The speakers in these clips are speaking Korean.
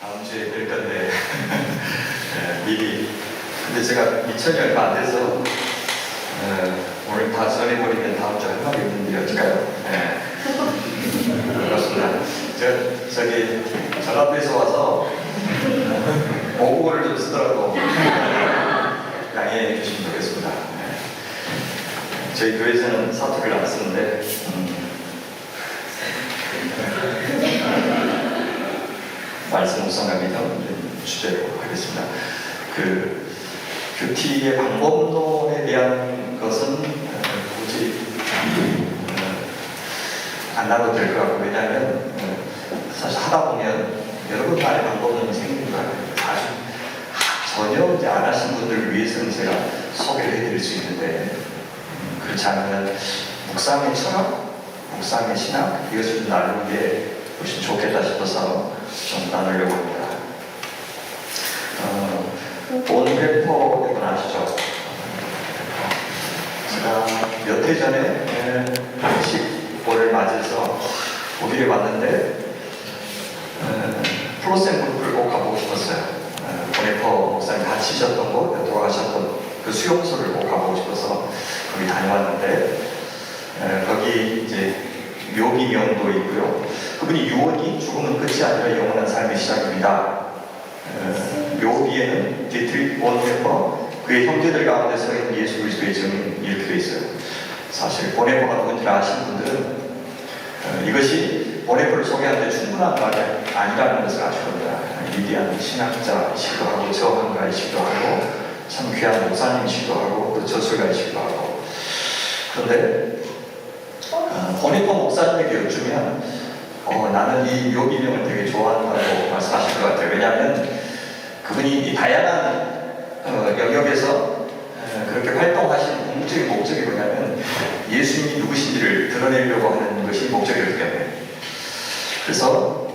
다음 주에 될 건데 미리. 근데 제가 미천이 얼마 안 돼서 오늘 다 전해버리면 다음 주에 할 말이 없는데 어쩔까요? 그렇습니다. 저기 전라도에서 와서 모국어를 좀 쓰더라도 양해해 주시면 좋겠습니다. 저희 교회에서는 사투리를 안 쓰는데 말씀 묵상감이 담는 주제로 하겠습니다. 그 뷰티의 방법론에 대한 것은 굳이 안 나눠도 될 것 같고, 왜냐하면 사실 하다 보면 여러분만의 방법론이 생기는 거예요. 아주 전혀 이제 안 하신 분들을 위해서는 제가 소개를 해드릴 수 있는데, 그렇지 않으면 묵상의 철학, 묵상의 신학, 이것을 좀 나누는 게 훨씬 좋겠다 싶어서 좀 나누려고 합니다. 본 회퍼 여러분 아시죠? 제가 몇 해 전에 10월을 맞이해서 독일에 왔는데 플로센 그룹을 꼭 가보고 싶었어요. 본 회퍼 목사님 다치셨던 곳, 돌아가셨던 그 수용소를 꼭 가보고 싶어서 거기 다녀왔는데 거기 이제 묘기명도 있고요. 그분이 유언이 죽음은 끝이 아니라 영원한 삶의 시작입니다. 묘기에는 디트리히 본헤퍼 그의 형제들 가운데 서 있는 예수 그리스도의 증인 이렇게 되어 있어요. 사실 본헤퍼가 누군지 아시는 분들은 이것이 본헤퍼를 소개하는데 충분한 말이 아니라는 것을 아실 겁니다. 위대한 신학자이시기도 하고 저항가이시기도 하고 참 귀한 목사님이시기도 하고 또 저술가이시기도 하고. 그런데 본헤퍼 목사님에게 여쭈면 나는 이 묘기명을 되게 좋아한다고 말씀하실 것 같아요. 왜냐하면 그분이 이 다양한 영역에서 그렇게 활동하신 궁극적인 목적이 뭐냐면 예수님이 누구신지를 드러내려고 하는 것이 목적이었기 때문에. 그래서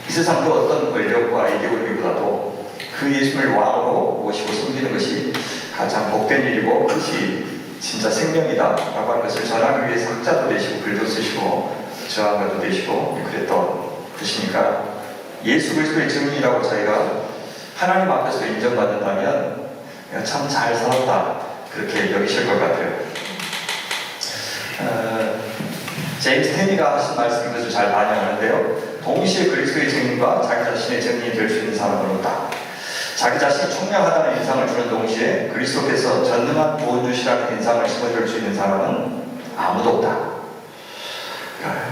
이 세상 그 어떤 권력과 이데올기보다도 그 예수님을 왕으로 모시고 섬기는 것이 가장 복된 일이고 그것이 진짜 생명이다 라고 하는 것을 전하기 위해서 학자도 되시고 글도 쓰시고 저항가도 되시고 그랬던 것이니까 예수 그리스도의 증인이라고 저희가 하나님 앞에서 인정받는다면 참 잘 살았다 그렇게 여기실 것 같아요. 제임스 테니가 하신 말씀인 것을 잘 반영하는데요. 동시에 그리스도의 증인과 자기 자신의 증인이 될 수 있는 사람은 없다. 자기 자신이 총명하다는 인상을 주는 동시에 그리스도께서 전능한 구원주시라는 인상을 심어줄 수 있는 사람은 아무도 없다.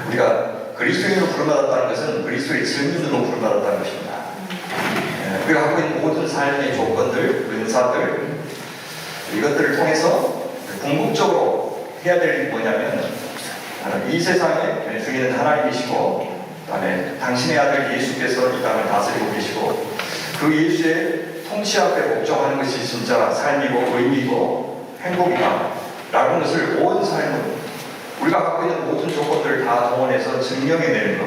우리가 그리스도인으로 부름받았다는 것은 그리스도의 증인으로 부름받았다는 것입니다. 우리가 갖고 있는 모든 삶의 조건들, 은사들 이것들을 통해서 궁극적으로 해야 될 일이 뭐냐면 이 세상에 주인은 하나님이시고 그다음에 당신의 아들 예수께서 이 땅을 다스리고 계시고 그 예수의 통치 앞에 복종하는 것이 진짜 삶이고 의미고 행복이다 라는 것을 온 삶은 우리가 갖고 있는 모든 조건들을 다 동원해서 증명해내는 것,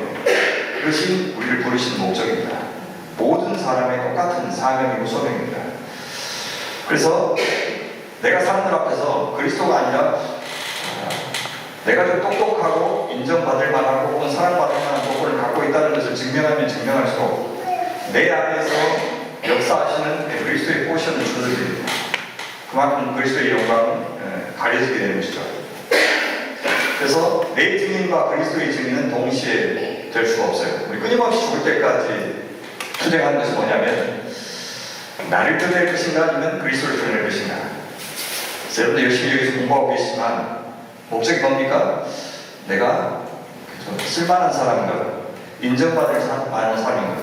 그것이 우리를 부르신 목적입니다. 모든 사람의 똑같은 사명이고 소명입니다. 그래서 내가 사람들 앞에서 그리스도가 아니라 내가 좀 똑똑하고 인정받을 만하고 혹은 사랑받을 만한 조건을 갖고 있다는 것을 증명하면 증명할수록 내 안에서 역사하시는 그리스도의 포션을 주어집니다. 그만큼 그리스도의 영광은 가려지게 되는 것이죠. 그래서 내 증인과 그리스도의 증인은 동시에 될 수가 없어요. 우리 끊임없이 죽을 때까지 투쟁하는 것이 뭐냐면 나를 드러낼 것인가 아니면 그리스도를 드러낼 것인가. 여러분들 열심히 여기서 공부하고 계시지만 목적이 뭡니까? 내가 쓸만한 사람인가, 인정받을 만한 사람인가,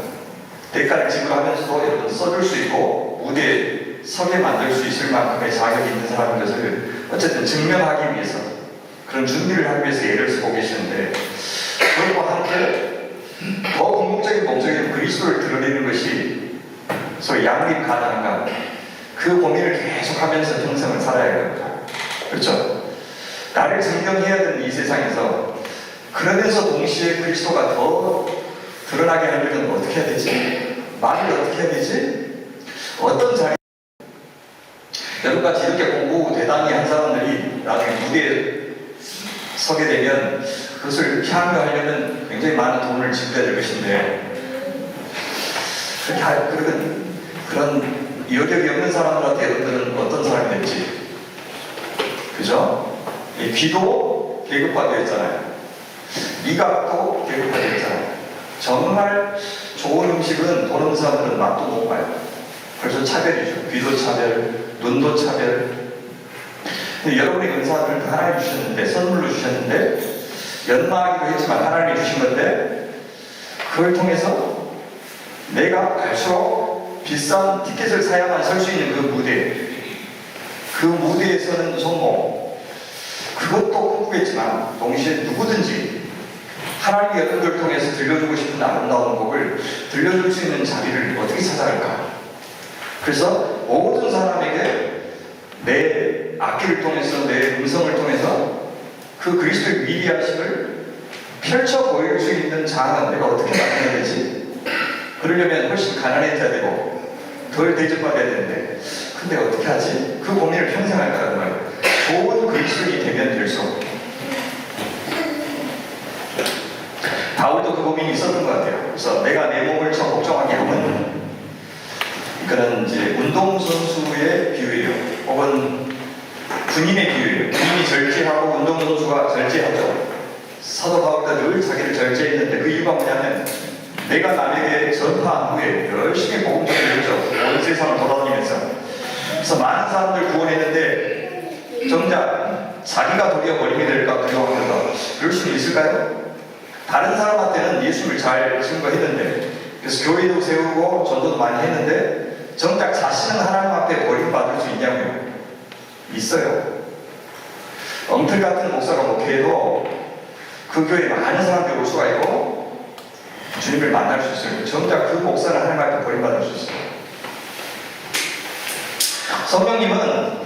대가를 지불하면서도 여러분 써줄 수 있고 무대에 서게 만들 수 있을 만큼의 자격이 있는 사람인 것을 어쨌든 증명하기 위해서 그런 준비를 하기 위해서 애를 쓰고 계시는데, 그것과 함께 더 궁극적인 목적인 그리스도를 드러내는 것이 소위 양립 가능한가, 그 고민을 계속하면서 평생을 살아야 됩니다. 그렇죠? 나를 증명해야 되는 이 세상에서 그러면서 동시에 그리스도가 더 드러나게 하려면 어떻게 해야 되지? 말을 어떻게 해야 되지? 어떤 자리? 여러분같이 이렇게 공부 대단히 한 사람들이 나중에 무대에 서게 되면 그것을 향유하려면 굉장히 많은 돈을 지불해야 될 것인데 그런 여력이 없는 사람들한테 여러분들은 어떤 사람이 됐지? 그죠? 이 귀도 계급화되어 있잖아요. 미각도 계급화되어 있잖아요. 정말 좋은 음식은 돈 없는 사람들은 맛도 못 봐요. 그래서 차별이죠. 귀도 차별, 눈도 차별. 여러분의 은사들을 하나님 주셨는데, 선물로 주셨는데, 연마하기도 했지만 하나님이 주신 건데, 그걸 통해서 내가 갈수록 비싼 티켓을 사야만 설 수 있는 그 무대, 그 무대에 서는 성공, 그것도 꿈꾸겠지만 동시에 누구든지 하나님의 여러분들을 통해서 들려주고 싶은 아름다운 곡을 들려줄 수 있는 자리를 어떻게 찾아갈까? 그래서 모든 사람에게 내 악기를 통해서, 내 음성을 통해서 그 그리스도의 위대하심을 펼쳐 보일 수 있는 자아는 내가 어떻게 만들어야 되지? 그러려면 훨씬 가난해져야 되고 덜 대접받아야 되는데, 근데 어떻게 하지? 그 고민을 평생 할 거란 말이에요. 좋은 그리스도인이 되면 될수록. 다윗도 그 고민이 있었던 것 같아요. 그래서 내가 내 몸을 더 걱정하게 하면, 그런 이제 운동선수의 비유예요. 혹은 군인의 비유예요. 군인이 절제하고 운동선수가 절제하죠. 사도 바울도 늘 자기를 절제했는데 그 이유가 뭐냐면, 내가 남에게 전파한 후에 열심히 복음 전했죠. 온 세상을 돌아다니면서. 그래서 많은 사람들 구원했는데 정작 자기가 도리어 버림이 될까 두려워하는가? 그럴 수 있을까요? 다른 사람한테는 예수를 잘 증거했는데, 그래서 교회도 세우고 전도도 많이 했는데 정작 자신은 하나님 앞에 버림받을 수 있냐고요? 있어요. 엉틀 같은 목사가 목회해도 그 교회에 많은 사람들이 올 수가 있고 주님을 만날 수 있어요. 정작 그 목사는 하나님 앞에 버림받을 수 있어요. 성령님은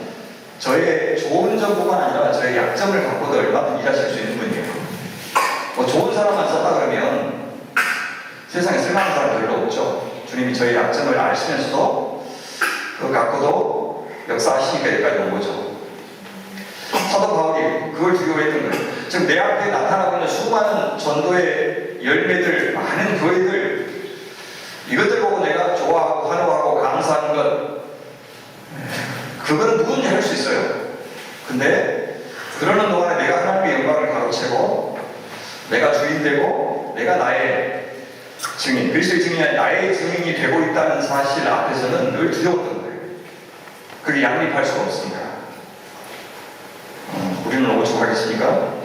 저의 좋은 점뿐만 아니라 저의 약점을 갖고도 얼마든지 일하실 수 있는 분이에요. 뭐 좋은 사람만 썼다 그러면 세상에 쓸만한 사람 별로 없죠. 주님이 저의 약점을 아시면서도 그거 갖고도 역사하시니까 여기까지 온 거죠. 사도 바울이 그걸 두려워했던 거예요. 지금 내 앞에 나타나고 있는 수많은 전도의 열매들, 많은 교회들, 이것들 보고 내가 좋아하고 환호하고 감사하는 것, 그거는 누구든지 할 수 있어요. 근데 그러는 동안에 내가 하나님의 영광을 가로채고 내가 주인되고 내가 나의 증인, 그리스도의 증인이 아니라 나의 증인이 되고 있다는 사실 앞에서는 늘 두려웠던 거예요. 그게 양립할 수가 없습니다. 우리는 오죽하겠습니까?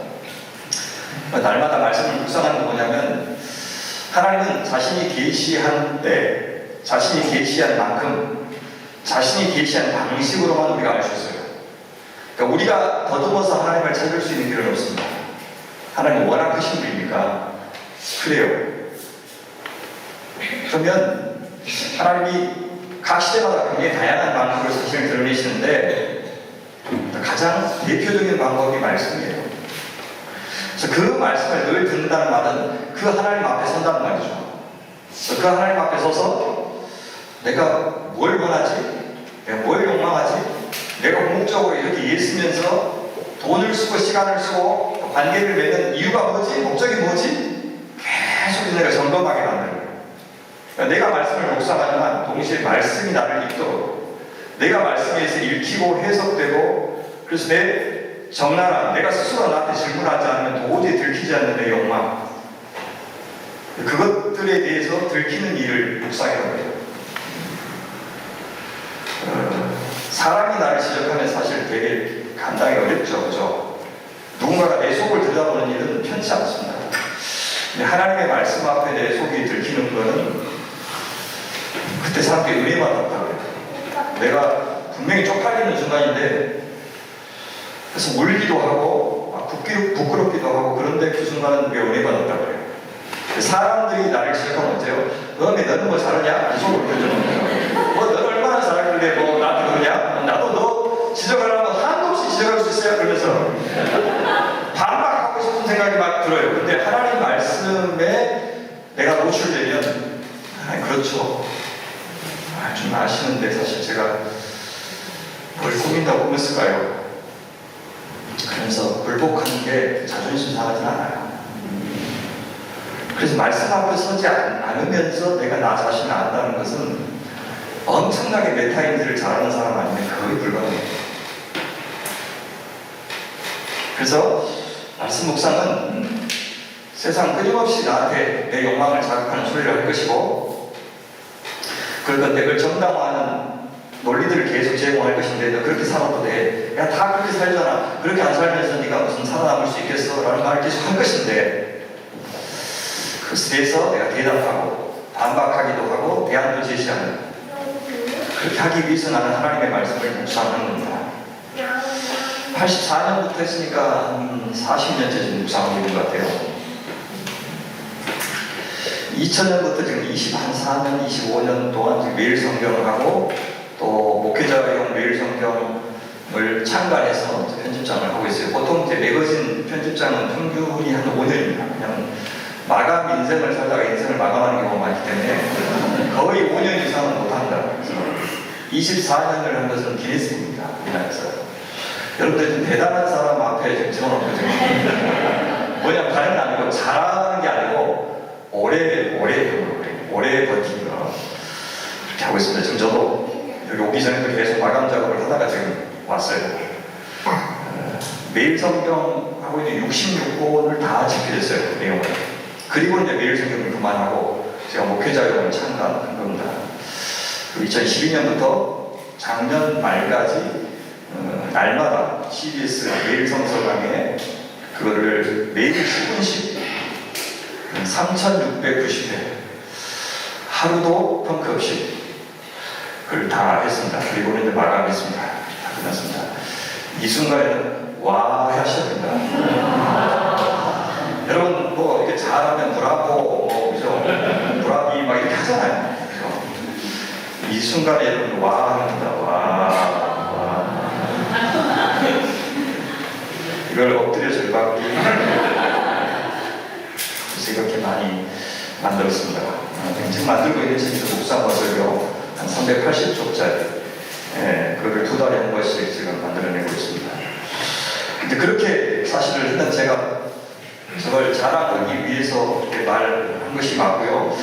날마다 말씀을 묵상하는 게 뭐냐면, 하나님은 자신이 계시한 때, 자신이 계시한 만큼, 자신이 계시한 방식으로만 우리가 알 수 있어요. 그러니까 우리가 더듬어서 하나님을 찾을 수 있는 필요는 없습니다. 하나님은 워낙 크신 분이니까 그래요. 그러면 하나님이 각 시대마다 굉장히 다양한 방식으로 자신을 드러내시는데 가장 대표적인 방법이 말씀이에요. 그래서 그 말씀을 늘 듣는다는 말은 그 하나님 앞에 선다는 말이죠. 그래서 그 하나님 앞에 서서 내가 뭘 원하지? 내가 뭘 욕망하지? 내가 궁극적으로 이렇게 예쓰면서 돈을 쓰고 시간을 쓰고 관계를 맺는 이유가 뭐지? 목적이 뭐지? 계속 내가 점검하게 만드는 거예요. 그러니까 내가 말씀을 묵상하지만 동시에 말씀이 나를 읽도록, 내가 말씀에서 읽히고 해석되고, 그래서 내 적나라한, 내가 스스로 나한테 질문하지 않으면 도저히 들키지 않는 내 욕망, 그것들에 대해서 들키는 일을 묵상해야 해요. 사람이 나를 지적하면 사실 되게 감당이 어렵죠. 그죠? 누군가가 내 속을 들여다보는 일은 편치 않습니다. 근데 하나님의 말씀 앞에 내 속이 들키는 거는 그때 사람들이 은혜 받았다고 해요. 내가 분명히 쪽팔리는 순간인데, 그래서 울기도 하고 부끄럽기도 하고, 그런데 그 순간은 왜 은혜 받았다고 해요. 사람들이 나를 지적하면 어때요? 너는 뭐 잘하냐? 이 속으로 들려주는 뭐 너는 얼마나 잘하길래 뭐 나한테 그러냐? 나도 너 지적하려면 한도 없이 지적할 수 있어야, 그러면서 반박하고 싶은 생각이 막 들어요. 근데 하나님 말씀에 내가 노출되면, 그렇죠, 좀 아시는데 사실 제가 뭘 꾸민다고 꾸몄을까요? 그러면서 굴복하는 게 자존심 상하진 않아요. 그래서 말씀 앞에 서지 않으면서 내가 나 자신을 안다는 것은 엄청나게 메타인지를 잘하는 사람 아니면 거의 불가능해요. 그래서 말씀 묵상은 세상 끊임없이 나한테 내 욕망을 자극하는 소리를 할 것이고, 그럴 건데 그걸 정당화하는 논리들을 계속 제공할 것인데, 너 그렇게 살아도 돼. 야, 다 그렇게 살잖아. 그렇게 안 살면서 네가 무슨 살아남을 수 있겠어? 라는 말을 계속 할 것인데, 그것에 대해서 내가 대답하고 반박하기도 하고 대안도 제시하는, 그렇게 하기 위해서 나는 하나님의 말씀을 묵상하는 겁니다. 84년부터 했으니까 한 40년째 지금 묵상하고 있는 것 같아요. 2000년부터 지금 24년, 25년 동안 지금 매일 성경을 하고, 또 목회자용 매일 성경을 창간해서 편집장을 하고 있어요. 보통 이제 매거진 편집장은 평균이 한 5년입니다. 그냥 마감 인생을 살다가 인생을 마감하는 경우가 많기 때문에 거의 5년 이상은 못한다. 그래서 24년을 한 것은 기네스입니다. 우리나라에서. 여러분들 좀 대단한 사람 앞에 지금 세워놓거든요. 뭐냐, 다른 게 아니고 잘하는 게 아니고 오래 버틴 거 그렇게 하고 있습니다. 지금 저도 여기 오기 전에도 계속 마감 작업을 하다가 지금 왔어요. 매일 성경 하고 있는 66권을 다 집필했어요, 내용을. 그리고 이제 매일 성경을 그만하고 제가 목회자용을 창간한 겁니다. 2012년부터 작년 말까지 날마다 CBS 매일 성서강에 그거를 매일 10분씩 3,690회 하루도 펑크 없이 그걸 다 했습니다. 그리고는 이제 마감했습니다. 다 끝났습니다. 이 순간에는 와 하셔야 됩니다. 여러분 뭐 이렇게 잘하면 브라보 뭐 그죠? 브라비 막 이렇게 하잖아요. 그죠? 이 순간에 여러분 와 합니다. 와. 이걸 엎드려 절박히 그래서 이렇게 많이 만들었습니다. 지금 만들고 있는 책이 묵상어설교 한 380쪽짜리, 그거를 2달에 한 번씩 지금 만들어내고 있습니다. 근데 그렇게 사실을 일단 제가 저걸 자랑하기 위해서 이렇게 말한 것이 맞고요.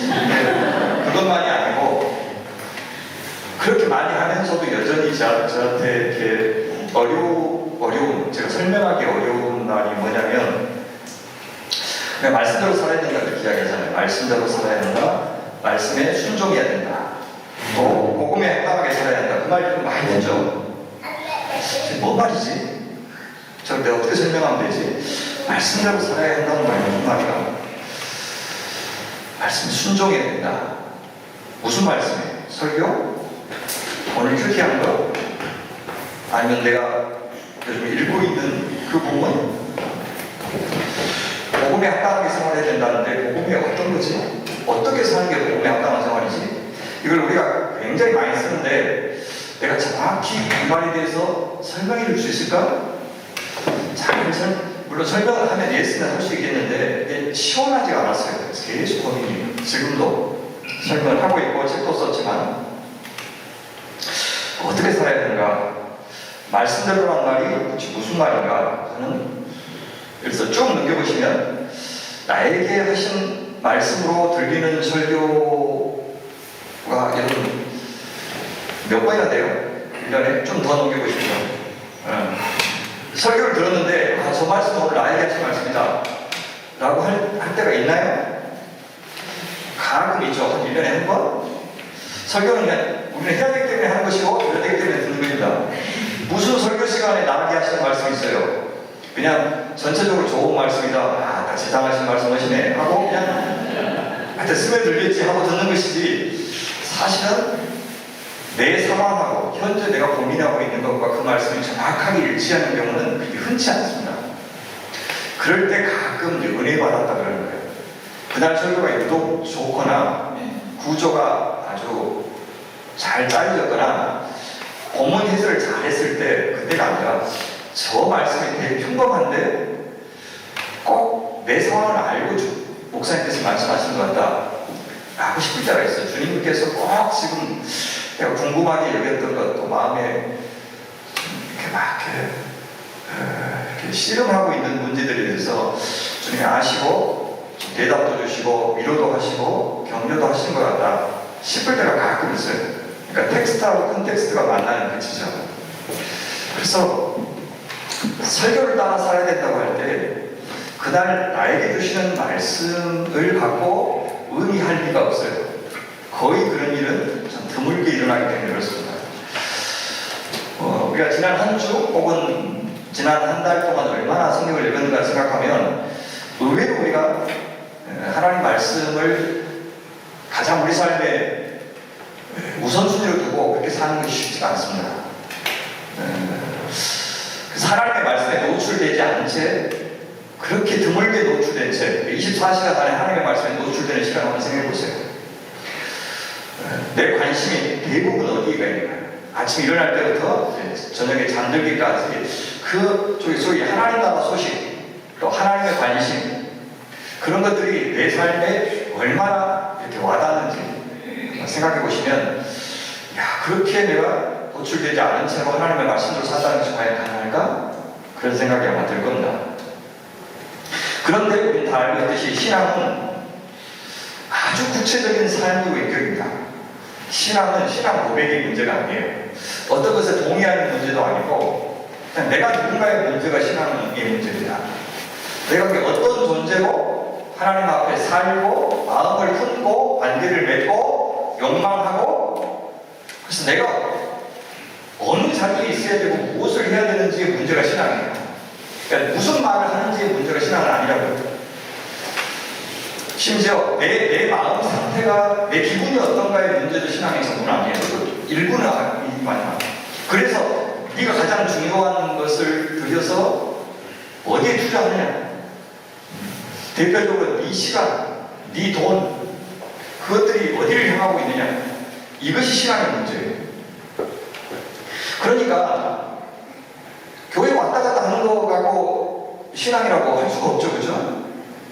그것만이 아니고 그렇게 많이 하면서도 여전히 저한테 이렇게 어려운, 제가 설명하기 어려운 말이 뭐냐면, 그냥 말씀대로 살아야 된다 그렇게 이야기하잖아요. 말씀대로 살아야 된다, 말씀에 순종해야 된다, 또 복음에 합당하게 살아야 된다. 그 말이 좀 많이 되죠. 뭐 말이지? 저걸 내가 어떻게 설명하면 되지? 말씀대로 살아야 한다는 말이 무슨 말이야? 말씀에 순종해야 된다. 무슨 말씀이에요? 설교? 오늘 큐티한 거? 아니면 내가 요즘 읽고 있는 그 부분? 복음에 합당하게 생활해야 된다는데 복음이 어떤 거지? 어떻게 사는 게 복음에 합당한 생활이지? 이걸 우리가 굉장히 많이 쓰는데 내가 정확히 이 말에 대해서 설명해 줄 수 있을까? 물론 설명을 하면 예스는 할 수 있겠는데 이게 시원하지가 않았어요. 그래서 계속 고민이에요. 지금도 설명을 하고 있고 책도 썼지만 어떻게 살아야 되는가? 말씀대로란 말이 도대체 무슨 말인가? 저는 그래서 쭉 넘겨보시면 나에게 하신 말씀으로 들리는 설교가 여러분 몇 번이나 돼요? 1년에? 좀 더 넘겨보십시오. 설교를 들었는데 저 말씀 오늘 나에게 하신 말씀이다 라고 할 때가 있나요? 가끔 있죠. 한 1년에 한 번? 설교는 그냥 우리는 해야 되기 때문에 하는 것이고 들어야 되기 때문에 듣는 것입니다. 무슨 설교 시간에 나에게 하시는 말씀이 있어요? 그냥 전체적으로 좋은 말씀이다, 다 지상하신 말씀하시네 하고 그냥 하여튼 스며들겠지 하고 듣는 것이지, 사실은 내 상황하고 현재 내가 고민하고 있는 것과 그 말씀이 정확하게 일치하는 경우는 그렇게 흔치 않습니다. 그럴 때 가끔 은혜 받았다 그러는 거예요. 그날 설교가 유독 좋거나 구조가 아주 잘 짜여졌거나 본문 해설을 잘 했을 때, 그때가 아니라 저 말씀이 되게 평범한데 꼭 내 상황을 알고 목사님께서 말씀하시는 것 같다 하고 싶을 때가 있어요. 주님께서 꼭 지금 내가 궁금하게 여겼던 것도 마음에 이렇게 막 이렇게 씨름하고 있는 문제들에 대해서 주님이 아시고 대답도 주시고 위로도 하시고 격려도 하시는 것 같다 싶을 때가 가끔 있어요. 그러니까 텍스트하고 컨텍스트가 만나는 그 지점. 그래서 설교를 따라 살아야 된다고 할 때 그날 나에게 주시는 말씀을 갖고 의미할 리가 없어요. 거의 그런 일은 참 드물게 일어나기 때문에 그렇습니다. 우리가 지난 한 주 혹은 지난 한 달 동안 얼마나 성경을 읽었는가 생각하면 의외로 우리가 하나님 말씀을 가장 우리 삶에 우선순위로 두고 그렇게 사는 것이 쉽지가 않습니다. 하나님의 말씀에 노출되지 않은 채 그렇게 드물게 노출된 채 24시간 안에 하나님의 말씀에 노출되는 시간 한번 생각해 보세요. 내 관심이 대부분 어디가 있나요? 아침 일어날 때부터 저녁에 잠들기까지 그 소위 하나님 나라 소식 또 하나님의 관심 그런 것들이 내 삶에 얼마나 이렇게 와닿는지 생각해 보시면 야 그렇게 내가 노출되지 않은 채로 하나님의 말씀으로 산다는 것이 과연 가능할까? 그런 생각이 아마 들 겁니다. 그런데 우리는 다 알고 있듯이 신앙은 아주 구체적인 삶의 원격입니다. 신앙은 신앙 고백의 문제가 아니에요. 어떤 것에 동의하는 문제도 아니고 그냥 내가 누군가의 문제가 신앙의 문제입니다. 내가 어떤 존재로 하나님 앞에 살고 마음을 품고 관계를 맺고 욕망하고 그래서 내가 어느 자리에 있어야 되고 무엇을 해야 되는지의 문제가 신앙이에요. 그러니까 무슨 말을 하는지의 문제가 신앙은 아니라고요. 심지어 내 마음 상태가 내 기분이 어떤가의 문제도 신앙의 전부는 아니에요. 일부는 아니지만 그래서 네가 가장 중요한 것을 들여서 어디에 투자하느냐 대표적으로 네 시간, 네 돈 그것들이 어디를 향하고 있느냐 이것이 신앙의 문제예요. 그러니까 교회 왔다 갔다 하는 거 갖고 신앙이라고 할 수가 없죠. 그죠?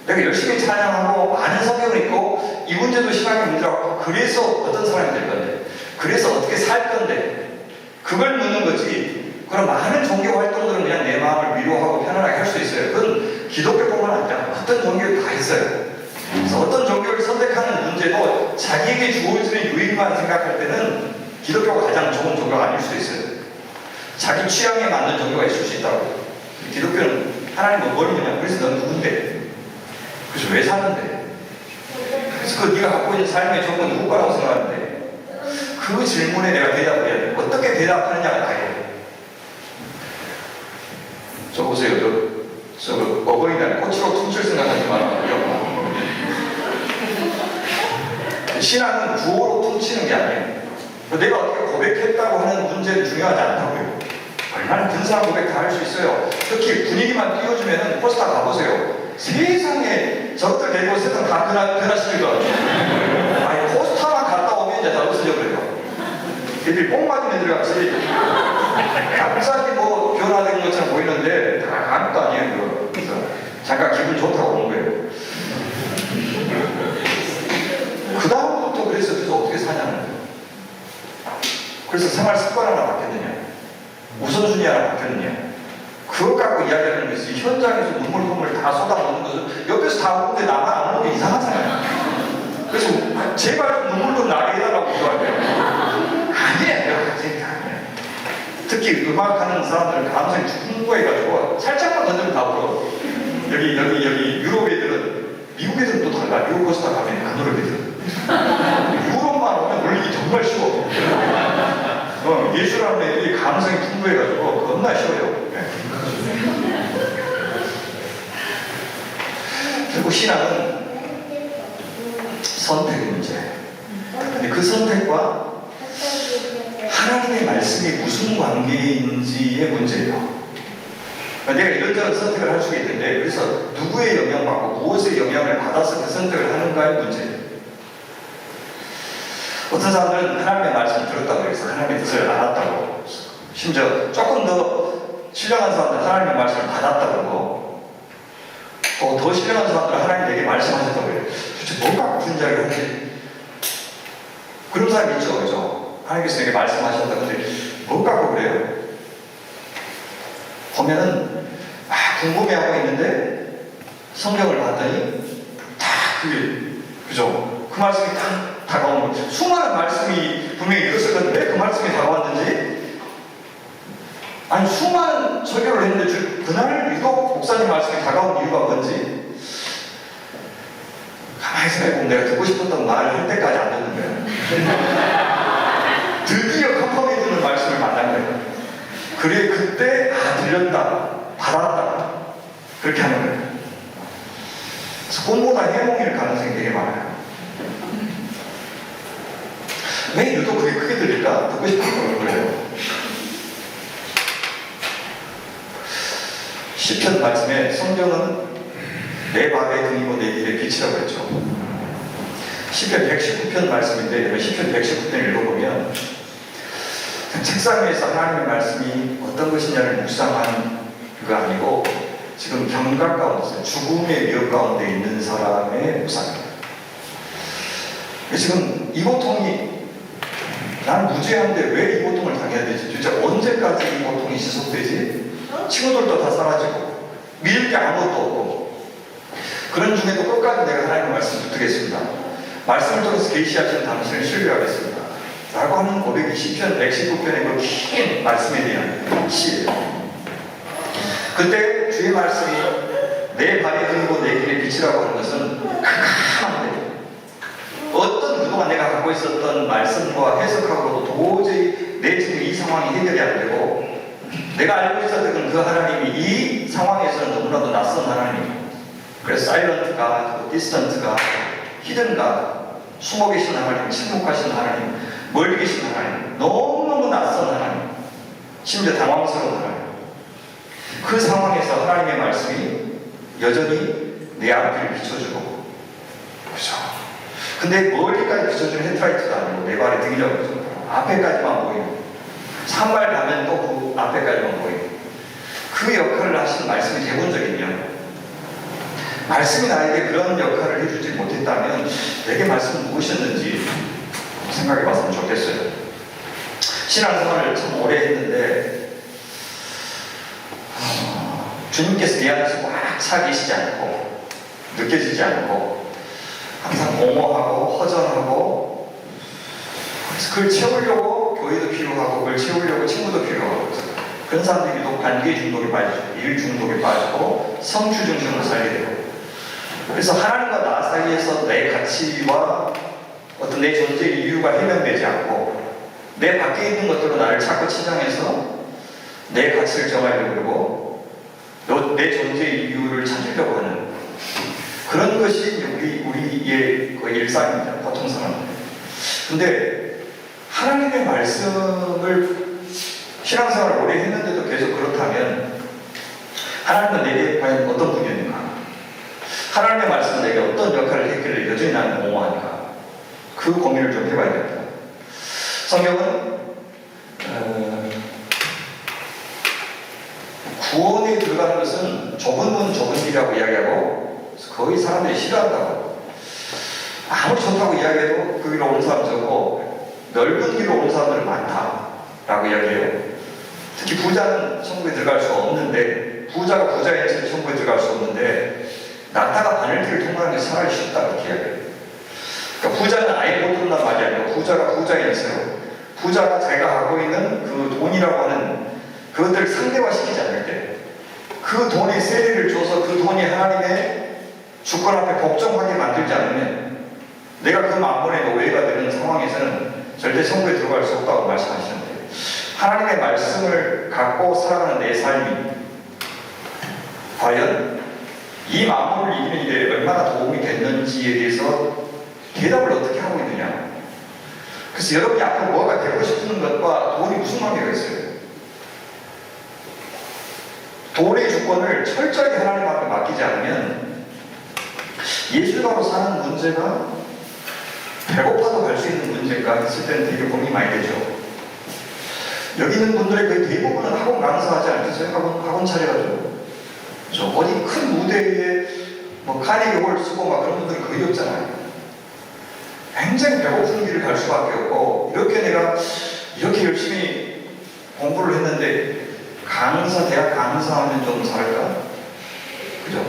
내가 열심히 찬양하고 많은 성경을 읽고 이 문제도 신앙의 문제라고 그래서 어떤 사람이 될 건데 그래서 어떻게 살 건데 그걸 묻는 거지. 그럼 많은 종교 활동들은 그냥 내 마음을 위로하고 편안하게 할 수 있어요. 그건 기독교뿐만 아니라 어떤 종교를 다 있어요. 그래서 어떤 종교를 선택하는 문제도 자기에게 주어지는 유익만 생각할 때는 기독교가 가장 좋은 종교가 아닐 수도 있어요. 자기 취향에 맞는 종교가 있을 수 있다고. 기독교는 하나님은 뭘 믿냐? 그래서 넌 누군데? 그래서 왜 사는데? 그래서 그 네가 갖고 있는 삶의 조건 누구 거라고 생각하는데 그 질문에 내가 대답을 해야 돼. 어떻게 대답하느냐가 나예요. 저 보세요. 저 어버이날 꽃으로 퉁칠 생각하지 말아요. 신앙은 구호로 퉁치는 게 아니에요. 내가 어떻게 고백했다고 하는 문제는 중요하지 않다고요. 얼마나 근사한 고백 다 할 수 있어요. 특히 분위기만 띄워주면 포스터 가보세요. 세상에 저것들 데리고 세상 다 변화시킬 것 같아요. 아니 포스터만 갔다 오면 이제 다 없어져 버려요. 애들이 뽕 맞은 애들 같이 갑자기 뭐 변화된 것처럼 보이는데 다 아무것도 아니에요. 그래서 잠깐 기분 좋다고 온 거예요. 그 다음부터 그래서 어떻게 사냐는 거예요. 그래서 생활 습관 하나 바뀌었느냐 우선순위 하나 바뀌었느냐 그것 갖고 이야기하는 것이 현장에서 눈물 다 쏟아붓는 것을 옆에서 다 보는데 나만 안 오는 게 이상하잖아요. 그래서 제발 눈물로 나게 해달라고 기도할게요. 아니에요. 특히 음악하는 사람들은 감성이 풍부해가지고 살짝만 던지면 다 울어. 여기 유럽 애들은 미국 애들은 또 달라. 미국 코스타 가면 안 울거든. 유럽만 오면 울리기 정말 쉬워. 예술하는 애들이 감성이 풍부해가지고 겁나 쉬워요. 그리고 신앙은 선택의 문제예요. 근데 그 선택과 하나님의 말씀이 무슨 관계인지의 문제예요. 내가 이런저런 선택을 할 수 있는데 그래서 누구의 영향받고 무엇의 영향을 받아서 그 선택을 하는가의 문제예요. 어떤 사람들은 하나님의 말씀을 들었다고 해서 하나님의 뜻을 알았다고 심지어 조금 더 신령한 사람들은 하나님의 말씀을 받았다고 그러고 또 더 신령한 사람들은 하나님 내게 말씀하셨다고 해요. 도대체 뭐가 무슨 자리를 하지? 그런 사람이 있죠. 그죠? 하나님께서 내게 말씀하셨다. 근데 뭐 갖고 그래요? 보면은 궁금해하고 있는데 성경을 봤더니 다 그게, 그죠? 그 말씀이 딱 다가오는 거죠. 수많은 말씀이 분명히 있었을 건데 그 말씀이 다가왔는지, 아니, 수많은 설교를 했는데 그날 유독 목사님 말씀이 다가온 이유가 뭔지, 가만히 생각해보면 내가 듣고 싶었던 말을 할 때까지 안 듣는 거예요. 드디어 컨펌해주는 말씀을 만난 거예요. 그래, 그때, 들렸다, 받았다, 그렇게 하는 거예요. 그래서 꿈보다 해몽일 가능성이 되게 많아요. 왜 유독 그게 크게 들릴까? 듣고 싶은 거예요. 시편 말씀에 성경은 내 발의 등이고 내 길의 빛이라고 했죠. 시편 119편 말씀인데, 시편 119편 읽어보면 책상 위에서 하나님의 말씀이 어떤 것이냐를 묵상하는 거 아니고 지금 경각 가운데, 죽음의 위협 가운데 있는 사람의 묵상입니다. 지금 이 고통이, 난 무죄한데 왜 이 고통을 당해야 되지? 도대체 언제까지 이 고통이 지속되지? 친구들도 다 사라지고 믿을 게 아무것도 없고, 그런 중에도 끝까지 내가 하나님의 말씀을 듣겠습니다. 말씀을 통해서 계시하시는 당신을 신뢰하겠습니다 라고 하는 고백이 시편 119편의 그 긴 말씀에 대한 시예요. 그때 주의 말씀이 내 발의 등이고 내 길의 빛이라고 하는 것은 캄캄한데, 어떤 그동안 내가 갖고 있었던 말씀과 해석하고도 도저히 내 지금 이 상황이 해결이 안 되고, 내가 알고 있었던 그 하나님이 이 상황에서는 너무나도 낯선 하나님, 그래서 사일런트가, 디스턴트가, 히든가, 숨어 계신 하나님, 침묵하신 하나님, 멀리 계신 하나님, 너무너무 낯선 하나님, 심지어 당황스러운 하나님, 그 상황에서 하나님의 말씀이 여전히 내 앞길을 비춰주고, 그죠? 근데 멀리까지 비춰주는 헤드라이트가 아니고 내 발의 등이라고 그러죠. 앞에까지만 보이고, 산발 가면 또 그 앞에까지만 보이고, 그 역할을 하시는 말씀이 대본적이면, 말씀이 나에게 그런 역할을 해주지 못했다면 내게 말씀은 무엇이었는지 생각해 봤으면 좋겠어요. 신앙생활을 참 오래 했는데 주님께서 내 안에서 꽉 차 계시지 않고 느껴지지 않고 항상 공허하고 허전하고, 그래서 그걸 채우려고 교회도 필요하고 그걸 채우려고 친구도 필요하고, 그런 사람들이 또 관계 중독에 빠지고 일 중독에 빠지고 성취 중심으로 살게 되고, 그래서 하나님과 나 사이에서 내 가치와 어떤 내 존재의 이유가 해명되지 않고 내 밖에 있는 것들로 나를 자꾸 치장해서 내 가치를 정하려고 그러고 내 존재의 이유를 찾으려고 하는 그런 것이 우리의 그 일상입니다. 보통 사람들. 근데 하나님의 말씀을 신앙생활을 오래 했는데도 계속 그렇다면 하나님은 내게 과연 어떤 분이었는가? 하나님의 말씀은 내게 어떤 역할을 했길래 여전히 나는 공허하니까? 그 고민을 좀 해봐야 됩니다. 성경은 구원에 들어가는 것은 좁은 문 좁은 길이라고 이야기하고 거의 사람들이 싫어한다고. 아무리 좋다고 이야기해도 그 길로 온 사람 적고 넓은 길로 온 사람들은 많다라고 이야기해요. 특히 부자는 천국에 들어갈 수 없는데, 부자가 부자인 채 천국에 들어갈 수 없는데 낙타가 바늘길을 통과하는 게 차라리 쉽다, 이렇게 이야기해요. 그러니까 부자는 아예 못 들어온단 말이 아니고 부자가 부자인 채로 부자가 자기가 갖고 있는 그 돈이라고 하는 그것들을 상대화시키지 않을 때, 그 돈에 세례를 줘서 그 돈이 하나님의 주권 앞에 복종하게 만들지 않으면 내가 그 만본의 노예가 되는 상황에서는 절대 천국에 들어갈 수 없다고 말씀하시는데, 하나님의 말씀을 갖고 살아가는 내 삶이 과연 이 만본을 이기는 데 얼마나 도움이 됐는지에 대해서 대답을 어떻게 하고 있느냐. 그래서 여러분이 앞으로 뭐가 되고 싶은 것과 돈이 무슨 관계가 있어요? 돈의 주권을 철저히 하나님 앞에 맡기지 않으면 예술가로 사는 문제가 배고파도 갈 수 있는 문제인가 했을 때는 되게 고민이 많이 되죠. 여기 있는 분들의 거의 대부분은 학원 강사하지 않겠어요? 학원 차려가지고. 어디 큰 무대에 뭐 카네기 홀 쓰고 막 그런 분들은 거의 없잖아요. 굉장히 배고픈 길을 갈 수밖에 없고, 이렇게 내가 이렇게 열심히 공부를 했는데 대학 강사하면 좀 살까? 그죠?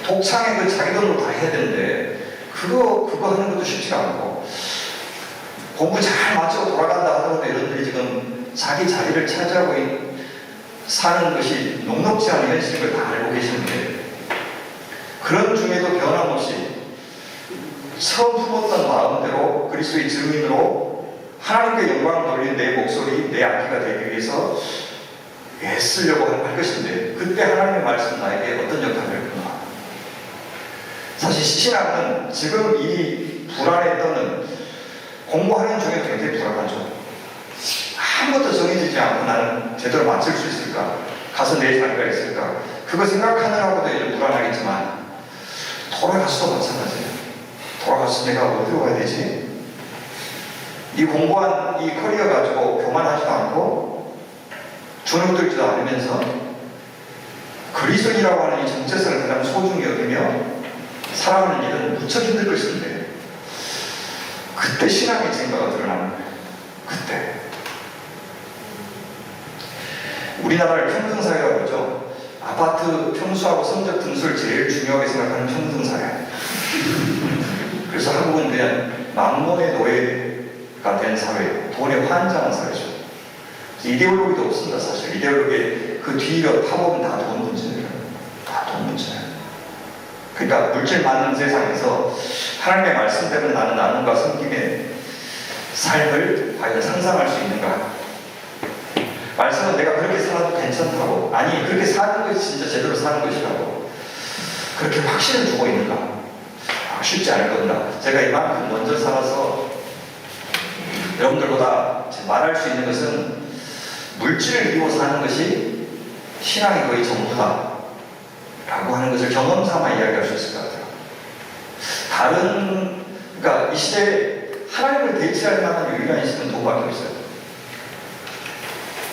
독창에 그 자기 돈으로 다 해야 되는데 그거 하는 것도 쉽지가 않고, 공부 잘 마치고 돌아간다 하더라도 여러분들이 지금 자기 자리를 차지하고 사는 것이 녹록지 않은 현실인 걸 다 알고 계시는데, 그런 중에도 변함없이 처음 품었던 마음대로 그리스도의 증인으로 하나님께 영광을 돌리는 내 목소리, 내 악기가 되기 위해서 애쓰려고 할 것인데, 그때 하나님의 말씀 나에게 어떤 역할을 할까? 사실 신앙은 지금 이 불안에 떠는 공부하는 중에 굉장히 불안하죠. 아무것도 정해지지 않고 나는 제대로 마칠 수 있을까? 가서 내 자리가 있을까? 그거 생각하느라고도 이제 불안하겠지만, 돌아가서도 마찬가지예요. 돌아가서 내가 어디로 가야 되지? 이 공부한 이 커리어 가지고 교만하지도 않고 주눅들지도 않으면서 그리스도인이라고 하는 이 정체성을 가장 소중히 여기며 살아가는 일은 무척 힘들 것인데, 그때 신앙의 증거가 드러나는 거예요. 그때 우리나라를 평등사회라고 그러죠. 아파트 평수하고 성적 등수를 제일 중요하게 생각하는 평등사회. 그래서 한국은 그냥 만mon의 노예가 된 사회, 돈에 환장한 사회죠. 이데올로기도 없습니다. 사실 이데올로기 그 뒤로 파보면 다 돈 문제예요. 다 돈 문제예요. 그러니까 물질 많은 세상에서 하나님의 말씀 때문에 나는 나눔과 섬김의 삶을 과연 상상할 수 있는가? 말씀은 내가 그렇게 살아도 괜찮다고, 아니 그렇게 사는 것이 진짜 제대로 사는 것이라고 그렇게 확신을 두고 있는가? 쉽지 않을 겁니다. 제가 이만큼 먼저 살아서 여러분들보다 말할 수 있는 것은 물질을 이루고 사는 것이 신앙이 거의 전부다 라고 하는 것을 경험 삼아 이야기할 수 있을 것 같아요. 그러니까 이 시대에 하나님을 대체할 만한 유일한 인식은 돈밖에 없어요.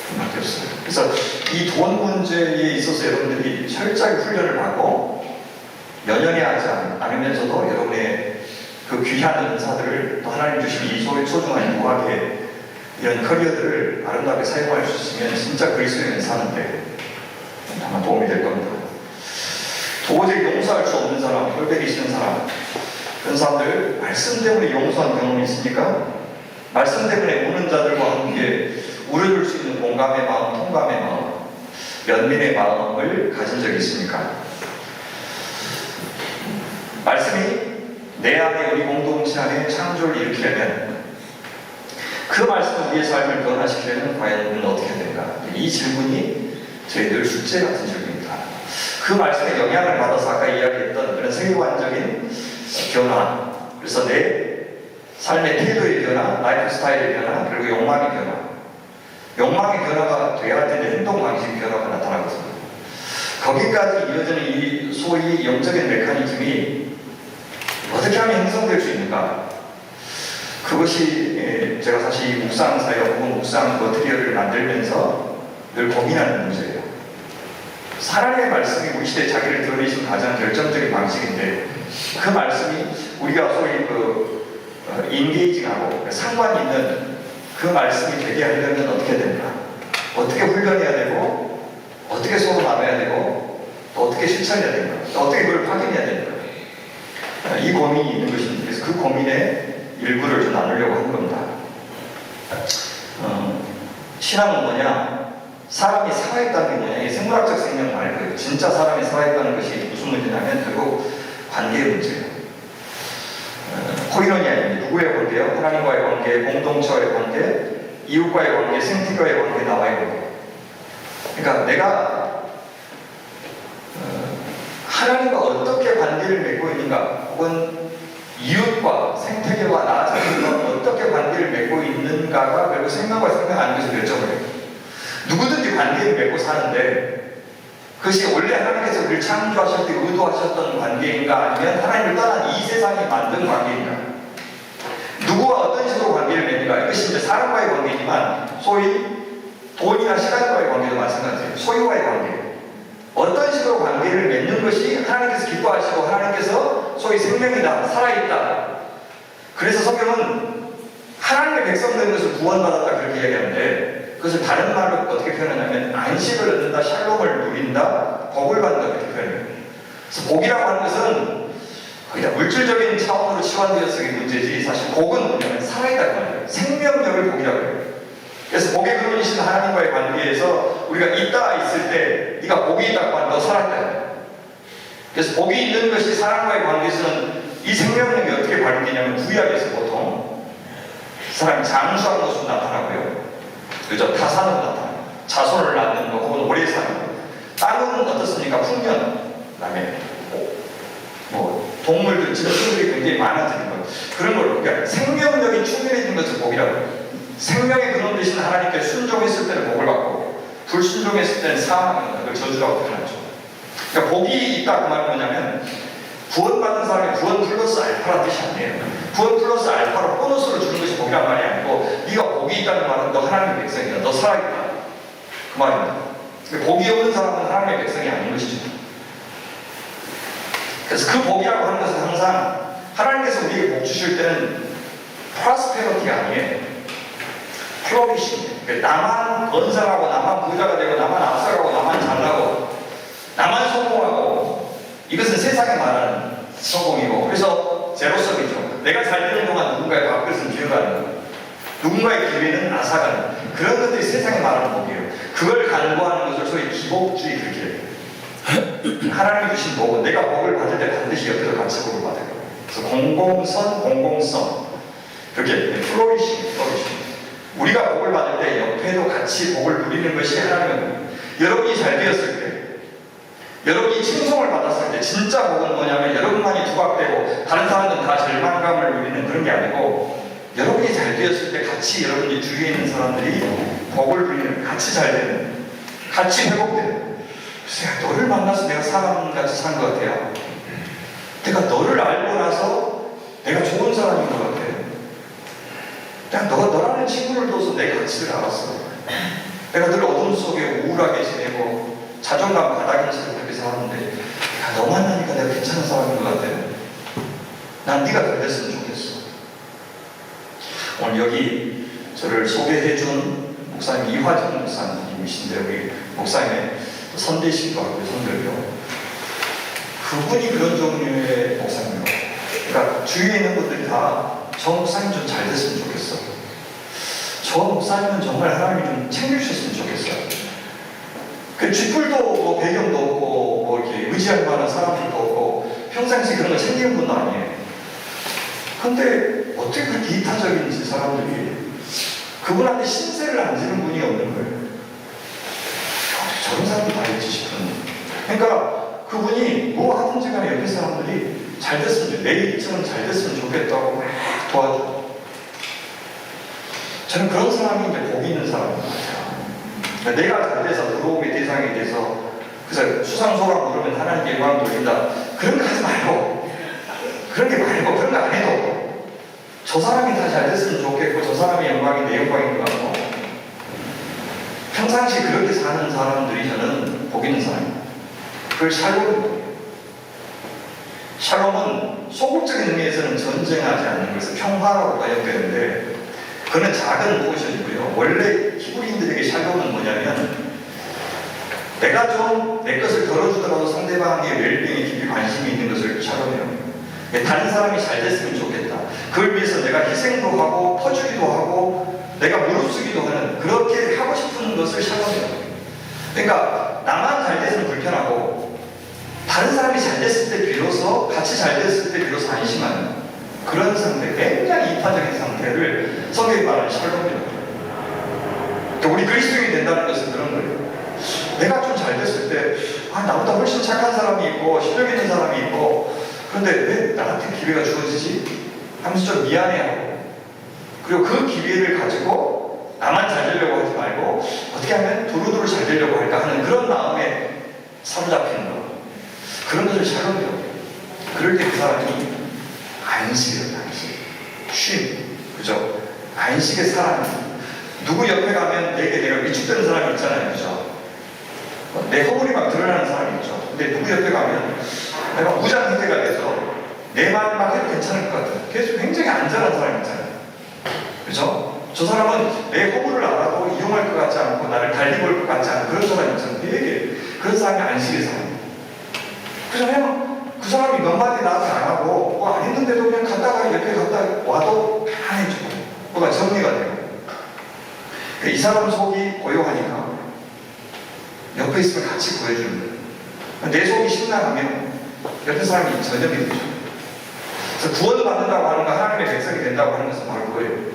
돈밖에 없어요. 그래서 이 돈 문제에 있어서 여러분들이 철저하게 훈련을 받고 연연해 하지 않으면서도 여러분의 그 귀한 은사들을 또 하나님 주신 이 소중한 유학의 이런 커리어들을 아름답게 사용할 수 있으면 진짜 그리스도인은 사는데 아마 도움이 될 겁니다. 도저히 용서할 수 없는 사람, 혈백이 싫은 사람, 그런 사람들 말씀 때문에 용서한 경험이 있습니까? 말씀 때문에 우는 자들과 함께 우려줄 수 있는 공감의 마음, 통감의 마음, 연민의 마음을 가진 적이 있습니까? 말씀이 내 안에, 우리 공동체 안에 창조를 일으키려면, 그 말씀을 우리의 삶을 변화시키려면 과연 우리는 어떻게 해야 되는가? 이 질문이 저희 늘 숙제 같은 질문입니다. 그 말씀에 영향을 받아서 아까 이야기했던 그런 세계관적인 변화, 그래서 내 삶의 태도의 변화, 라이프 스타일의 변화, 그리고 욕망의 변화, 욕망의 변화가 돼야 할 텐데 행동 방식의 변화가 나타나거든요. 거기까지 이어지는 이 소위 영적인 메커니즘이 어떻게 하면 형성될 수 있는가? 그것이 제가 사실 이 묵상 사역 혹은 묵상 머티리얼을 만들면서 늘 고민하는 문제예요. 하나님의 말씀이 우리 시대에 자기를 드러내신 가장 결정적인 방식인데, 그 말씀이 우리가 소위 인게이징하고 상관 있는 그 말씀이 되게 하려면 어떻게 됩니까? 어떻게 훈련해야 되고, 어떻게 서로 나눠야 되고, 또 어떻게 실천해야 됩니까? 또 어떻게 그걸 확인해야 됩니까? 이 고민이 있는 것입니다. 그래서 그 고민의 일부를 좀 나누려고 한 겁니다. 신앙은 뭐냐? 사람이 살아있다는 게 뭐냐? 이 생물학적 생명 말고요. 진짜 사람이 살아있다는 것이 무슨 문제냐면 결국 관계의 문제예요. 코이노니 아닙니다. 누구의 관계요? 하나님과의 관계, 공동체와의 관계, 이웃과의 관계, 생태계와의 관계, 나와의 관계. 그러니까 내가 하나님과 어떻게 관계를 맺고 있는가, 혹은 이웃과 생태계와 나 자신과 어떻게 관계를 맺고 있는가가 결국 생명과 생명 아닌 것을 결정을 해요. 누구든지 관계를 맺고 사는데 그것이 원래 하나님께서 우리를 창조하실 때 의도하셨던 관계인가, 아니면 하나님을 떠난 이 세상이 만든 관계인가, 누구와 어떤 식으로 관계를 맺는가, 이것이 이제 사람과의 관계지만 소위 돈이나 시간과의 관계도 마찬가지예요. 소유와의 관계, 어떤 식으로 관계를 맺는 것이 하나님께서 기뻐하시고 하나님께서 소위 생명이다, 살아있다. 그래서 성경은 하나님의 백성 되는 것을 구원받았다 그렇게 이야기하는데, 그것을 다른 말로 어떻게 표현하냐면 안식을 얻는다, 샬롬을 누린다, 복을 받는다 그렇게 표현해요. 그래서 복이라고 하는 것은 그냥 물질적인 차원으로 치환되었을 게 문제지, 사실 복은 뭐냐면 살아있다는 말이에요. 생명력을 복이라고 해요. 그래서 복의 근원이신 하나님과의 관계에서 우리가 있다 있을 때 네가 복이 있다고 하면 너 살아있다. 그래서 복이 있는 것이 사람과의 관계에서는 이 생명력이 어떻게 발휘되냐면, 구약에서 보통 사람이 장수한 것으로 나타나고요. 그죠? 타산으로 나타나요. 자손을 낳는 거 혹은 오래 사는 거. 땅은 어떻습니까? 풍년, 그다음에 동물들, 짐승들이 굉장히 많아지는 거. 그런 걸 그러니까 생명력이 충분해진 것을 복이라고 해요. 생명의 근원 되신 하나님께 순종했을 때는 복을 받고, 불순종했을 때는 사망을, 그걸 저주라고 표현하죠. 그러니까 복이 있다 그 말은 뭐냐면, 구원받은 사람이 구원 플러스 알파라는 뜻이 아니에요. 구원 플러스 알파로 보너스를 주는 것이 복이란 말이 아니고, 네가 복이 있다는 말은 너 하나님의 백성이다, 너 살아있다, 그 말입니다. 복이 없는 사람은 하나님의 백성이 아닌 것이죠. 그래서 그 복이라고 하는 것은 항상 하나님께서 우리에게 복 주실 때는 프로스페러티가 아니에요. 플로리싱. 나만 번성하고, 나만 부자가 되고, 나만 앞서가고, 나만 잘나고, 나만 성공하고, 이것은 세상에 말하는 성공이고, 그래서 제로섬이죠. 내가 잘 되는 동안 누군가의 밥그릇은 비어가는 거, 누군가의 기회는 앗아가는, 그런 것들이 세상에 말하는 복이에요. 그걸 간구하는 것을 소위 기복주의 그렇게 해요. 하나님이 주신 복은 내가 복을 받을 때 반드시 옆에서 같이 복을 받아요. 그래서 공공성 그렇게 플로리싱. 우리가 복을 받을 때 옆에도 같이 복을 누리는 것이 하나님의 복이에요. 여러분이 잘 되었을 때, 여러분이 칭송을 받았을 때 진짜 복은 뭐냐면, 여러분만이 두각되고 다른 사람들은 다 절망감을 누리는 그런 게 아니고, 여러분이 잘 되었을 때 같이 여러분이 주위에 있는 사람들이 복을 누리는, 같이 잘 되는, 같이 회복되는. 글쎄, 너를 만나서 내가 사람같이 산 것 같아요. 내가 너를 알고 나서 내가 좋은 사람인 것 같아. 그냥 너라는 친구를 둬서 내 가치를 알았어. 내가 늘 어둠 속에 우울하게 지내고 자존감 바닥인 채로 그렇게 살았는데, 너 만나니까 내가 괜찮은 사람인 것 같아. 난 네가 잘 됐으면 좋겠어. 오늘 여기 저를 소개해준 목사님 이화정 목사님이신데, 여기 목사님의 선대식도 하고 선별요. 그분이 그런 종류의 목사님이에요. 그러니까 주위에 있는 분들이 다 저 목사님 좀 잘 됐으면 좋겠어. 저 목사님은 정말 하나님이 좀 챙겨주셨으면 좋겠어요. 그 쥐뿔도 없고 배경도 없고 뭐 이렇게 의지할 만한 사람들도 없고 평상시 그런 거 챙기는 분도 아니에요. 근데 어떻게 그렇게 이타적인지 사람들이 그분한테 신세를 안 지는 분이 없는 거예요. 저런 사람도 다 있지 싶은. 그러니까 그분이 뭐 하든지 간에 옆에 사람들이 잘 됐으면 좋겠다, 내 일처럼 잘 됐으면 좋겠다고 막 도와주고. 저는 그런 사람이 이제 복이 있는 사람인 것 같아요. 내가 잘 돼서 부러움의 대상이 돼서 그래서 수상소감 부르면 하나님께 영광 돌린다, 그런 거 하지 말고, 그런 거 안 해도 저 사람이 다 잘 됐으면 좋겠고, 저 사람의 영광이 내 영광인 것 같고, 평상시 그렇게 사는 사람들이 저는 복 있는 사람입니다. 그걸 샬롬이에요. 샬롬은 소극적인 의미에서는 전쟁하지 않는 것을 평화라고 번역되는데, 그는 작은 포션이고요. 원래 히브리인들에게 샬롬은 뭐냐면, 내가 좀 내 것을 덜어주더라도 상대방의 웰빙에 깊이 관심이 있는 것을 샬롬이에요. 다른 사람이 잘 됐으면 좋겠다, 그걸 위해서 내가 희생도 하고 퍼주기도 하고 내가 무릅쓰기도 하는, 그렇게 하고 싶은 것을 샬롬이에요. 그러니까 나만 잘 됐으면 불편하고 다른 사람이 잘 됐을 때 비로소, 같이 잘 됐을 때 비로소 안심하는 그런 상태, 굉장히 이타적인 상태를 성경이 말하는 샬롬이라고 해요. 그러니까 우리 그리스도인이 된다는 것은 그런 거예요. 내가 좀 잘 됐을 때, 나보다 훨씬 착한 사람이 있고 실력 있는 사람이 있고, 그런데 왜 나한테 기회가 주어지지? 하면서 좀 미안해하고, 그리고 그 기회를 가지고 나만 잘 되려고 하지 말고 어떻게 하면 두루두루 잘 되려고 할까 하는 그런 마음에 사로잡히는 거, 그런 것을 샬롬이라고 해요. 그럴 때 그 사람이 안식이에요. 안식, 쉼, 그죠? 안식의 사람. 누구 옆에 가면 내가 위축되는 사람이 있잖아요, 그죠? 내 허물이 막 드러나는 사람이 있죠. 근데 누구 옆에 가면 내가 무장 상태가 돼서 내 말을 막 해도 괜찮을 것 같아요. 계속 굉장히 안전한 사람이 있잖아요, 그죠? 저 사람은 내 허물을 알아도 이용할 것 같지 않고 나를 달리 볼 것 같지 않은 그런 사람이 있잖아요. 되게 그런 사람이 안식의 사람이에요. 그래서 그냥 그 사람이 몇 마디 나한테 안 하고 뭐 안 했는데도 그냥 갔다가 이렇게 갔다 와도 편안해지고 뭐가 정리가 돼요. 이 사람 속이 고요하니까 옆에 있으면 같이 구해주는 거예요. 내 속이 심란하면 옆에 사람이 전염이 되죠. 그래서 구원받는다고 하는 거, 하나님의 백성이 된다고 하는 것은 바로 그거예요.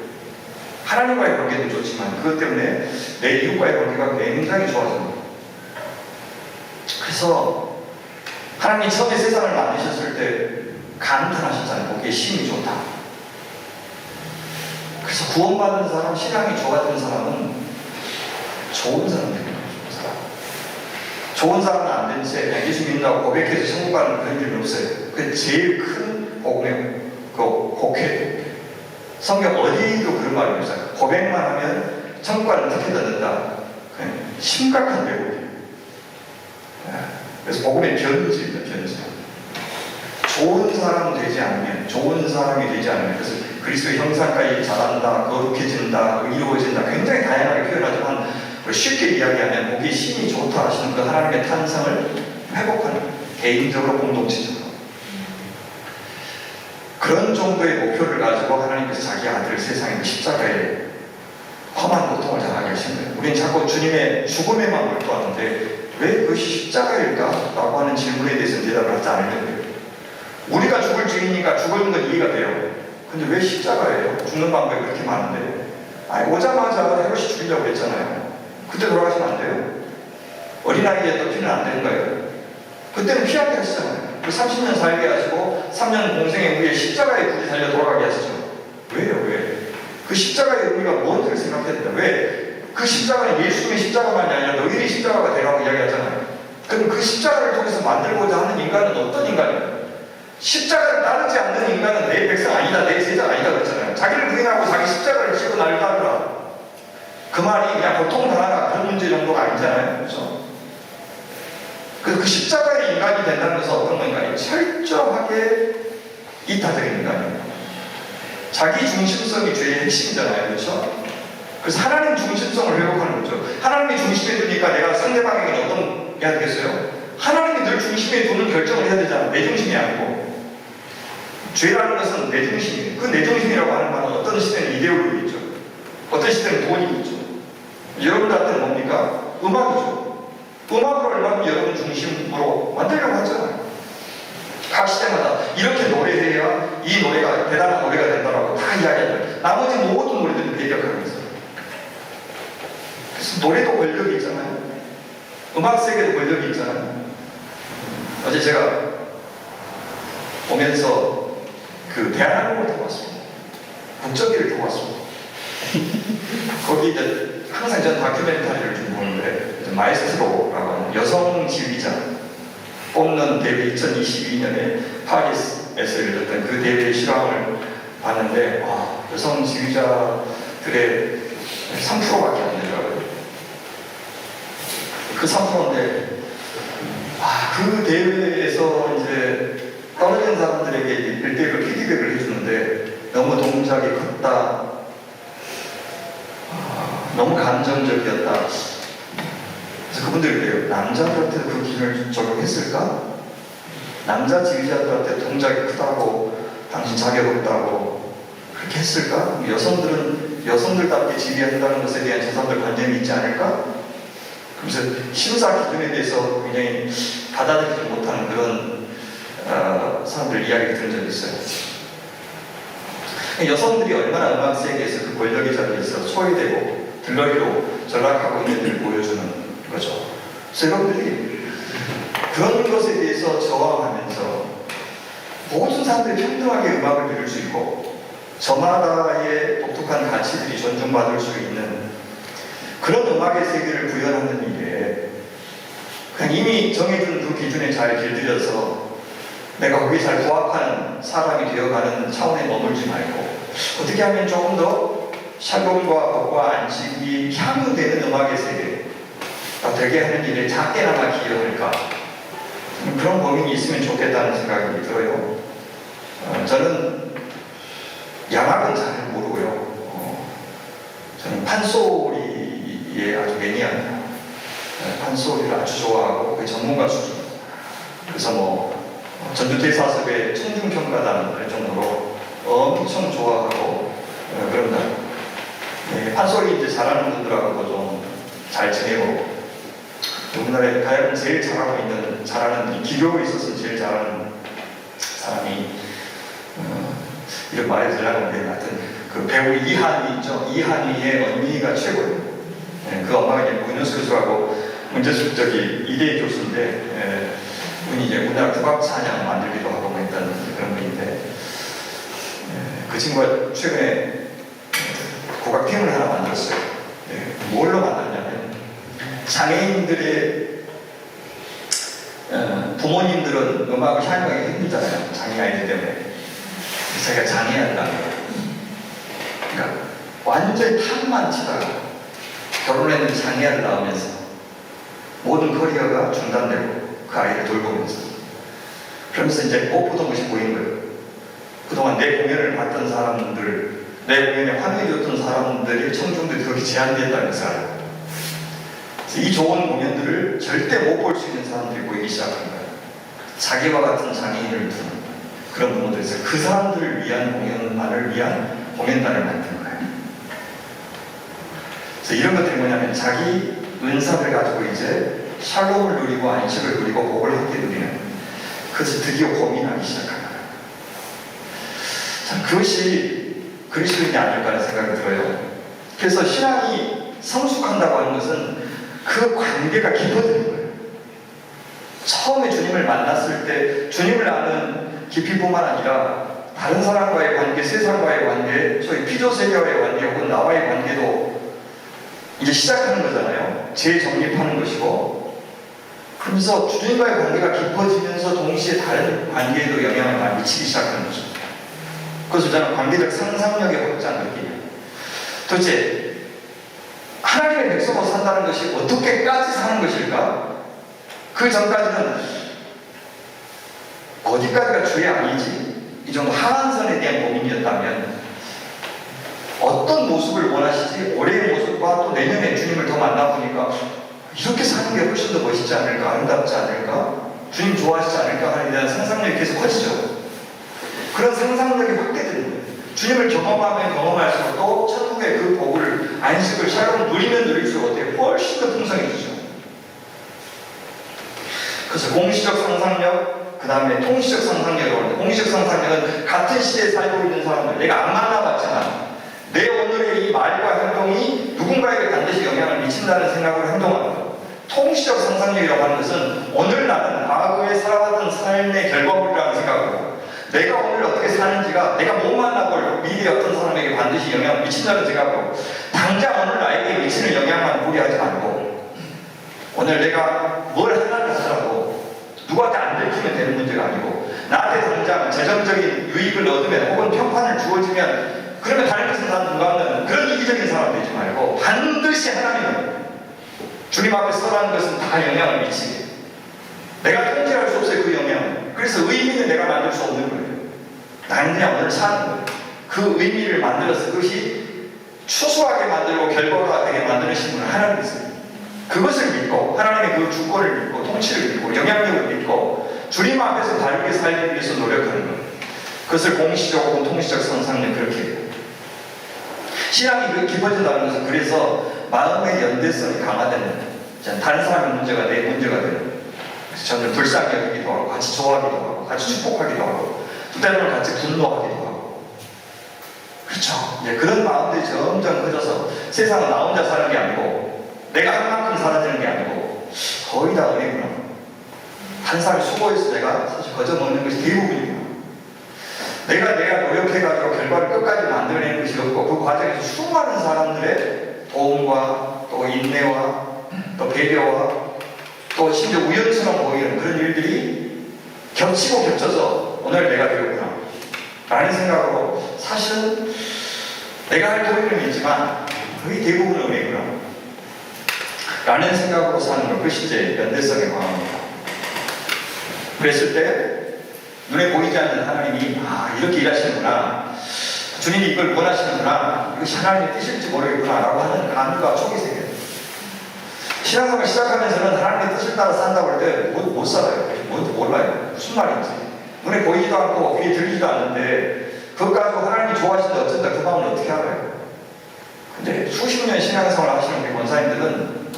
하나님과의 관계도 좋지만 그것 때문에 내 이웃과의 관계가 굉장히 좋아집니다. 그래서 하나님이 처음에 세상을 만드셨을 때 감탄하셨잖아요. 거기에 신이 좋다. 그래서 구원받는 사람, 신앙이 좋아지는 사람은 좋은 사람들이에요. 좋은 사람은 안 된 채 그냥 예수 믿는다고 고백해서 천국 가는 그런 일은 없어요. 그게 제일 큰 복음의 복회. 성경 어디도 그런 말이 없어요. 고백만 하면 천국 가는 티켓 얻는다. 그냥 심각한 배우예요. 그래서 복음의 변질입니다. 변질. 좋은 사람 되지 않으면, 좋은 사람이 되지 않으면, 그래서 그리스도의 형상까지 자란다, 거룩해진다, 의로워진다, 굉장히 다양하게 표현하지만 쉽게 이야기하면 거기 신이 좋다 하시는 그 하나님의 탄성을 회복하는 개인적으로 공동체적으로 그런 정도의 목표를 가지고 하나님께서 자기 아들을 세상에 십자가에 험한 고통을 당하게 하신 거예요. 우리는 자꾸 주님의 죽음에만 몰두하는데 왜 그것이 십자가일까? 라고 하는 질문에 대해서는 대답을 하지 않으려고 해요. 우리가 죽을 죄이니까 죽는 건 이해가 돼요. 근데 왜 십자가예요? 죽는 방법이 그렇게 많은데. 아니, 오자마자 헤롯이 죽이려고 했잖아요. 그때 돌아가시면 안 돼요? 어린아이에 또 피는 안 되는 거예요. 그때는 피하게 하시잖아요. 그 30년 살게 하시고 3년 공생의 후에 십자가에 굳이 달려 돌아가게 하시죠. 왜요? 왜? 그 십자가의 의미가 뭔지를 생각했는데 왜? 그 십자가는 예수님의 십자가만이 아니라 너희의 십자가가 되라고 이야기하잖아요. 그럼 그 십자가를 통해서 만들고자 하는 인간은 어떤 인간이에요? 십자가를 따르지 않는 인간은 내 백성 아니다, 내 제자 아니다 그랬잖아요. 자기를 부인하고 자기 십자가를 지고 나를 따르라. 그 말이 그냥 보통 단어가 그런 문제 정도가 아니잖아요. 그렇죠? 그래서 그 십자가의 인간이 된다는 것은 어떤 건가요? 철저하게 이타적인 인간이에요. 자기 중심성이 죄의 핵심이잖아요. 그렇죠? 그래서 하나님 중심성을 회복하는 거죠. 하나님이 중심에 두니까 내가 상대방에게 어떤 해야 되겠어요? 하나님이 늘 중심에 두는 결정을 해야 되잖아요. 내 중심이 아니고. 죄라는 것은 내 중심이에요. 그 내 중심이라고 하는 말은 어떤 시대는 이데올로기죠. 어떤 시대는 돈이죠. 여러분들한테는 뭡니까? 음악이죠. 음악을 얼마나 여러분 중심으로 만들려고 하잖아요. 각 시대마다 이렇게 노래해야 이 노래가 대단한 노래가 된다라고 다 이야기하죠. 나머지 모든 노래들은 배격하고 있어요. 그래서 노래도 권력이 있잖아요. 음악 세계도 권력이 있잖아요. 어제 제가 오면서 그 대한항공을 타고 왔습니다. 국적기를 타고 왔습니다. 거기 이제 항상 전 다큐멘터리를 좀 보는데 마에스트로라고 하는 여성 지휘자 뽑는 대회 2022년에 파리스에서 열렸던 그 대회 실황을 봤는데 와, 여성 지휘자들의 3%밖에 안 되더라고요. 그 3%인데 그 대회에서 이제 떨어진 사람들에게 1대1로 피드백을 해주는데 너무 동작이 컸다, 너무 감정적이었다. 그래서 그분들이 그래요. 남자들한테도 그 기준을 적용했을까? 남자 지휘자들한테 동작이 크다고 당신 자격 없다고 그렇게 했을까? 여성들은 여성들답게 지휘한다는 것에 대한 저 사람들 관념이 있지 않을까? 그래서 심사 기준에 대해서 굉장히 받아들이지 못하는 그런 사람들 이야기를 들은 적이 있어요. 여성들이 얼마나 음악 세계에서 그 권력의 자리에 있어 소외되고 들러리로 전락하고 있는 일을 보여주는 거죠. 그래서 여러분들이 그런 것에 대해서 저항하면서 모든 사람들이 평등하게 음악을 들을 수 있고 저마다의 독특한 가치들이 존중받을 수 있는 그런 음악의 세계를 구현하는 일에 그냥 이미 정해준 그 기준에 잘 길들여서 내가 거기에 잘 부합하는 사람이 되어가는 차원에 머물지 말고 어떻게 하면 조금 더 샬롬과 법과 안식이 향유되는 음악의 세계가 되게 하는 일에 작게나마 기여할까, 그런 고민이 있으면 좋겠다는 생각이 들어요. 저는 양악은 잘 모르고요. 저는 판소리에 아주 매니아입니다. 판소리를 아주 좋아하고 그 전문가 수준. 그래서 뭐 전주대사섭의 청중평가단 할 정도로 엄청 좋아하고 그런다. 판소리 이제 잘하는 분들하고도 좀 잘 지내고, 우리나라에 가야금 제일 잘하는 이 기교에 있어서 제일 잘하는 사람이 이런 말이 들려는데, 하여튼 그 배우 이한이 있죠. 이한이의 언니가 최고예요. 그 엄마가 이제 문현수 교수하고 문재숙 이대 교수인데, 분이 이제 우리나라 국악 찬양 만들기도 하고 했던 그런 분인데, 그 친구가 최근에 국악팀을 하나 만들었어요. 뭘로 만들었냐면, 장애인들의 부모님들은 음악을 향유하기 힘들잖아요. 장애 아이들 때문에. 자기가 장애한다. 그러니까 완전히 탑만 치다가 결혼했는 장애아를 낳으면서 모든 커리어가 중단되고 그 아이를 돌보면서, 그러면서 이제 못 보던 것이 보인 거예요. 그동안 내 공연을 봤던 사람들, 내 공연에 환호해줬던 사람들이 청중들이 그렇게 제한됐다면서 알아요. 이 좋은 공연들을 절대 못 볼 수 있는 사람들이 보이기 시작한 거예요. 자기와 같은 장애인을 두는 그런 부분들이 있어요. 그 사람들을 위한 공연만을 위한 공연단을 만든 거예요. 그래서 이런 것들이 뭐냐면, 자기 은사를 가지고 이제 샬롬을 누리고 안식을 누리고 복을 함께 누리는, 그것을 드디어 고민하기 시작한 거예요. 참, 그것이 그리스도인이 아닐까 하는 생각이 들어요. 그래서 신앙이 성숙한다고 하는 것은 그 관계가 깊어지는 거예요. 처음에 주님을 만났을 때 주님을 아는 깊이뿐만 아니라 다른 사람과의 관계, 세상과의 관계, 소위 피조세계와의 관계 혹은 나와의 관계도 이제 시작하는 거잖아요. 재정립하는 것이고, 그러면서 주님과의 관계가 깊어지면서 동시에 다른 관계에도 영향을 많이 미치기 시작하는 거죠. 그래서 저는 관계적 상상력의 확장 느낌이에요. 도대체 하나님의 백성으로 산다는 것이 어떻게까지 사는 것일까? 그 전까지는 어디까지가 주의 아니지? 이 정도 하한선에 대한 고민이었다면, 어떤 모습을 원하시지? 올해의 모습과 또 내년에 주님을 더 만나보니까 이렇게 사는 게 훨씬 더 멋있지 않을까? 아름답지 않을까? 주님 좋아하시지 않을까? 하는 대한 상상력이 계속 커지죠. 그런 상상력이 확대되는 거예요. 주님을 경험하면 경험할수록 또 천국의 그 복을, 안식을, 샬롬을 누리면 누릴수록 어때요? 훨씬 더 풍성해지죠. 그래서 공시적 상상력, 그 다음에 통시적 상상력이라고 하는데, 공시적 상상력은 같은 시대에 살고 있는 사람들, 내가 안 만나봤지만 내 오늘의 이 말과 행동이 누군가에게 반드시 영향을 미친다는 생각으로 행동하는 것. 통시적 상상력이라고 하는 것은 오늘 나는 과거에 살아왔던 삶의 결과물이라는 생각으로, 내가 오늘 어떻게 사는지가 내가 못 만나볼 미래의 어떤 사람에게 반드시 영향을 미친다는 생각으로, 당장 오늘 나에게 미치는 영향만 고려하지 말고, 오늘 내가 뭘 하나를 하더라도 누구한테 안 들키면 되는 문제가 아니고, 나한테 당장 재정적인 유익을 얻으면 혹은 평판을 주어지면 그러면 다른 것은 다 누가 없는 그런 이기적인 사람 되지 말고, 반드시 하나님은 주님 앞에 서라는 것은 다 영향을 미치게, 내가 통제할 수 없어요, 그 영향을. 그래서 의미는 내가 만들 수 없는 거예요. 나는 그냥 오늘 사는 거예요. 그 의미를 만들어서 그것이 추수하게 만들고 결과가 되게 만드는 분은 하나님이세요. 그것을 믿고, 하나님의 그 주권을 믿고, 통치를 믿고, 영향력을 믿고 주님 앞에서 다르게 살기 위해서 노력하는 거예요. 그것을 공시적 혹은 통시적 상상력, 그렇게 해요. 신앙이 깊어진다는 것은 그래서 마음의 연대성이 강화되는 거예요. 다른 사람의 문제가 내 문제가 되는 거예요. 그래서 저는 불쌍히 여기기도 하고, 같이 좋아하기도 하고, 같이 축복하기도 하고, 또 때로는 같이 분노하기도 하고, 그렇죠. 그런 마음들이 점점 커져서 세상은 나 혼자 사는 게 아니고, 내가 한 만큼 사라지는 게 아니고, 거의 다 은혜구나. 한 사람이 수고해서 내가 사실 거저 먹는 것이 대부분이구나. 내가 노력해가지고 결과를 끝까지 만들어내는 것이 없고, 그 과정에서 수많은 사람들의 도움과 또 인내와 또 배려와 또 심지어 우연처럼 보이는 그런 일들이 겹치고 겹쳐서 오늘 내가 되었구나 라는 생각으로, 사실은 내가 할 도리는 있지만 거의 대부분은 은혜구나 라는 생각으로 사는 것, 그것이 이제 연대성의 과학입니다. 그랬을 때 눈에 보이지 않는 하나님이 이렇게 일하시는구나, 주님이 이걸 원하시는구나, 이것이 하나님의 뜻일지 모르겠구나 라고 하는 감과 촉이 생겨요. 신앙생활 시작하면서는 하나님의 뜻을 따라 산다고 할 때 못 살아요. 뭔지 몰라요. 무슨 말인지. 눈에 보이지도 않고 귀에 들리지도 않는데 그것 가지고 하나님이 좋아하신다 어쩐다 그 마음을 어떻게 알아요? 근데 수십 년 신앙생활 하시는 우리 권사님들은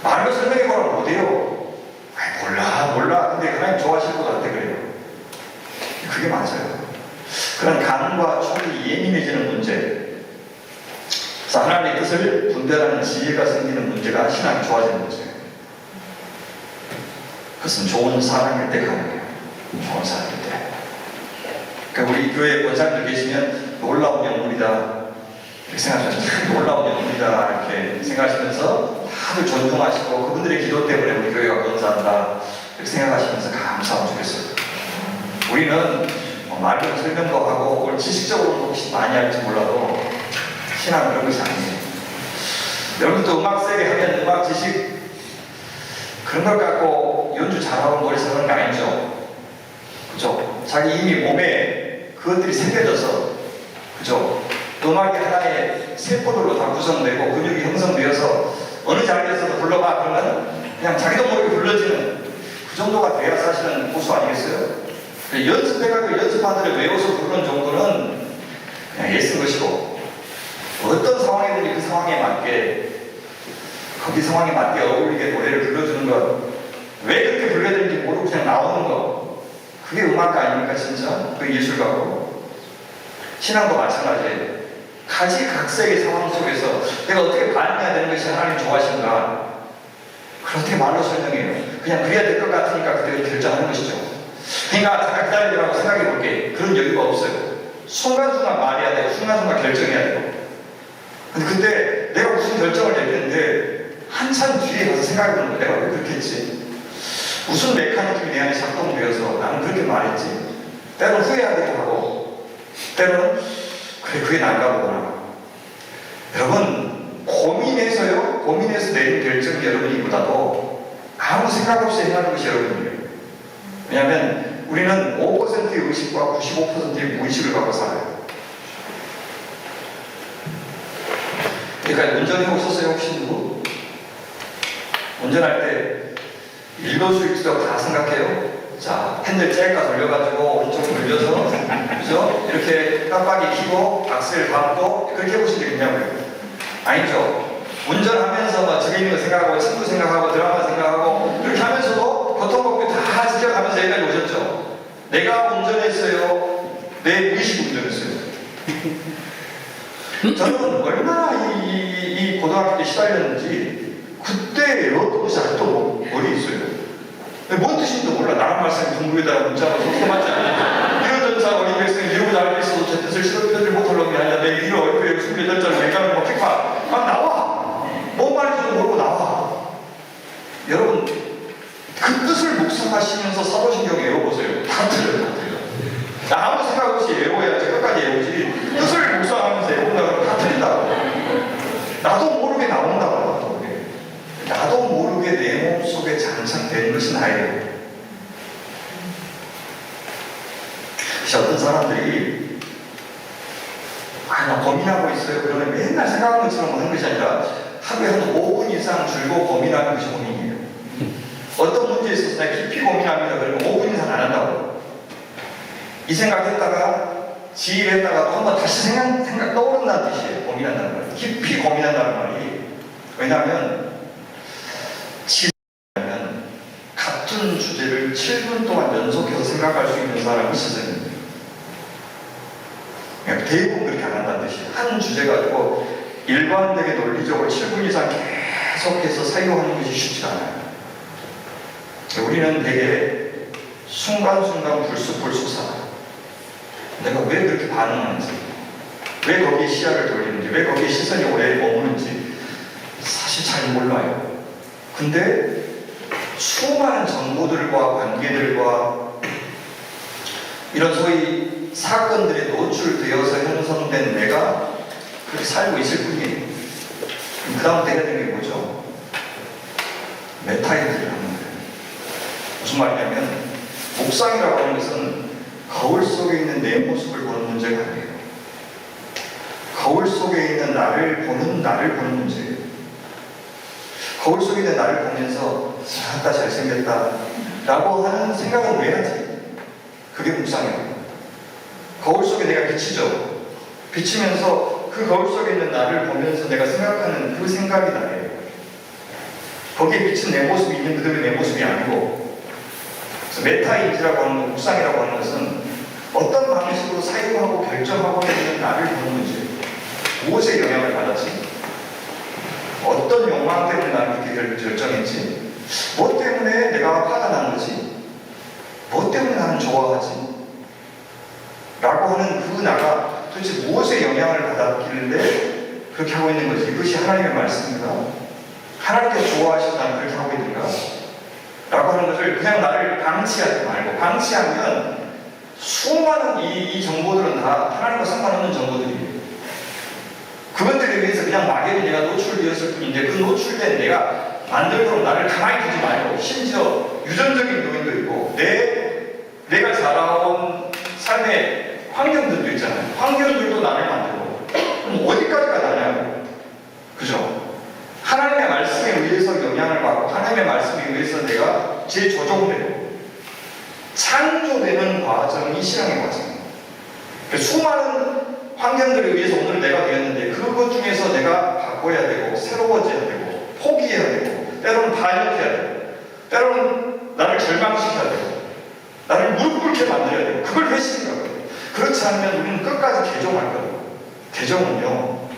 말로 설명해보라 못해요. 몰라. 근데 하나님 좋아하실 것 같아 그래요. 그게 맞아요. 그런 간과 촉이 예민해지는 문제, 그래서 하나님의 뜻을 분별하는 지혜가 생기는 문제가 신앙이 좋아지는 문제예요. 그것은 좋은 사람일 때 가능해요. 좋은 사람일 때. 그러니까 우리 교회 권사님들 계시면 놀라운 영물이다 이렇게 생각하시면 놀라운 영물이다 이렇게 생각하시면서 다들 존중하시고 그분들의 기도 때문에 우리 교회가 건사한다 이렇게 생각하시면서 감사하면 좋겠어요. 우리는 말로 설명도 하고 오늘 지식적으로 혹시 많이 할지 몰라도 신앙은 그런 것이 아니에요. 여러분도 음악 세게 하면 음악 지식 그런 걸 갖고 연주 잘하고 머리 쓰는 거 아니죠. 그죠? 자기 이미 몸에 그것들이 새겨져서 그죠? 음악이 하나의 세포들로 다 구성되고 근육이 형성되어서 어느 자리에서도 불러봐 그러면 그냥 자기도 모르게 불러지는 그 정도가 돼야 사실은 고수 아니겠어요? 연습해가지고 연습하더라도 외워서 부르는 정도는 그냥 애쓴 것이고 어떤 상황이든지 그 상황에 맞게 거기 상황에 맞게 어울리게 노래를 불러주는 것 왜 그렇게 불러야 되는지 모르고 그냥 나오는 것 그게 음악가 아닙니까 진짜? 그 예술가고 신앙도 마찬가지예요. 가지각색의 상황 속에서 내가 어떻게 반응해야 되는 것이 하나님 좋아하신가 그걸 어떻게 말로 설명해요. 그냥 그래야 될 것 같으니까 그때 결정하는 것이죠. 그러니까 잠깐 기다리라고 생각해 볼게. 그런 여유가 없어요. 순간순간 말해야 되고 순간순간 결정해야 되고 근데 그때 내가 무슨 결정을 내렸는데 한참 뒤에 가서 생각해 보는 거야. 내가 왜 그렇게 했지? 무슨 메커니즘이 내 안에 작동되어서 나는 그렇게 말했지? 때로는 후회하기도 하고 때로는 그래 그게 난가 보구나. 여러분 고민해서 내린 결정이 여러분이보다도 아무 생각 없이 행하는 것이 여러분이에요. 왜냐하면 우리는 5%의 의식과 95%의 무의식을 갖고 살아요. 그러니까 운전해 오셨어요 혹시 누구? 운전할 때 일거수일투족 다 생각해요. 자, 핸들 째까 돌려가지고 오른쪽 돌려서 그죠? 이렇게 깜빡이 켜고 악셀 밟고 그렇게 해보신 적 있냐고요? 아니죠. 운전하면서 막 집에 있는 거 생각하고 친구 생각하고 드라마 생각하고 그렇게 하면서도 고통받고 다 지켜가면서 여기까지 오셨죠. 내가 운전했어요. 내 무의식 운전했어요. 저는 얼마나 이 고등학교 때 시달렸는지 그때 외웠던 것이 아직도 머리에 있어요. 뭔 뜻인지도 몰라. 나랑 말씀 공부에다가 문자가 소소하지 않아. 이런 전사 어린 백성이 이러고 알고 있어도 제 뜻을 실현하지 못하려고 하냐. 내 이로 얼굴에 28절 맥가는 뭐 픽파 막 나와. 뭔 말인지도 모르고 나와. 여러분 그 뜻을 묵상하시면서 사도신경 외워보세요. 다 틀려요. 아무 생각 없이 외워야지 끝까지 외우지. 뜻을 묵상하면서 외운다고 다 틀린다고. 나도 모르게 나온다고. 나도 모르게 내 몸속에 장착된 것이 나예요. 그래서 어떤 사람들이 나 고민하고 있어요. 그러면 맨날 생각하는 것처럼 하는 것이 아니라 하루에 한 5분 이상 줄고 고민하는 것이 고민이에요. 어떤 문제에 있어서 내가 깊이 고민합니다. 그러면 5분 이상 안 한다고. 이 생각했다가 지휘했다가 또 한번 다시 생각 떠오른다는 뜻이에요. 고민한다는 말. 깊이 고민한다는 말이. 왜냐하면 같은 주제를 7분 동안 연속해서 생각할 수 있는 사람이 있어요. 대부분 그렇게 안 한다는 뜻이에요. 한 주제 가지고 일관되게 논리적으로 7분 이상 계속해서 사용하는 것이 쉽지 않아요. 우리는 되게 순간순간 불쑥불쑥 살아요. 내가 왜 그렇게 반응하는지, 왜 거기에 시야를 돌리는지, 왜 거기에 시선이 오래 머무는지 사실 잘 몰라요. 근데 수많은 정보들과 관계들과 이런 소위 사건들에 노출되어서 형성된 내가 그렇게 살고 있을 뿐이에요. 그 다음부터 해야 되는 게 뭐죠? 메타인지를 하는 거예요. 무슨 말이냐면 묵상이라고 하는 것은 거울 속에 있는 내 모습을 보는 문제가 아니에요. 거울 속에 있는 나를 보는 문제예요. 거울 속에 있는 나를 보면서 아따 잘생겼다 라고 하는 생각은 왜 하지? 그게 묵상이에요. 거울 속에 내가 비치죠. 비치면서 그 거울 속에 있는 나를 보면서 내가 생각하는 그 생각이 나예요. 거기에 비친 내 모습이 있는 그대로 내 모습이 아니고, 그래서 메타인지라고 하는 것, 묵상이라고 하는 것은 어떤 방식으로 사용하고 결정하고 있는 나를 보는 거지. 무엇에 영향을 받았지? 어떤 욕망 때문에 나를 그렇게 결정했지? 뭐 때문에 내가 화가 난 거지? 뭐 때문에 나는 좋아하지? 라고 하는 그 나가 도대체 무엇에 영향을 받았길래 그렇게 하고 있는 거지? 이것이 하나님의 말씀인가? 하나님께서 좋아하셔서 나는 그렇게 하고 있는가? 라고 하는 것을 그냥 나를 방치하지 말고, 방치하면 수많은 이 정보들은 다 하나님과 상관없는 정보들이에요. 그것들에 의해서 그냥 막연히 내가 노출되었을 뿐인데, 그 노출된 내가 만들도록 나를 가만히 두지 말고, 심지어 유전적인 요인도 있고, 내가 자라온 삶의 환경들도 있잖아요. 환경들도 나를 만들고, 그럼 어디까지가 나냐고. 그죠? 하나님의 말씀에 의해서 영향을 받고, 하나님의 말씀에 의해서 내가 재조정되고, 창조되는 과정이 신앙의 과정이에요. 수많은 환경들에 의해서 오늘 내가 되었는데, 그것 중에서 내가 바꿔야 되고, 새로워져야 되고, 포기해야 되고, 때로는 반역해야 되고, 때로는 나를 절망시켜야 되고, 나를 무릎 꿇게 만들어야 되고, 그걸 회심이라고 해요. 그렇지 않으면 우리는 끝까지 개종할 거예요. 개종은요,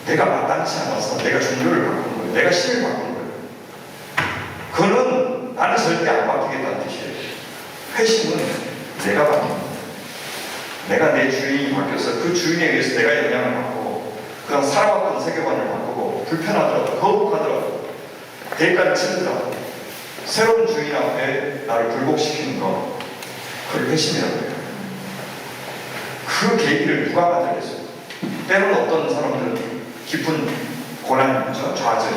내가 마땅치 않아서 내가 종교를 바꾸는 거예요. 내가 신을 바꾸는 거예요. 그거는 나는 절대 안 바뀌겠다는 뜻이에요. 회심은 내가 바뀌는 거예요. 내가 내 주인이 바뀌어서 그 주인에 의해서 내가 영향을 받고, 그냥 살아왔던 세계관을 바꾸고, 불편하더라도, 거북하더라도, 대가를 치르더라도, 새로운 주인 앞에 나를 굴복시키는 것, 그걸 회심이라고 해요. 그 계기를 누가 만들겠어요? 때로는 어떤 사람들은 깊은 고난, 좌절,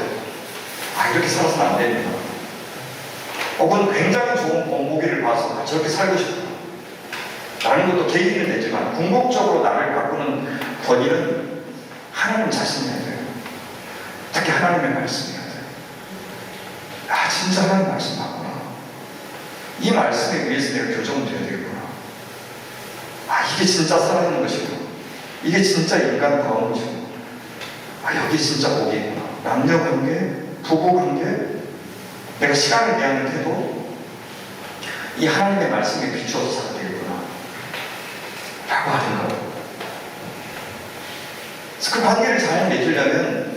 이렇게 살아서는 안 됩니다. 혹은 굉장히 좋은 본보기를 봐서 저렇게 살고 싶다 라는 것도 계기는 되지만, 궁극적으로 나를 바꾸는 권위는 하나님 자신이어야 돼요. 특히 하나님의 말씀이어야 돼요. 진짜 하나님 말씀 맞구나. 이 말씀에 의해서 내가 교정돼야 되겠구나. 이게 진짜 살아있는 것이구나. 이게 진짜 인간다운 것이구나. 여기 진짜 복이 있구나. 남녀관계, 부부관계, 내가 시간을 대하는 태도, 이 하나님의 말씀에 비추어서 살아야 되겠구나 라고 하는 거예요. 그래서 그 관계를 잘 맺으려면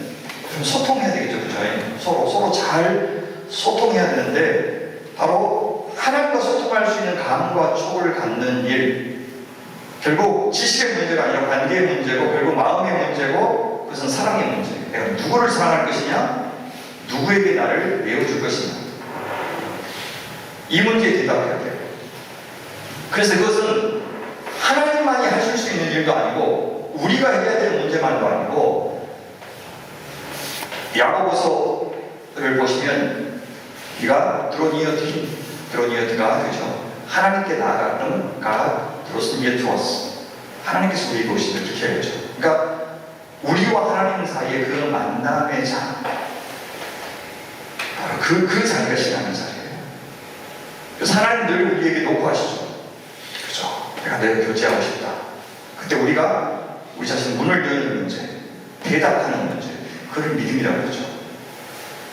좀 소통해야 되겠죠. 그죠? 서로 잘 소통해야 되는데, 바로 하나님과 소통할 수 있는 감과 촉을 갖는 일, 결국 지식의 문제가 아니라 관계의 문제고, 결국 마음의 문제고, 그것은 사랑의 문제. 내가 누구를 사랑할 것이냐, 누구에게 나를 내어줄 것이냐, 이 문제에 대답해야 돼요. 그래서 그것은 하나님만이 하실 수 있는 일도 아니고, 우리가 해야 될 문제만도 아니고, 야고보서를 보시면 네가 드로니어드가 되죠. 하나님께 나아가는 God draws near to us. 하나님께서 우리에게 오시면 이렇게 해야죠. 그러니까 우리와 하나님 사이의 그 만남의 장, 바로 그 자리가 신앙의 자리예요. 그래서 하나님 늘 우리에게 노크하시죠. 그죠? 내가 너를 교제하고 싶다. 그때 우리가 우리 자신 문을 여는 문제, 대답하는 문제, 그걸 믿음이라고 그러죠.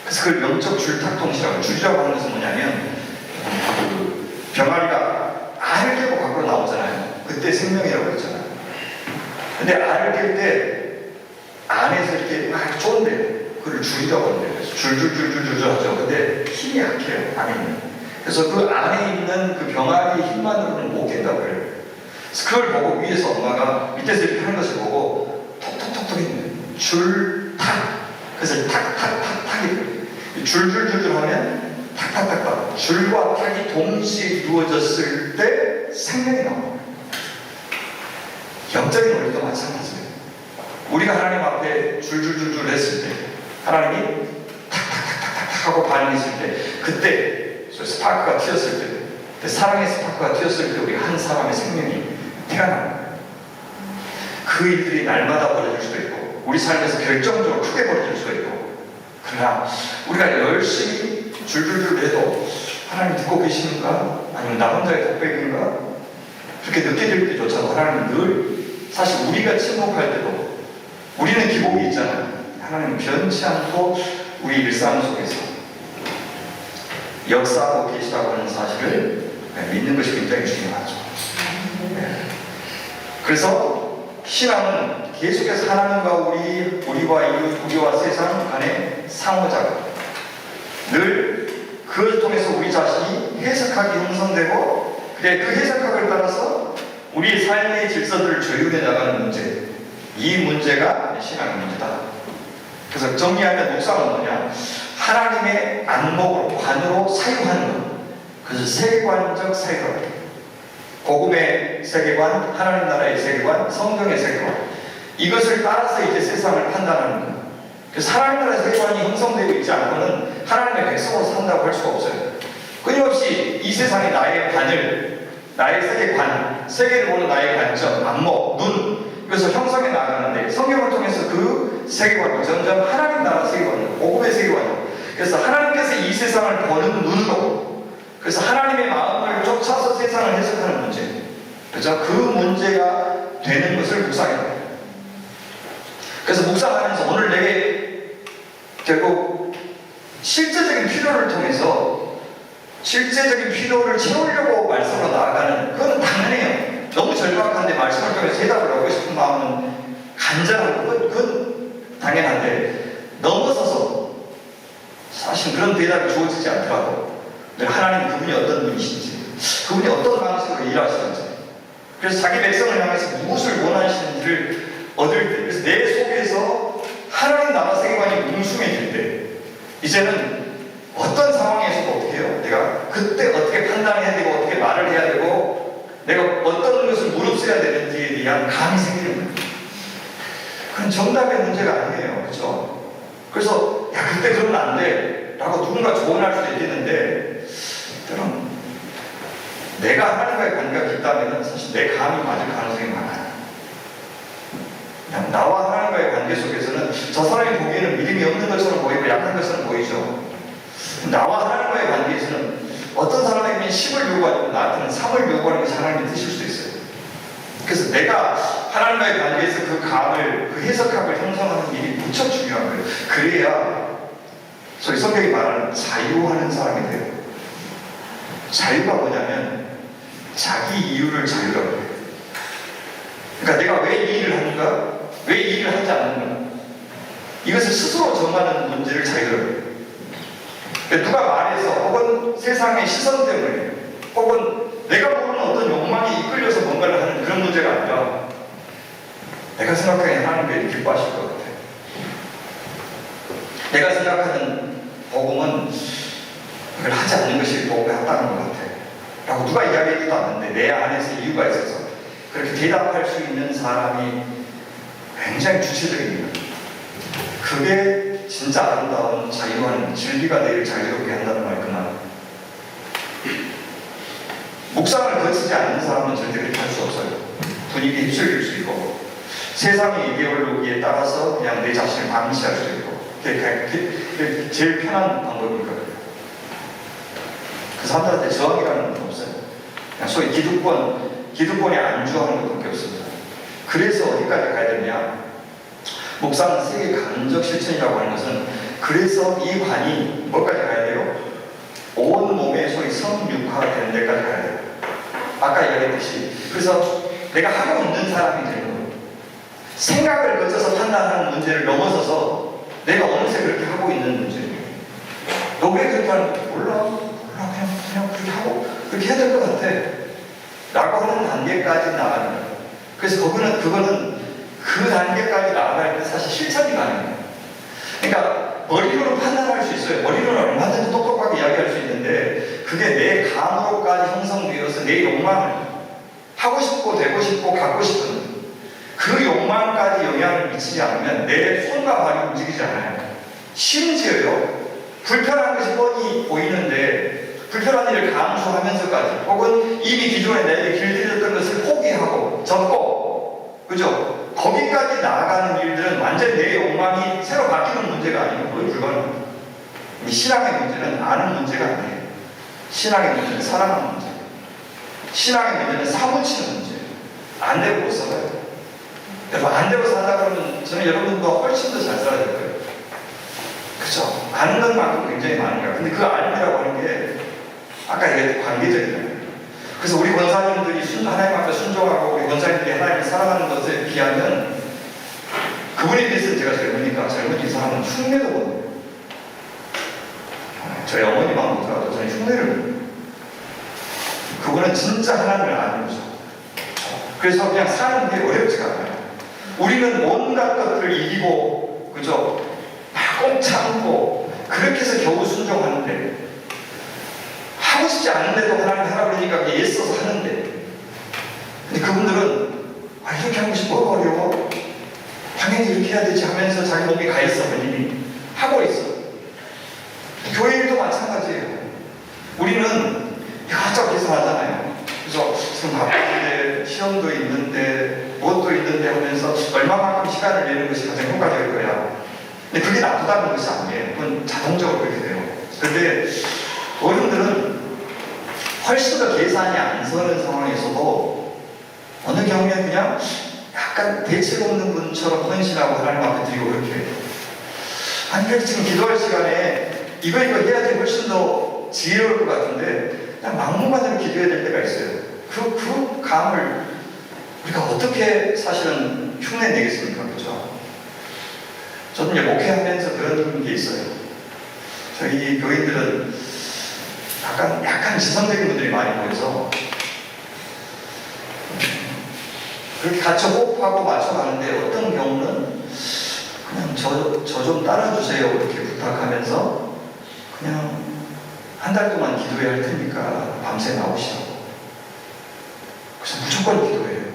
그래서 그걸 영적 줄탁동시라고, 줄이라고 하는 것은 뭐냐면, 그 병아리가 알을 깨고 밖으로 나오잖아요. 그때 생명이라고 그러잖아요. 근데 알을 깰 때 안에서 이렇게 막 쫀대요. 그걸 줄이라고 하는데요. 줄줄줄줄줄 하죠. 근데 힘이 약해요, 안에 있는. 그래서 그 안에 있는 그 병아리 힘만으로는 못 깬다고 해요. 그래서 그걸 보고 위에서 엄마가 밑에서 이렇게 하는 것을 보고 톡톡톡톡 있는 줄탁, 그래서 탁탁탁탁이 줄줄줄줄 하면 탁탁탁탁, 줄과 탁이 동시에 이루어졌을 때 생명이 나옵니다. 영적인 원리도 마찬가지예요. 우리가 하나님 앞에 줄줄줄줄 했을 때, 하나님이 탁탁탁탁탁 하고 반응했을 때, 그때 스파크가 튀었을 때, 사랑의 스파크가 튀었을 때 우리가 한 사람의 생명이 태어나는 거예요. 그 일들이 날마다 벌어질 수도 있고, 우리 삶에서 결정적으로 크게 벌어질 수도 있고, 그러나 우리가 열심히 줄줄줄 해도 하나님 듣고 계시는가? 아니면 나 혼자의 독백인가? 그렇게 느껴질 때조차도 하나님은 늘 사실 우리가 침묵할 때도 우리는 기복이 있잖아요. 하나님은 변치 않고 우리 일상 속에서 역사하고 계시다고 하는 사실을 믿는 것이 굉장히 중요하죠. 그래서 신앙은 계속해서 하나님과 우리와 이웃, 우리와 세상 간의 상호작용, 늘 그것을 통해서 우리 자신이 해석학이 형성되고 그 해석학을 따라서 우리의 삶의 질서들을 조율해 나가는 문제, 이 문제가 신앙의 문제다. 그래서 정리하면 묵상은 뭐냐? 하나님의 안목으로, 관으로 사유하는 것. 그래서 세계관적 사유관, 복음의 세계관, 하나님 나라의 세계관, 성경의 세계관, 이것을 따라서 이제 세상을 판단하는 것. 그래서 하나님 나라의 세계관이 형성되고 있지 않고는 하나님의 백성으로 산다고 할 수가 없어요. 끊임없이 이 세상에 나의 관을, 나의 세계관, 세계를 보는 나의 관점, 안목, 눈, 이것을 형성해 나가는데 성경을 통해서 그 세계관이 점점 하나님 나라 세계관이고 복음의 세계관이고, 그래서 하나님께서 이 세상을 보는 눈으로, 그래서 하나님의 마음을 쫓아서 세상을 해석하는 문제, 그렇죠? 그 문제가 되는 것을 묵상해야 돼요. 그래서 묵상하면서 오늘 내게 결국 실제적인 필요를 통해서 실제적인 필요를 채우려고 말씀으로 나아가는, 그건 당연해요. 너무 절박한데 말씀을 통해서 해답을 얻고 싶은 마음은 간절하고 그건 당연한데, 넘어서서 사실 그런 대답이 주어지지 않더라도 늘 하나님 그분이 어떤 분이신지, 그분이 어떤 방식으로 일하시는지, 그래서 자기 백성을 향해서 무엇을 원하시는지를 얻을 때, 그래서 내 속에서 하나님 나라 세계관이 뭉숭해질 때 이제는 어떤 상황에서도 어떻게 해요? 내가 그때 어떻게 판단해야 되고 어떻게 말을 해야 되고 내가 어떤 것을 무릅쓰야 되는지에 대한 감이 생기는 거예요. 그건 정답의 문제가 아니에요. 그렇죠? 그래서 야 그때 그러면 안 돼 라고 누군가 조언할 수도 있겠는데, 때론 내가 하나님과의 관계가 깊다면 사실 내 감이 맞을 가능성이 많아요. 그냥 나와 하나님과의 관계 속에서는 저 사람이 보기에는 믿음이 없는 것처럼 보이고 약한 것처럼 보이죠. 나와 하나님과의 관계에서는 어떤 사람에게는 10을 요구하고 나한테는 3을 요구하는 것이 하나님의 뜻일 수도 있어요. 그래서 내가 하나님과의 관계에서 그 감을, 그 해석학을 형성하는 일이 무척 중요한 거예요. 그래야 소위 성경이 말하는 자유하는 사람이 돼요. 자유가 뭐냐면 자기 이유를 자유라고 해요. 그러니까 내가 왜 이 일을 하는가? 왜 이 일을 하지 않는가? 이것을 스스로 정하는 문제를 자유라고 해요. 누가 말해서 혹은 세상의 시선 때문에 혹은 내가 모르는 어떤 욕망에 이끌려서 뭔가를 하는 그런 문제가 아니라, 내가 생각하기엔 하나님께 기뻐하실 것 같아요. 내가 생각하는 복음은 그걸 하지 않는 것이 복음에 합당한 것 같아요 라고 누가 이야기해도 않는데 내 안에서 이유가 있어서 그렇게 대답할 수 있는 사람이 굉장히 주체적입니다. 그게 진짜 아름다운 자유하는, 진리가 내일 자유롭게 한다는 말 그 말. 묵상을 거치지 않는 사람은 절대 그렇게 할 수 없어요. 분위기에 휩쓸릴 수 있고 세상의 이데올로기에 따라서 그냥 내 자신을 방치할 수도 있고, 그게 제일 편한 방법이거든요. 그 사람들한테 저항이라는 건 없어요. 그냥 소위 기득권에 안주하는 것밖에 없습니다. 그래서 어디까지 가야 되냐? 묵상은 세계 감적 실천이라고 하는 것은, 그래서 이 관이 뭐까지 가야 돼요? 온 몸에 소위 성육화되는 데까지 가야 돼요. 아까 이야기했듯이. 그래서 내가 하고 있는 사람이 되는 거예요. 생각을 거쳐서 판단하는 문제를 넘어서서 내가 어느새 그렇게 하고 있는 문제예요. 너 왜 그렇게 하는 거야? 몰라 그냥 그렇게 하고 그렇게 해야 될 것 같아 라고 하는 단계까지 나가는 거예요. 그래서 그거는 그 단계까지 나아갈 때 사실 실천이 가능해요. 그러니까 머리로는 판단할 수 있어요. 머리로는 얼마든지 똑똑하게 이야기할 수 있는데, 그게 내 감으로까지 형성되어서 내 욕망을 하고 싶고 되고 싶고 갖고 싶은 그 욕망까지 영향을 미치지 않으면 내 손과 발이 움직이지 않아요. 심지어요, 불편한 것이 뻔히 보이는데 불편한 일을 감수하면서까지, 혹은 이미 기존에 내게 길들였던 것을 포기하고 접고, 그죠? 거기까지 나아가는 일들은 완전히 내 욕망이 새로 바뀌는 문제가 아니고 거의 불가능합니다. 이 신앙의 문제는 아는 문제가 아니에요. 신앙의 문제는 사랑하는 문제예요. 신앙의 문제는 사무치는 문제예요. 안 되고 못 살아요. 여러분, 안 되고 살다 그러면 저는 여러분보다 훨씬 더 잘 살아야 될 거예요. 그죠? 아는 것만큼 굉장히 많은 거예요. 근데 그 알미라고 하는 게 아까 얘기했던 관계적이잖아요. 그래서 우리 권사님들이 하나님 앞에 순종하고 우리 권사님들이 하나님을 사랑하는 것에 비하면 그분에 비해서는 제가 젊으니까 젊은 이 사람은 흉내도 못 내요. 저희 어머니만 보더라도 저는 흉내를 못 내요. 그분은 진짜 하나님을 아는 거죠. 그래서 그냥 사는 게 어렵지가 않아요. 우리는 온갖 것들을 이기고, 그죠? 꼭 참고, 그렇게 해서 겨우 순종하는데, 하고 싶지 않은데도 하나님 하라 그러니까 그냥 애써서 하는데, 근데 그분들은, 이렇게 하는 것이 뭐가 어려워? 당연히 이렇게 해야 되지 하면서 자기 몸이 가 있어, 본인이. 하고 있어. 교회 일도 마찬가지예요. 우리는 이것저것 계산하잖아요. 그래서 지금 바쁜데, 시험도 있는데, 무엇도 있는데 하면서 얼마만큼 시간을 내는 것이 가장 효과적일 거야. 근데 그게 나쁘다는 것이 아니에요. 그건 자동적으로 그렇게 돼요. 근데 어른들은 훨씬 더 계산이 안 서는 상황에서도 어느 경우에 그냥 약간 대책 없는 분처럼 헌신하고 하나님 앞에 드리고 그렇게 해요. 아니, 그래서 지금 기도할 시간에 이거 해야지 훨씬 더 지혜로울 것 같은데 그냥 막무가내로 기도해야 될 때가 있어요. 그 감을 우리가 어떻게 사실은 흉내내겠습니까? 그죠? 저는 이제 목회하면서 그런 게 있어요. 저희 교인들은 약간 지성적인 분들이 많이 모여서 그렇게 같이 호흡하고 맞춰가는데 어떤 경우는 그냥 저 좀 따라주세요 이렇게 부탁하면서 그냥 한 달 동안 기도해야 할 테니까 밤새 나오시라고. 그래서 무조건 기도해요.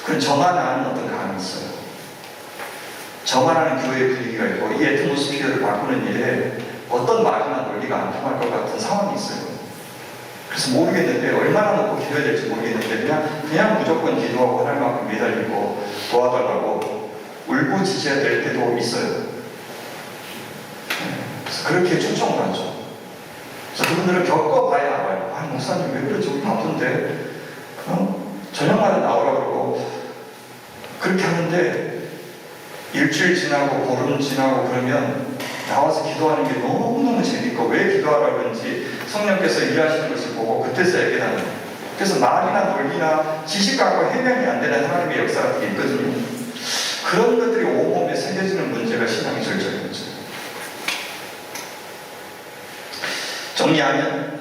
그런 저만 아는 어떤 감이 있어요. 저만 아는 교회의 분위기가 있고 이 애트모스피어를 바꾸는 일에 어떤 말이나 논리가 안 통할 것 같은 상황이 있어요. 그래서 모르겠는데 얼마나 놓고 기도해야 될지 모르겠는데 그냥 무조건 기도하고 하나님 앞에 매달리고 도와달라고 울부짖어야 될 때도 있어요. 그래서 그렇게 초청을 하죠. 그래서 그분들은 겪어봐야 알아요. 목사님 왜 그러지? 우리 바쁜데 저녁마다 나오라고 그러고 그렇게 하는데 일주일 지나고 보름 지나고 그러면 나와서 기도하는 게 너무너무 재밌고 왜 기도하라고 그런지 성령께서 일하시는 것을 보고 그때서야 깨닫는 거예요. 그래서 말이나 논리나 지식 갖고 해명이 안 되는 하나님의 역사 같은 게 있거든요. 그런 것들이 온몸에 새겨지는 문제가 신앙의 절정인 거죠. 정리하면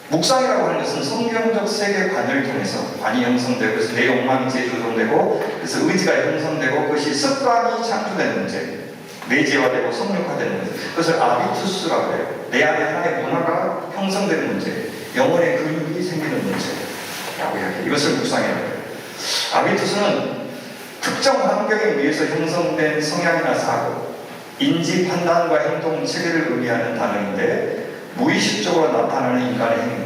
묵상이라고 하는 것은 성경적 세계관을 통해서 관이 형성되고 그래서 내 욕망이 재조정되고 그래서 의지가 형성되고 그것이 습관이 창조되는 문제, 내재화되고 성육화되는 문제, 그것을 아비투스라고 해요. 내 안에 하나의 문화가 형성되는 문제, 영혼의 근육이 생기는 문제라고 이야기해요. 이것을 묵상이라고 해요. 아비투스는 특정 환경에 의해서 형성된 성향이나 사고, 인지, 판단과 행동 체계를 의미하는 단어인데 무의식적으로 나타나는 인간의 행위.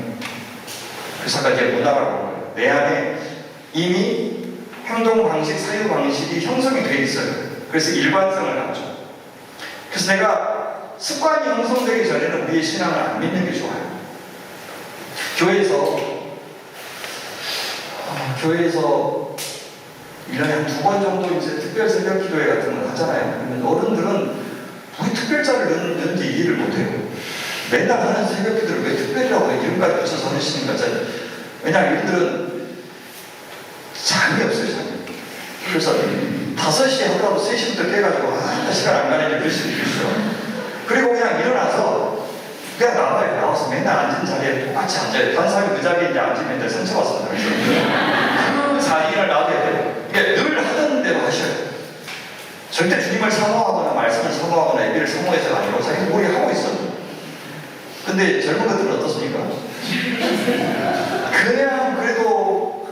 그래서 아까 이제 문화라고 하는 거예요. 내 안에 이미 행동 방식, 사유 방식이 형성이 되어 있어요. 그래서 일관성을 갖죠. 그래서 내가 습관이 형성되기 전에는 우리의 신앙을 안 믿는 게 좋아요. 교회에서 1년에 한 2번 정도 이제 특별 새벽 기도회 같은 걸 하잖아요. 그러면 어른들은 왜 특별자를 넣는지 이해를 못해요. 맨날 하는 새벽 기도를 왜 특별이라고 해? 이름까지 붙여서 하시니까. 왜냐하면 이분들은 잠이 없어요, 잠이. 그래서 5시에 하더라도 3시부터 깨가지고, 시간 안 가네, 그럴 수도 있어요. 그리고 그냥 일어나서, 그냥 나와서 맨날 앉은 자리에 똑같이 앉아요. 다른 사람이 그 자리에 이제 앉으면 이제 상처 왔습니다. 그래서 그 자리를 놔둬야 돼요. 그러니까 늘 하던 대로 하셔요. 절대 주님을 사모하거나 말씀을 사모하거나 예배를 사모해서가 아니고 자기 머리 하고 있어요. 근데 젊은 것들은 어떻습니까? 그냥 그래도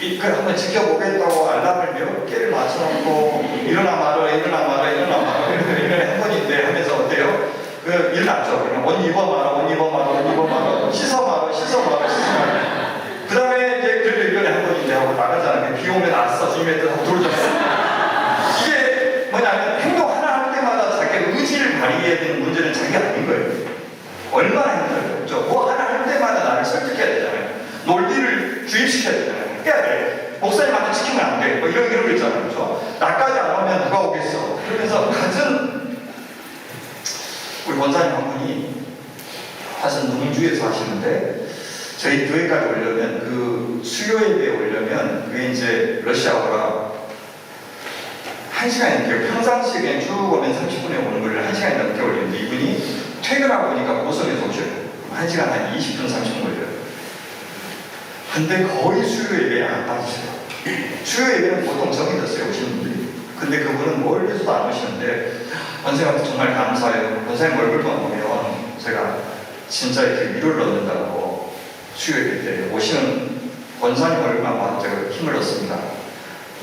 이걸 한번 지켜보겠다고 알람을 몇 개를 맞춰놓고 일어나 말아 일년에 한 번인데 하면서 어때요? 일어났죠. 그냥 옷 입어 말아 씻어 말아 그 다음에 이제 그래도 1년에 한 번인데 하고 나가잖아요. 비 오면 아싸 주님의 뜻 하고 돌아졌어요. 이게 뭐냐면 행동 하나 할 때마다 자기 의지를 발휘해야 되는 문제는 자기가 아닌 거예요. 얼마나 힘들어요. 뭐 하나 할 때마다 나를 설득해야 되잖아요. 죽으면 안 돼. 뭐 이런 거 있잖아요. 그렇죠? 나까지 안 오면 누가 오겠어. 그러면서 갖은 우리 권사님 한 분이 사실 농주에서 하시는데 저희 교회까지 오려면 그 수요 예배에 오려면 그게 이제 러시아어가 1시간이 넘게 평상시에 그냥 쭉 오면 30분에 오는 걸 1시간이 넘게 걸리는데 이분이 퇴근하고 보니까 고성에서 오셔요. 1시간 한 20분 30분 걸려요. 근데 거의 수요 예배에 안 빠지셔요. 수요 예배는 보통 정해졌어요 오시는 분들이. 근데 그분은 멀리서도 안 오시는데 권사님한테 정말 감사해요. 권사님 얼굴만 보면 제가 진짜 이렇게 위로를 얻는다고 수요 예배 때 오시는 권사님 얼굴만 봐도 제가 힘을 얻습니다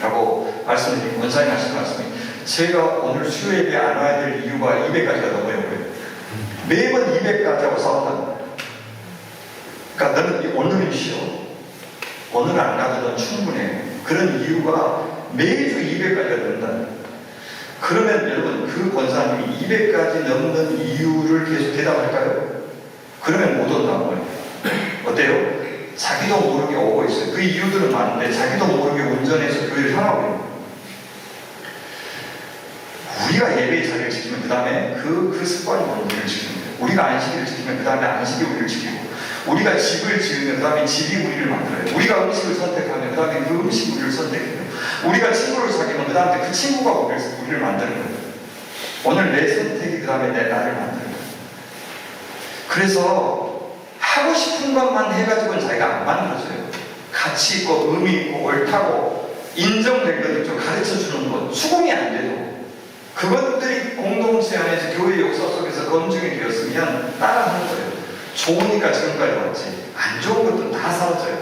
라고 말씀드리고 권사님 하신 말씀이 제가 오늘 수요 예배 안 와야 될 이유가 200가지가 넘어요. 매번 200가지하고 싸운다. 그러니까 너는 오늘은 쉬어. 오늘 안 가도 충분해. 그런 이유가 매주 200가지가 넘는다. 그러면 여러분 그 권사님이 200가지 넘는 이유를 계속 대답할까요? 그러면 못 온다는 거예요. 어때요? 자기도 모르게 오고 있어요. 그 이유들은 많은데 자기도 모르게 운전해서 교회를 향하고 있는 거예요. 우리가 예배의 자리를 지키면 그 다음에 그 습관이 우리를 지키는 거예요. 우리가 안식일을 지키면 그 다음에 안식이 우리를 지키고 우리가 집을 지으면 그 다음에 집이 우리를 만들어요. 우리가 음식을 선택하면 그 다음에 그 음식이 우리를 선택해요. 우리가 친구를 사귀면 그 다음에 그 친구가 우리를 만드는 거예요. 오늘 내 선택이 그 다음에 나를 만드는 거예요. 그래서 하고 싶은 것만 해가지고는 자기가 안 만들어져요. 가치 있고 의미 있고 옳다고 인정된 것 있죠. 가르쳐주는 것 수긍이 안 돼도 그것들이 공동체 안에서 교회 역사 속에서 검증이 되었으면 따라하는 거예요. 좋으니까 지금까지 왔지 안 좋은 것들은 다 사라져요.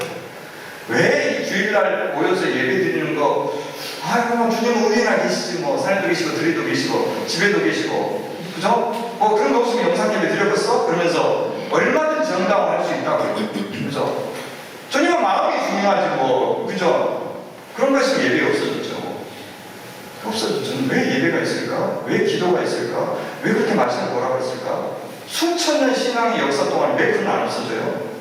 왜 이 주일날 모여서 예배 드리는 거 아이고 주님 어디나 계시지 뭐 산에도 계시고 들에도 계시고 집에도 계시고 그죠? 뭐 그런 거 없으면 영상 예배 드려봤어? 그러면서 얼마든지 정당화할 수 있다고요. 그죠? 주님은 마음이 중요하지 뭐 그죠? 그런 거 있으면 예배 없어졌죠. 없어졌죠. 왜 예배가 있을까? 왜 기도가 있을까? 왜 그렇게 말씀을 뭐라고 했을까? 수천 년 신앙의 역사 동안 왜 그건 안 없어져요?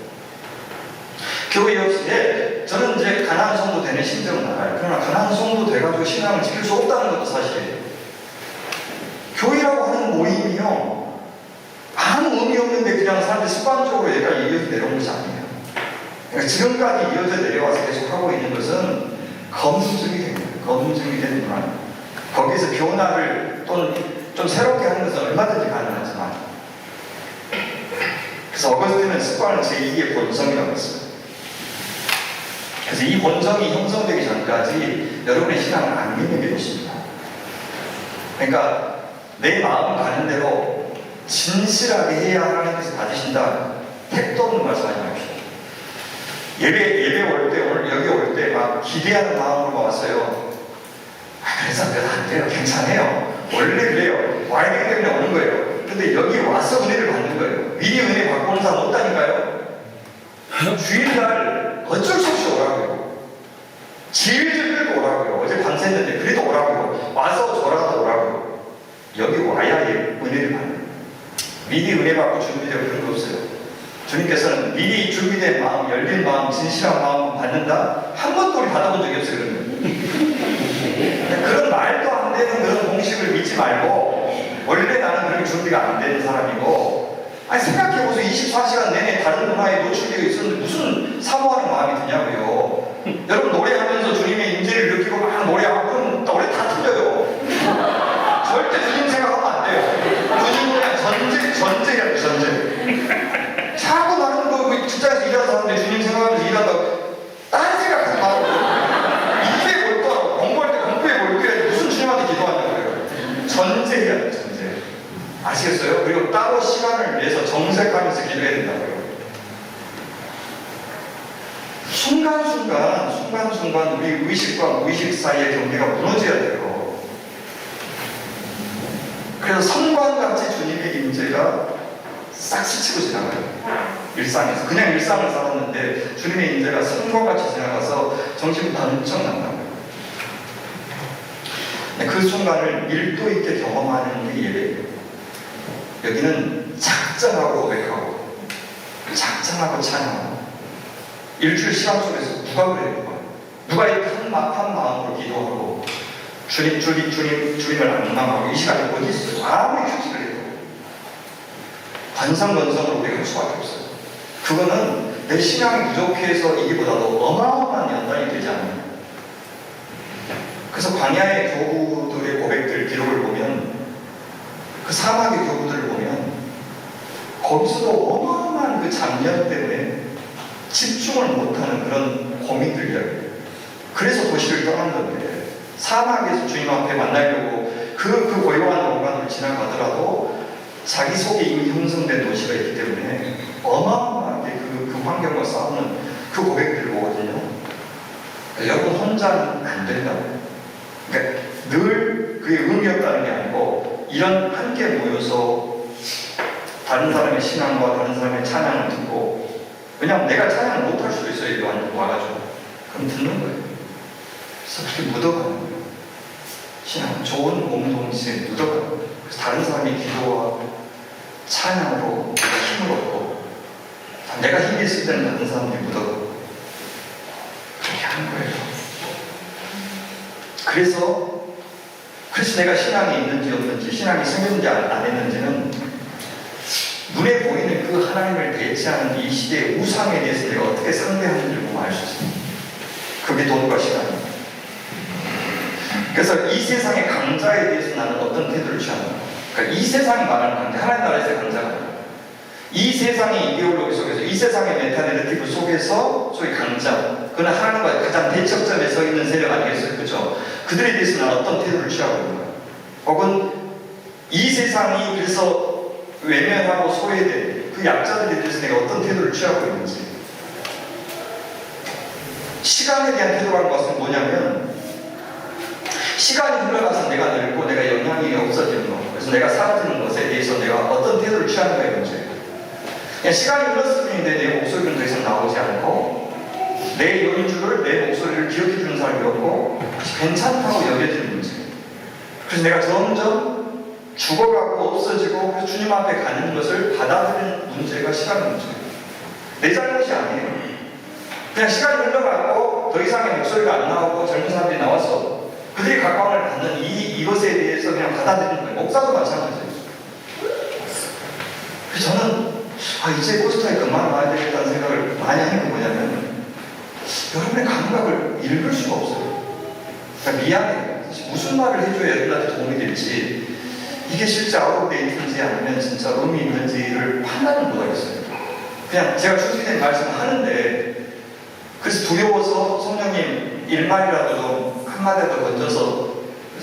교회 역시에 저는 이제 가난한 성도 되는 심정은 알아요. 그러나 가난한 성도 돼가지고 신앙을 지킬 수 없다는 것도 사실이에요. 교회라고 하는 모임이요 아무 의미 없는데 그냥 사람들이 습관적으로 여기까지 이어져 내려온 것이 아니에요. 그러니까 지금까지 이어져 내려와서 계속 하고 있는 것은 검증이 된 거예요. 검증이 된 말. 거기서 변화를 또는 좀 새롭게 하는 것은 얼마든지 가능하지만 그래서 어거스틴은 습관을 제2의 본성이라고 했어요. 그래서 이 본성이 형성되기 전까지 여러분의 신앙은 안 믿는 것입니다. 그러니까 내 마음 가는 대로 진실하게 해야 하나님께서 받으신다. 택도 없는 말씀 하지 마십시오. 예배 올 때, 오늘 여기 올 때 막 기대하는 마음으로 왔어요. 그래서 안 돼요. 괜찮아요. 원래 그래요. 와야 되기 때문에 오는 거예요. 근데 여기 와서 은혜를 받는 거예요. 미리 은혜 받고 오는 사람 없다니까요. 주일날 어쩔 수 없이 오라고요. 질질 끌고 오라고요. 어제 밤샜는데 그래도 오라고요. 와서 저라도 오라고요. 여기 와야 은혜를 받는 거예요. 미리 은혜 받고 준비되고 그런 거 없어요. 주님께서는 미리 준비된 마음, 열린 마음, 진실한 마음 받는다? 한 번도 우리 받아본 적이 없어요. 그런 말도 안 되는 그런 공식을 믿지 말고 원래 나는 그렇게 준비가 안 되는 사람이고 아니 생각해보세요. 24시간 내내 다른 문화에 노출되어 있었는데 무슨 사모하는 마음이 드냐고요. 여러분 노래하면서 주님의 임재를 느끼고 막 노래하고 그럼 노래 다 틀려요. 절대 주님 생각하면 안 돼요. 주님 노래 전제야 전제. 자꾸 나는 그 직장에서 일하는 사람들 주님 생각하면서 일한다고 딴 생각하지 말고 이게 뭘 거라고 공부할 때 공부해 볼 때 무슨 주님한테 기도한다고요. 전제해야 돼 전제. 아시겠어요? 그리고 따로 시간을 내서 정색하면서 기도해야 된다고요. 순간순간 우리 의식과 무의식 사이의 경계가 무너져야 돼요. 그래서 선관같이 주님의 임재가 싹 스치고 지나가요. 일상에서 그냥 일상을 살았는데 주님의 임재가 선관같이 지나가서 정신 번쩍 난다고요. 그 순간을 밀도 있게 경험하는 게 예배예요. 여기는 작정하고 고백하고 작정하고 찬양하고 일주일 시간 속에서 누가 그래요? 누가 이 한 마음 기도하고 주님을 안망하고 이 시간에 어디 있어요? 아무리 규칙을 해도 관성건성으로 우리가 할 수밖에 없어요. 그거는 내 신앙이 부족해서 이기보다도 어마어마한 연단이 되지 않나요? 그래서 광야의 교부들의 고백들 기록을 보면 그 사막의 교부들을 보면 거기서도 어마어마한 그 잡념 때문에 집중을 못하는 그런 고민들이에요. 그래서 도시를 떠난 건데 사막에서 주님 앞에 만나려고 그 고요한 공간을 지나가더라도 자기 속에 이미 형성된 도시가 있기 때문에 어마어마하게 그 환경과 싸우는 그 고백들을 보거든요. 여러분 혼자는 안 된다고. 그러니까 늘 그게 의미 없다는 게 아니고 이런 함께 모여서 다른 사람의 신앙과 다른 사람의 찬양을 듣고 왜냐하면 내가 찬양을 못할 수도 있어요. 이거 와가지고 그럼 듣는 거예요. 그래서 그렇게 묻어가는 거예요. 신앙 좋은 공동체에 묻어가는 거예요. 그래서 다른 사람이 기도와 찬양으로 힘을 얻고 내가 힘이 있을 때는 다른 사람들이 묻어가고 그렇게 하는 거예요. 그래서 내가 신앙이 있는지 없는지 신앙이 생겼는지 안 했는지는 눈에 보이는 그 하나님을 대체하는 이 시대의 우상에 대해서 내가 어떻게 상대하는지를 보면 알 수 있습니다. 그게 돈과 시간입니다. 그래서 이 세상의 강자에 대해서 나는 어떤 태도를 취하는가? 그러니까 이 세상이 말하는 강자, 하나님 나라에서의 강자가 아니라 이 세상의 이데올로기 속에서 이 세상의 멘탈리티브 속에서 소위 강자, 그는 하나님과 가장 대척점에 서 있는 세력 아니겠어요? 그렇죠? 그들에 대해서 나는 어떤 태도를 취하고 있는가? 혹은 이 세상이 그래서 외면하고 소외된 그 약자들에 대해서 내가 어떤 태도를 취하고 있는지. 시간에 대한 태도라는 것은 뭐냐면 시간이 흘러가서 내가 늙고 내가 영향이 없어지는 것, 그래서 내가 사라지는 것에 대해서 내가 어떤 태도를 취하는가의 문제예요. 그냥 시간이 흘렀을 뿐인데 내 목소리는 더 이상 나오지 않고 내 연주를, 내 목소리를 기억해주는 사람이 없고 괜찮다고 여겨지는 문제예요. 그래서 내가 점점 죽어가고 없어지고 그래서 주님 앞에 가는 것을 받아들이는 문제가 시간의 문제예요. 내 잘못이 아니에요. 그냥 시간이 흘러가고 더 이상의 목소리가 안 나오고 젊은 사람들이 나와서 그들이 각광을 받는 이것에 대해서 그냥 받아들이는 거예요. 목사도 마찬가지예요. 그래서 저는 이제 포스터에 그만 와야 되겠다는 생각을 많이 하는 게 뭐냐면 여러분의 감각을 읽을 수가 없어요. 그러니까 미안해요. 무슨 말을 해줘야 여러분한테 도움이 될지 이게 실제 아웃데이트인지 아니면 진짜 의미 있는지를 판단을 못하겠어요. 그냥 제가 출시된 말씀을 하는데 그래서 두려워서 성령님 일말이라도 좀 한마디라도 건져서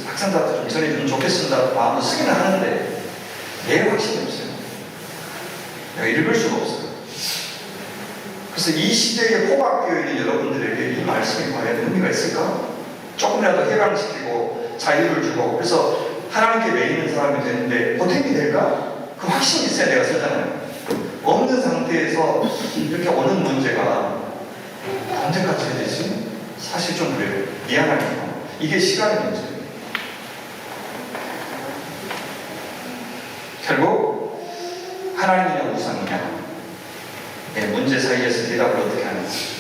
학생들한테 좀 전해주면 좋겠습니다 마음으로 쓰기는 하는데 내 확신이 없어요. 내가 읽을 수가 없어요. 그래서 이 시대에 포박되어 있는 여러분들에게 이 말씀이 과연 의미가 있을까? 조금이라도 해방시키고 자유를 주고 그래서 하나님께 매이는 사람이 되는데 보탬이 될까? 그 확신이 있어야 내가 쓰잖아요. 없는 상태에서 이렇게 오는 문제가 언제까지 해야 되지? 사실 좀 그래요. 미안하니까. 이게 시간의 문제예요. 결국 하나님이냐 우상이냐 문제 사이에서 대답을 어떻게 하는지.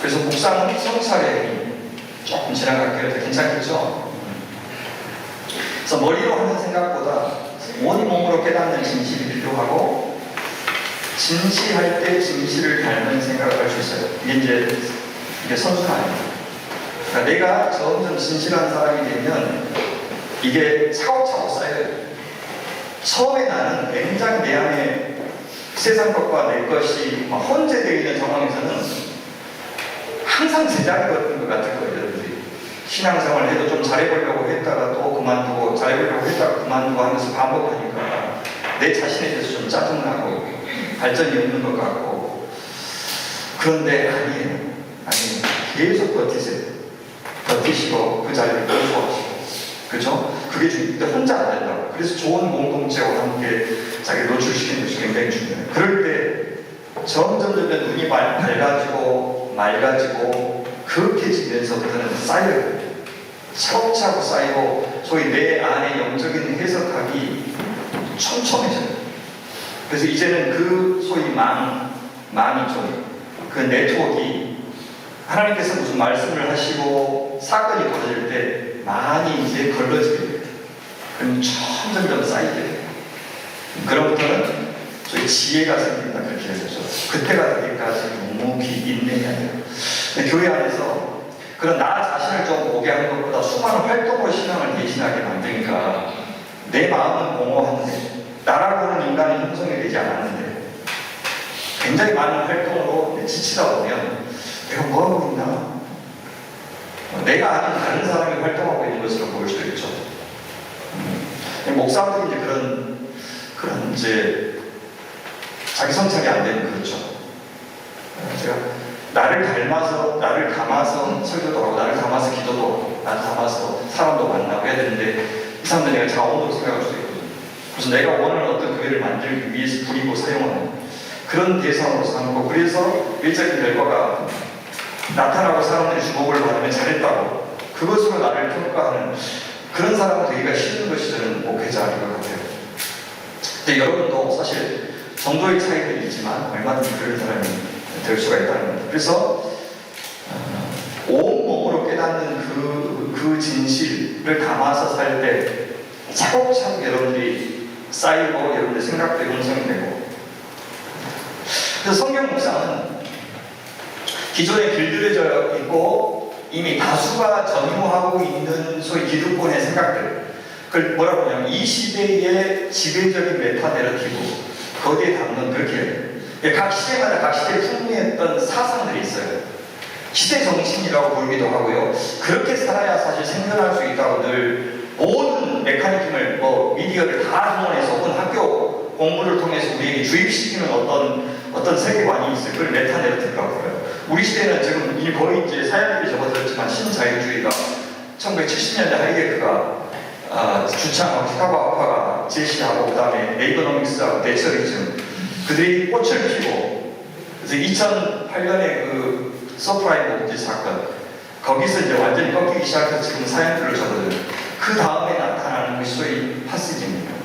그래서 묵상 성찰에 조금 지나갈게요. 괜찮겠죠? 그래서 머리로 하는 생각보다 온 몸으로 깨닫는 진실이 필요하고 진실할 때 진실을 닮은 생각을 할 수 있어요. 이게 선수는 아닙니다. 그러니까 내가 점점 진실한 사람이 되면 이게 차곡차곡 쌓여요. 처음에 나는 굉장히 내 안에 세상 것과 내 것이 혼재되어 있는 상황에서는 항상 제자리 같은 것 같을 거예요. 여러분들이 신앙생활을 해도 좀 잘해보려고 했다가 또 그만두고 잘해보려고 했다가 그만두고 하면서 반복하니까 내 자신에 대해서 좀 짜증나고 발전이 없는 것 같고 그런데 아니에요. 계속 버티시고 그 자리를 끌어주시고 그죠? 그게 중요한데 혼자 안 된다고. 그래서 좋은 공동체와 함께 자기를 노출시키는 것이 굉장히 중요해요. 그럴 때 점점 눈이 밝아지고 맑아지고 그윽해지면서부터는 쌓여요. 차곡차곡 쌓이고 소위 내 안에 영적인 해석학이 촘촘해져요. 그래서 이제는 그 소위 마음이 좀 그 네트워크가 하나님께서 무슨 말씀을 하시고 사건이 벌어질 때 많이 이제 걸러지게 돼요. 그럼 점점 쌓이게 돼요. 그로부터는 저희 지혜가 생긴다, 그렇게 해서 그때가 되기까지 묵묵히 인내해야 돼요. 근데 교회 안에서 그런 나 자신을 좀 보게 하는 것보다 수많은 활동으로 신앙을 대신하게 만드니까 내 마음은 공허한데 나라고는 인간이 형성이 되지 않았는데 굉장히 많은 활동으로 지치다 보면 내가 뭐하고 있나? 내가 아닌 다른 사람이 활동하고 있는 것으로 보일 수도 있죠. 목사들이 이제 그런 이제 자기 성찰이 안 되는 그렇죠. 제가 나를 닮아서, 나를 담아서 설교도 하고, 나를 담아서 기도도 하고, 나를 담아서 사람도 만나고 해야 되는데 이 사람들 내가 자원으로 생각할 수도 있거든요. 그래서 내가 원하는 어떤 교회를 만들기 위해서 부리고 사용하는 그런 대상으로 삼고, 그래서 일적인 결과가 나타나고 사람들이 주목을 받으면 잘했다고 그것으로 나를 평가하는 그런 사람은 되기가 싫은 것이 저는 목회자인 것 같아요. 근데 여러분도 사실 정도의 차이도 있지만 얼마든지 그런 사람이 될 수가 있다는 겁니다. 그래서 온몸으로 깨닫는 그 진실을 담아서 살 때 차곡차곡 여러분들이 쌓이고 여러분들의 생각도 형성이 되고, 그래서 성경 묵상은 기존에 길들여져 있고 이미 다수가 전유하고 있는 소위 기득권의 생각들, 그걸 뭐라고 하냐면 이 시대의 지배적인 메타 내러티브, 거기에 담는 그렇게 각 시대마다 각 시대에 풍미했던 사상들이 있어요. 시대 정신이라고 부르기도 하고요. 그렇게 살아야 사실 생존할 수 있다고 늘 모든 메커니즘을 미디어를 다 동원해서 혹은 학교 공부를 통해서 우리에게 주입시키는 어떤 세계관이 있어요. 그걸 메타 내러티브라고 해요. 우리 시대는 지금 이 거의 이제 사연들이 접어들었지만 신자유주의가 1970년대 하이데크가 주창하고 시카고 학파가 제시하고 그 다음에 에이코노믹스하고 대처리즘 그들이 꽃을 피고, 그래서 2008년에 그 서프라임 모기지 사건 거기서 이제 완전히 꺾이기 시작해서 지금 사연들을 접어들어요. 그 다음에 나타나는 것이 소위 파시즘이에요.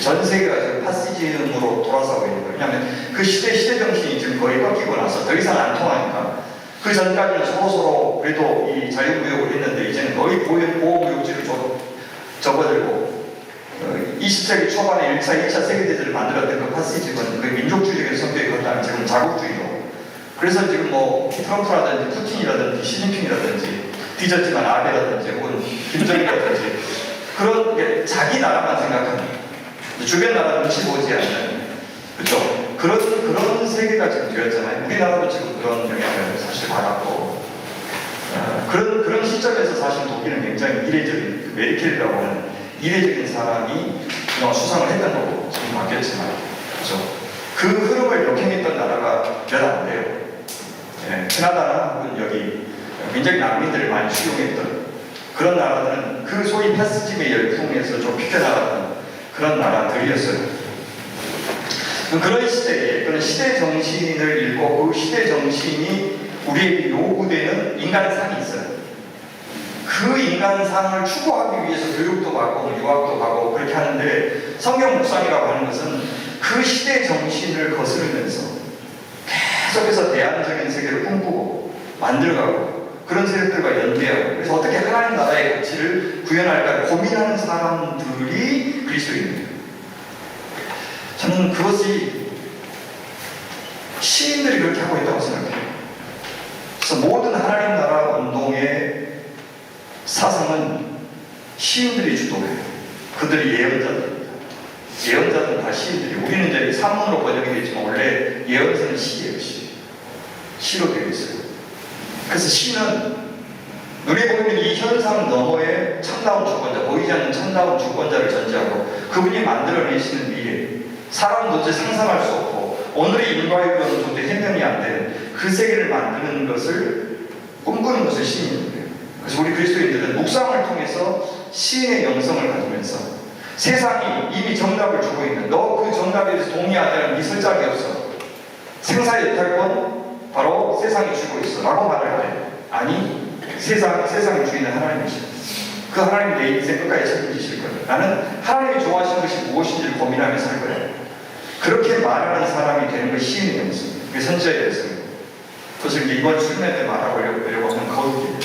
전 세계가 지금 파시즘으로 돌아서고 있는 거예요. 왜냐하면 그 시대 정신이 지금 거의 꺾이고 나서 더 이상 안 통하니까. 그 전까지는 서로 그래도 이 자유무역을 했는데 이제는 거의 보호무역지를 접어들고 20세기 초반에 1차, 2차 세계대전을 만들었던 그 파시즘은 그 민족주의적인 성격이 걷다는 지금 자국주의로. 그래서 지금 트럼프라든지 푸틴이라든지 시진핑이라든지 뒤졌지만 아베라든지 혹은 김정일이라든지 그런 게 자기 나라만 생각하는, 주변 나라 눈치 보지 않는, 그렇죠? 그런 세계가 지금 되었잖아요. 우리나라도 지금 그런 영향을 사실 받았고, 그런 시점에서 사실 독일은 굉장히 이례적인, 메르켈이라고 하는 이례적인 사람이 수상을 했던 거고 지금 바뀌었지만, 그렇죠? 그 흐름을 역행했던 나라가 몇 안 돼요. 캐나다나 혹은 여기 굉장히 난민들을 많이 수용했던 그런 나라들은 그 소위 파시즘의 열풍에서 좀 비켜나갔던 그런 나라들이었어요. 그런 시대에, 그런 시대 정신을 읽고 그 시대 정신이 우리에게 요구되는 인간상이 있어요. 그 인간상을 추구하기 위해서 교육도 받고 유학도 하고 그렇게 하는데, 성경 묵상이라고 하는 것은 그 시대 정신을 거스르면서 계속해서 대안적인 세계를 꿈꾸고 만들어가고 그런 세력들과 연대하고, 그래서 어떻게 하나님 나라의 가치를 구현할까 고민하는 사람들이 그리스도인입니다. 저는 그것이 시인들이 그렇게 하고 있다고 생각해요. 그래서 모든 하나님 나라 운동의 사상은 시인들이 주도해요. 그들이 예언자들입니다. 예언자들은 다 시인들이, 우리는 이제 산문으로 번역이 되지만 원래 예언서는 시예요. 시로 되어 있어요. 그래서 시는 눈에 보이는 이 현상 너머에 참다운 주권자, 보이지 않는 참다운 주권자를 전제하고 그분이 만들어내시는 미래, 사람은 도저히 상상할 수 없고 오늘의 인과이로는 도저히 해명이 안 되는 그 세계를 만드는 것을 꿈꾸는 것을 시인인 거예요. 그래서 우리 그리스도인들은 묵상을 통해서 시인의 영성을 가지면서 세상이 이미 정답을 주고 있는, 너 그 정답에 대해서 동의하지 않으면 네 설짝이 없어, 생사의 여탈권 바로 세상이 주고 있어 라고 말할 때, 아니 세상의 주인은 하나님이시다. 그 하나님이 내 인생 끝까지 책임지실 거야. 나는 하나님이 좋아하시는 것이 무엇인지를 고민하며 살 거야. 그렇게 말하는 사람이 되는 것이 시인의 영성, 그게 선지자의 영성입니다. 그것을 이제 이번 수련회 때 말하려고 하는 거룩이에요.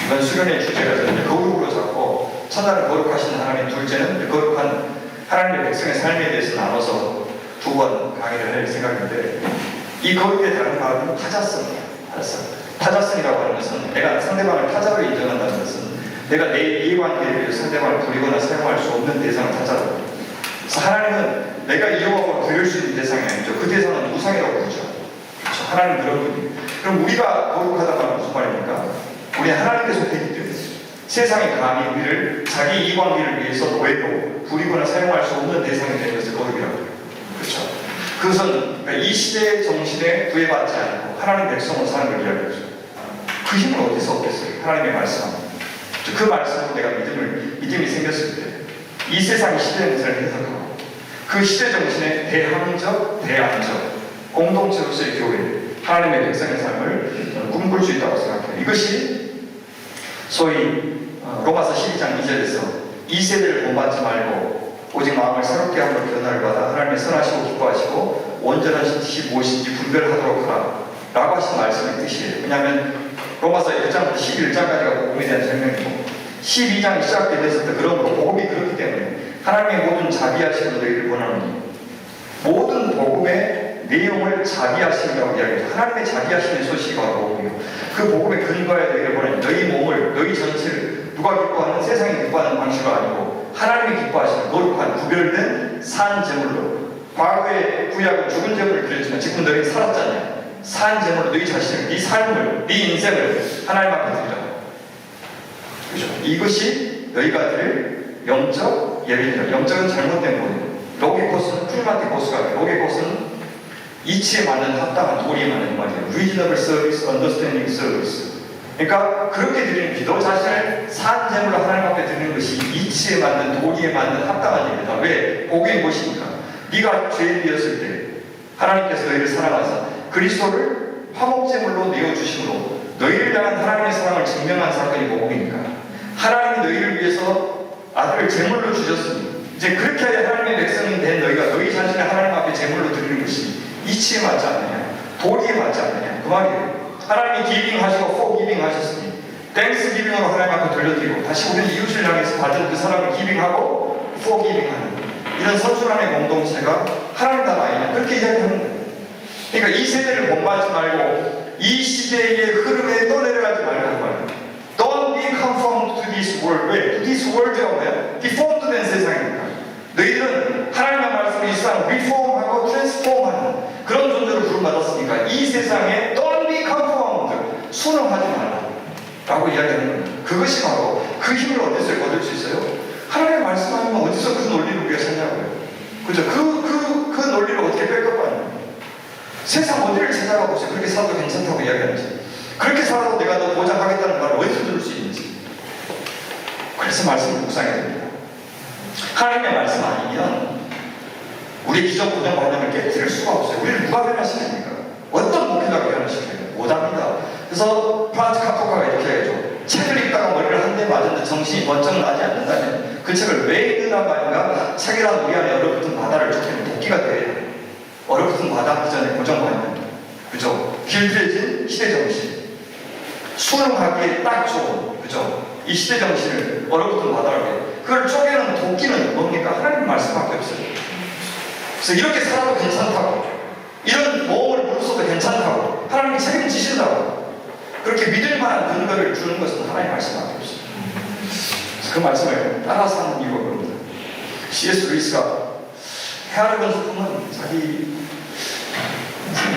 이번 수련회 주제가 저는 거룩으로 잡고, 첫날은 거룩하신 하나님, 둘째는 거룩한 하나님의 백성의 삶에 대해서 나눠서 두 번 강의를 할 생각인데, 이 거룩의 다른 말은 타자성이에요. 타자성이라고 하는 것은 내가 상대방을 타자로 인정한다는 것은 내가 내 이해관계에 위해서 상대방을 부리거나 사용할 수 없는 대상을 타자로. 그래서 하나님은 내가 이용하고 부릴 수 있는 대상이 아니죠. 그 대상은 우상이라고 부르죠. 그렇죠. 하나님은 그런 분이에요. 그럼 우리가 거룩하다고 하는 무슨 말입니까? 우리 하나님께 속했기 때문에 세상이 감히 우리를 자기 이익관계를 위해서 노예로 부리거나 사용할 수 없는 대상이 되는 것을 거룩이라고 해요. 그렇죠. 그것은 이 시대의 정신에 구애받지 않고 하나님 백성으로 사는 걸 이야기하죠. 그 힘을 어디서 얻겠어요? 하나님의 말씀. 그 말씀으로 내가 믿음이 생겼을 때 이 세상의 시대의 문제를 해석하고 그 시대 정신의 대항적, 대안적 공동체로서의 교회, 하나님의 백성의 삶을 꿈꿀 수 있다고 생각해요. 이것이 소위 로마서 12장 2절에서 이 세대를 본받지 말고 오직 마음을 새롭게 함으로 변화를 받아 하나님의 선하시고 기뻐하시고 온전하신 뜻이 무엇인지 분별하도록 하라 라고 하신 말씀의 뜻이에요. 왜냐하면 로마서 1장부터 11장까지가 복음에 대한 설명이고 12장이 시작되었을 때 그러므로 복음이 그렇기 때문에 하나님의 모든 자비하심으로 너희를 권하노니, 모든 복음의 내용을 자비하심이라고 이야기해요. 하나님의 자비하심의 소식이 바로 복음이에요. 그 복음의 근거에 너희를 보내는 너희 몸을, 너희 전체를 누가 기뻐하는, 세상이 기뻐하는 방식으로 아니고 하나님이 기뻐하시는 거룩한 구별된 산 제물로. 과거에 구약은 죽은 제물을 드렸지만 지금 너희는 살았잖아요. 산 제물로 너희 자신을, 네 삶을, 네 인생을 하나님 앞에 드리라. 그죠? 이것이 너희가 드릴 영적 예배입니다. 영적은 잘못된 거예요. 로게코스는 프리마티코스가 아니에요. 로게코스는 이치에 맞는 합당한 도리에 맞는 말이에요. Reasonable service, understanding service. 그러니까 그렇게 드리는 기도 자신을 산 제물로 하나님 앞에 드리는 것이 이치에 맞는 도리에 맞는 합당한 예배다. 왜? 복이 무엇입니까? 네가 죄인이었을 때 하나님께서 너희를 사랑하사 그리스도를 화목제물로 내어주심으로 너희를 향한 하나님의 사랑을 증명한 사건이 복음이니까, 하나님이 너희를 위해서 아들을 제물로 주셨으니 이제 그렇게 하여 하나님의 백성이 된 너희가 너희 자신을 하나님 앞에 제물로 드리는 것이 이치에 맞지 않느냐, 도리에 맞지 않느냐, 그 말이에요. 하나님이 기빙하시고 포기빙 하셨으니 땡스 기빙으로 하나님 앞에 돌려드리고 다시 우리는 이웃을 향해서 받은 그 사람을 기빙하고 포기빙하는 이런 선순환의 공동체가 하나님 나라 아니냐, 그렇게 이야기하는 거예요. 그러니까 이 세대를 본받지 말고 이 시대의 흐름에 떠내려가지 말라고 말해요. Don't be conformed to this world. 왜? This world가 뭐야? 디폼드 된 세상이니까. 너희들은 하나님의 말씀을 이 세상을 리폼하고 트랜스폼하는 그런 존재로 부름받았으니까 이 세상에 Don't be conformed. 순응하지 말라 라고 이야기하는 거예요. 그것이 바로 그 힘을 어디서 얻을 수 있어요? 하나님의 말씀 아니면 어디서 그 논리를 우리가 찾냐고요. 그죠? 그 논리를 어떻게 백업하냐. 세상 어디를 찾아가 보세요. 그렇게 살아도 괜찮다고 이야기하는지, 그렇게 살아도 내가 너 보장하겠다는 말을 어디서 들을 수 있는지. 그래서 말씀을 묵상해야 됩니다. 하나님의 말씀 아니면 우리 기존 고정관념을 깨뜨릴 수가 없어요. 우리를 누가 변화시킵니까? 어떤 목회자가 변화시켜요? 못합니다. 그래서 프란츠 카프카가 이렇게 해야죠. 책을 읽다가 머리를 한 대 맞았는데 정신이 번쩍 나지 않는다면 그 책을 왜 읽는단 말인가? 책이란 우리 안에 얼어붙은 바다를 쫓기는 도끼가 돼요. 얼어붙은 바다 이전에 고정관념, 그죠? 길들여진 시대 정신, 수능하기에 딱 좋은, 그죠? 이 시대 정신을 얼어붙은 바다라고, 그걸 쪼개는 도끼는 뭡니까? 하나님 말씀밖에 없어요. 그래서 이렇게 살아도 괜찮다고, 이런 모험을 무릅써도 괜찮다고, 하나님이 책임지신다고, 그렇게 믿을 만한 근거를 주는 것은 하나님 말씀밖에 없어요. 그래서 그 말씀을 따라서 하는 이유가 그럽니다. C.S. 루이스가 헤아리던 소품은 자기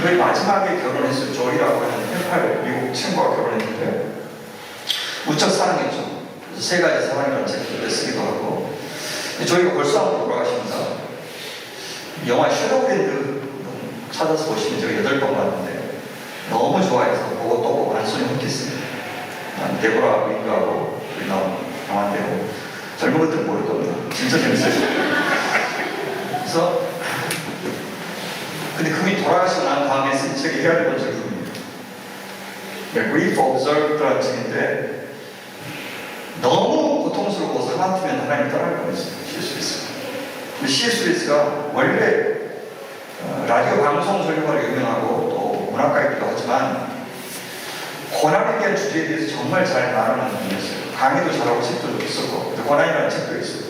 거의 마지막에 결혼했어요. 조이라고 하는 18 미국 친구가 결혼했는데 무척 사랑했죠. 그래서 세 가지 사랑이라는 책을 쓰기도 하고, 조이가 벌써 한번 돌아가십니다. 영화 섀도우랜드 찾아서 보시면 제가 8번 봤는데 너무 좋아해서 보고 또 보고 한 손이 헛겠습니다. 데보라 윙크하고 나온 영화인데요. 젊은 것들은 모를 겁니다. 진짜 재밌어요. 그래서 근데 그분이 돌아가시고 난 다음에 쓴 책이 헤아리던 작품입니다. Grief Observed라는 책인데 너무 고통스럽고 사나트면 하나님 떠날 뻔했어요. C.S. 루이스가. 근데 C.S. 루이스가 원래 라디오 방송 설교가로 유명하고 또 문학가이기도 하지만 고난에 대한 주제에 대해서 정말 잘 말하는 분이었어요. 강의도 잘하고 책도 썼고 고난이라는 책도 있어요.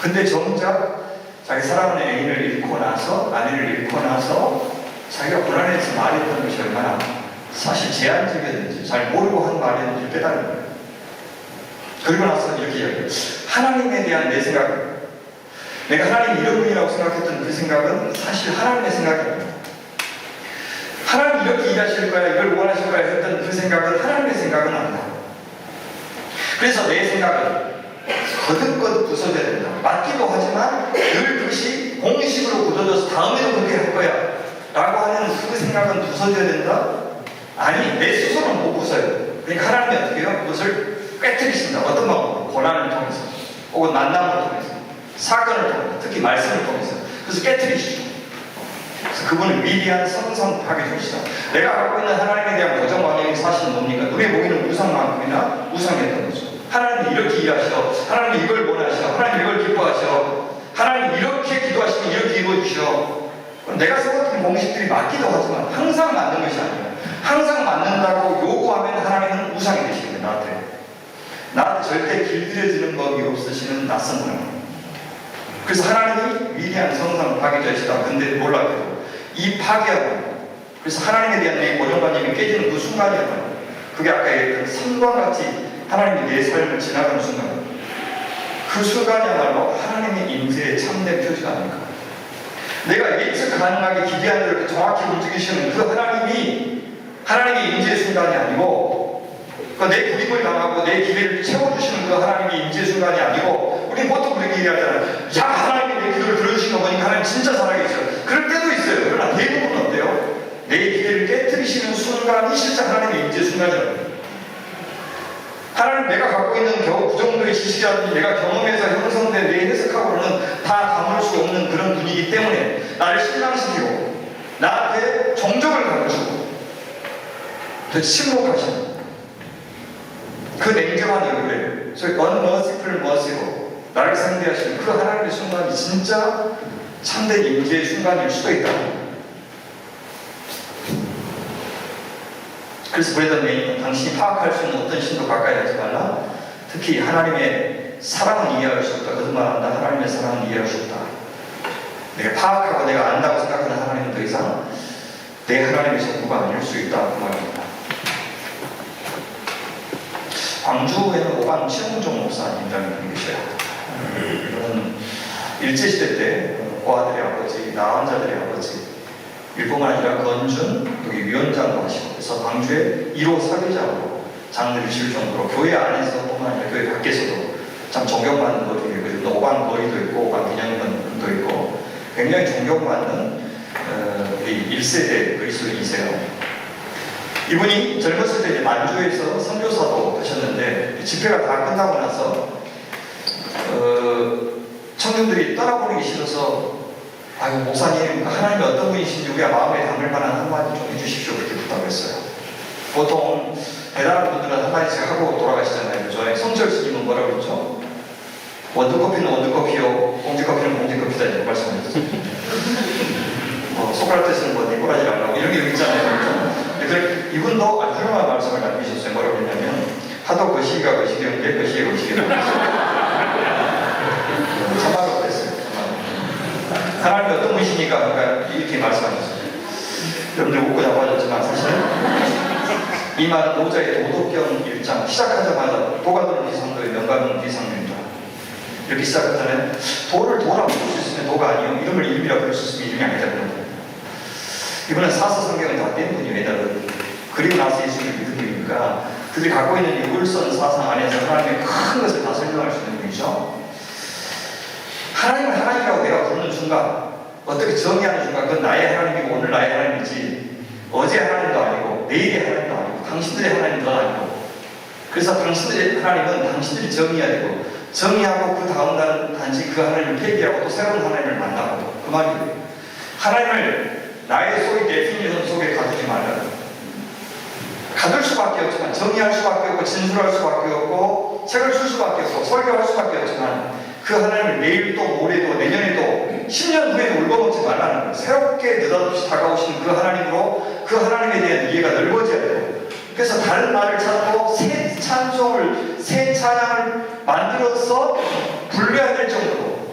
근데 정작 자기 사랑하는 애인을 잃고 나서, 아내를 잃고 나서 자기가 고난에 대해서 말했던 것이 얼마나 사실 제한적이었는지, 잘 모르고 한 말이었는지 깨달은 거예요. 그리고 나서 이렇게 이야기해요. 하나님에 대한 내 생각, 내가 하나님이 이런 분이라고 생각했던 그 생각은 사실 하나님의 생각이 아니에요. 하나님이 이렇게 일하실 거야, 이걸 원하실 거야 했던 그 생각은 하나님의 생각은 아니다. 그래서 내 생각은 거듭거듭 부서져야 된다. 맞기도 하지만 늘 그것이 공식으로 굳어져서 다음에도 그렇게 할 거야 라고 하는 그 생각은 부서져야 된다? 아니, 내 스스로는 못 부서요. 그러니까 하나님이 어떻게 해요? 그것을 꿰뜨리신다. 어떤 방법으로? 고난을 통해서, 혹은 만남을 통해서, 사건을 통해서, 특히 말씀을 통해서. 그래서 깨뜨리시죠. 그래서 그분은 위대한 성성하게 주시다. 내가 갖고 있는 하나님에 대한 고정관념이 사실은 뭡니까? 눈에 보이는 우상만큼이나 우상이었던 거죠. 하나님이 이렇게 일하셔, 하나님이 이걸 원하셔, 하나님이 이걸 기뻐하셔, 하나님이 이렇게 기도하시면 이렇게 이루어주셔. 내가 써봤던 공식들이 맞기도 하지만 항상 맞는 것이 아니에요. 항상 맞는다고 요구하면 하나님은 우상이 되시거든요. 나한테 절대 길들여지는 법이 없으시는 낯선 분은. 그래서 하나님이 위대한 성상 파괴자이시다. 근데 놀랍게도 이 파괴하고, 그래서 하나님에 대한 내 고정관념이 깨지는 그 순간이었던, 그게 아까 얘기했던 산과 같이 하나님이 내 삶을 지나가는 순간, 그 순간이야말로 하나님의 인재의 참된 표지가 아닌가. 내가 예측 가능하게 기대한 대로 정확히 움직이시는 그 하나님의 인재의 순간이 아니고, 내 부림을 당하고 내 기회를 채워주시는 그 하나님의 인재의 순간이 아니고, 우리 보통 그렇게 얘기하잖아요. 야, 하나님이 내 기도를 들어주신 거 보니까 하나님 진짜 살아계셔. 그럴 때도 있어요. 그러나 대부분은 어때요? 내 기회를 깨뜨리시는 순간이 실제 하나님의 인재의 순간이라고. 하나님, 내가 갖고 있는 겨우 그 정도의 지식이라든지 내가 경험해서 형성된 내 해석하고는 다 담을 수 없는 그런 분위기 때문에 나를 실망시키고 나한테 정적을 가르치고 더 침묵하시는 그 냉정한 얼굴에, 소위 unmerciful mercy로 나를 상대하시는 그 하나님의 순간이 진짜 참된 임재의 순간일 수도 있다. 그래서 브래던 메이는 당신이 파악할 수 있는 어떤 신도 가까이 하지 말라. 특히 하나님의 사랑은 이해할 수 없다. 거듭말한다. 하나님의 사랑은 이해할 수 없다. 내가 파악하고 내가 안다고 생각하는 하나님은 더 이상 내 하나님의 전부가 아닐 수 있다. 그 말입니다. 광주에는 오방 최홍종 목사님이라는 분이 계셔요. 이분은 일제시대 때 고아들의 아버지, 나환자들의 아버지, 일뿐만 아니라 건준, 여기 위원장도 하시고, 그래서 광주의 1호 사회자로 장르를 실 정도로 교회 안에서뿐만 아니라 교회 밖에서도 참 존경받는 것 중에, 그리고 오방 거리도 있고, 오방 기념관도 있고, 굉장히 존경받는 우리 1세대 그리스도인이세요. 이분이 젊었을 때 이제 만주에서 선교사도 하셨는데, 집회가 다 끝나고 나서 청년들이 떠나보내기 싫어서, 아유, 목사님, 하나님이 어떤 분이신지 우리가 마음에 담을 만한 한마디 좀 해주십시오. 그렇게 부탁했어요. 보통 대단한 분들은 한마디씩 하고 돌아가시잖아요. 그죠? 성철 스님은 뭐라고 그랬죠? 원두커피는 원두커피요, 공지커피는 공지커피다. 이렇게 말씀하셨어요. 소크라테스는 뭐 니꼬라지라고 이런 게 있잖아요. 그래서 이분도 아주 훌륭한 말씀을 남기셨어요. 뭐라고 했냐면, 하도 거시기가 거시기였는데 거시기가 거시기였는데 참말로 그랬어요. 하나님이 어떤 분이시니까 그러니까 이렇게 말씀하셨어요. 여러분들 웃고 잡아줬지만 사실은 이 말은 노자의 도덕경 1장 시작하자마자 도가도는 비상도의 명가는 비상입니다. 이렇게 시작하잖아요. 도를 도라 부를 수 있으면 도가 아니요, 이름을 이름이라 부를 수 있으면 이름이 아니다. 이번엔 사서성경을 다 뗀 분이 왜냐면 그리고 나서 예수를 믿은 분이니까 그들이 갖고 있는 유물선 사상 안에서 하나님의 큰 것을 다 설명할 수 있는 분이죠. 하나님을 하나님이라고 내가 부르는 순간, 어떻게 정의하는 순간, 그건 나의 하나님이고 오늘 나의 하나님이지 어제 하나님도 아니고 내일의 하나님도 아니고 당신들의 하나님도 아니고, 그래서 당신들의 하나님은 당신들이 정의해야 되고, 정의하고 그 다음 날 단지 그 하나님을 폐기하고 또 새로운 하나님을 만나고, 그 말이에요. 하나님을 나의 소위 데피니션 속에 가두지 말라. 가둘 수밖에 없지만, 정의할 수밖에 없고, 진술할 수밖에 없고, 책을 쓸 수밖에 없고, 설교할 수밖에 없지만, 그 하나님을 내일도 모레도 내년에도 10년 후에도 울거먹지 말라는 거예요. 새롭게 느닷없이 다가오시는 그 하나님으로 그 하나님에 대한 이해가 넓어져야 돼요. 그래서 다른 말을 찾고 새 찬송을, 새 찬양을 만들어서 불러야 될 정도로,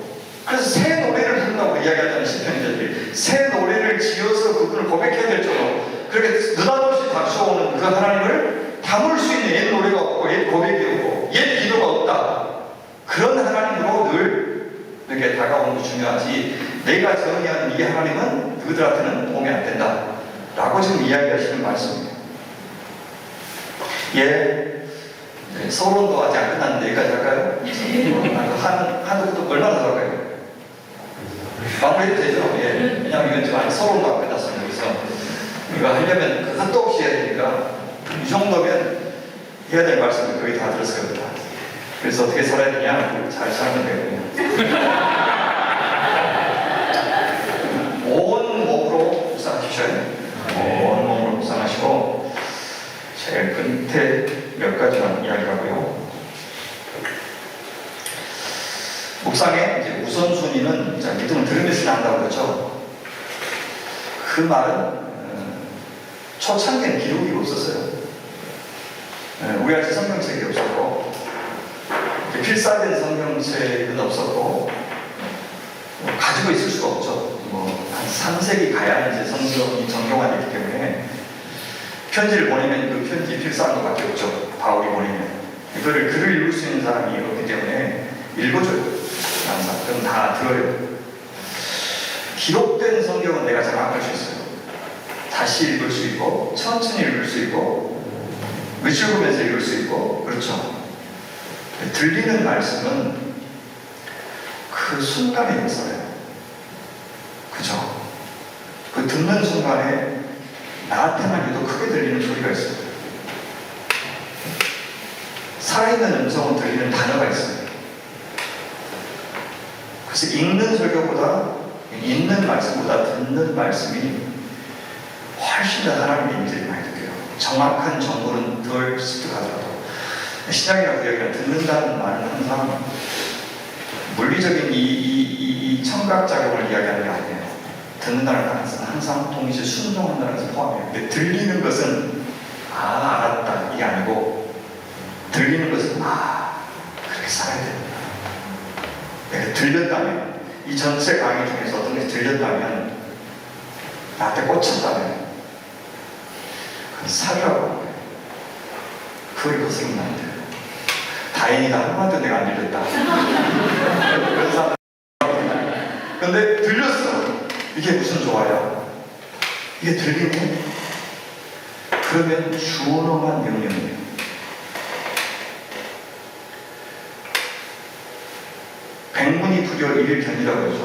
그래서 새 노래를 부른다고 이야기하잖아요. 시편자들이 새 노래를 지어서 그분을 고백해야 될 정도로, 그렇게 느닷없이 닥쳐오는 그 하나님을 담을 수 있는 옛 노래가 없고 옛 고백이 없고 옛 기도가 없다. 그런 하나님으로 늘 이렇게 다가오는 게 중요하지, 내가 정의하는 이 하나님은 그들한테는 도움이 안 된다 라고 지금 이야기하시는 말씀입니다. 예, 네, 서론도 아직 안 끝났는데 여기까지 할까요? 한국도 얼마나 더 할까요? 마무리해도 되죠? 예, 왜냐하면 이건 지금 아직 서론도 안 끝났습니다. 그래서 이거 하려면 끝도 없이 해야 되니까 이 정도면 해야 될 말씀을 거의 다 들었을 겁니다. 그래서 어떻게 살아야 되냐? 잘 살면 되거든요. 온 몸으로 묵상하십시오. 온 몸으로 묵상하시고, 제일 끝에 몇 가지만 이야기하고요. 묵상의 이제 우선순위는 믿음을 들으면서 난다고 그러죠. 그 말은 초창기엔 기록이 없었어요. 우리같이 성경책이 없었고, 필사된 성경책은 없었고, 가지고 있을 수가 없죠. 한 3세기 가야 이제 성경이 정경화되기 때문에 편지를 보내면 그 편지 필사한 것밖에 없죠. 바울이 보내면 이거를 글을 읽을 수 있는 사람이 없기 때문에 읽어줘요. 항상 그럼 다 들어요. 기록된 성경은 내가 장악할 수 있어요. 다시 읽을 수 있고, 천천히 읽을 수 있고, 외치면서 읽을 수 있고, 그렇죠. 들리는 말씀은 그 순간에 있어요. 그죠? 그 듣는 순간에 나한테만 유독 크게 들리는 소리가 있어요. 살아있는 음성은 들리는 단어가 있어요. 그래서 읽는 설교보다, 읽는 말씀보다 듣는 말씀이 훨씬 더 하나님의 임재를 많이 느껴요. 정확한 정보는 덜 습득하더라도. 신약이라고 이야기가 듣는다는 말은 항상 물리적인 이 청각 작용을 이야기하는 게 아니에요. 듣는다는 말은 항상 동시에 순종한다는 것을 포함해요. 근데 들리는 것은 알았다 이게 아니고, 들리는 것은 그렇게 살아야 된다. 내가 들렸다면, 이 전체 강의 중에서 어떤 것이 들렸다면, 나한테 꽂혔다면 그건 살으라고 하는 거예요. 그걸 거스르면 안 돼요. 다행이다. 한마디도 내가 안 들렸다. 그런 사람. 근데 들렸어. 이게 무슨 좋아요? 이게 들리네? 그러면 준엄한 명령이에요. 백문이 불여 일견이라고 그러죠.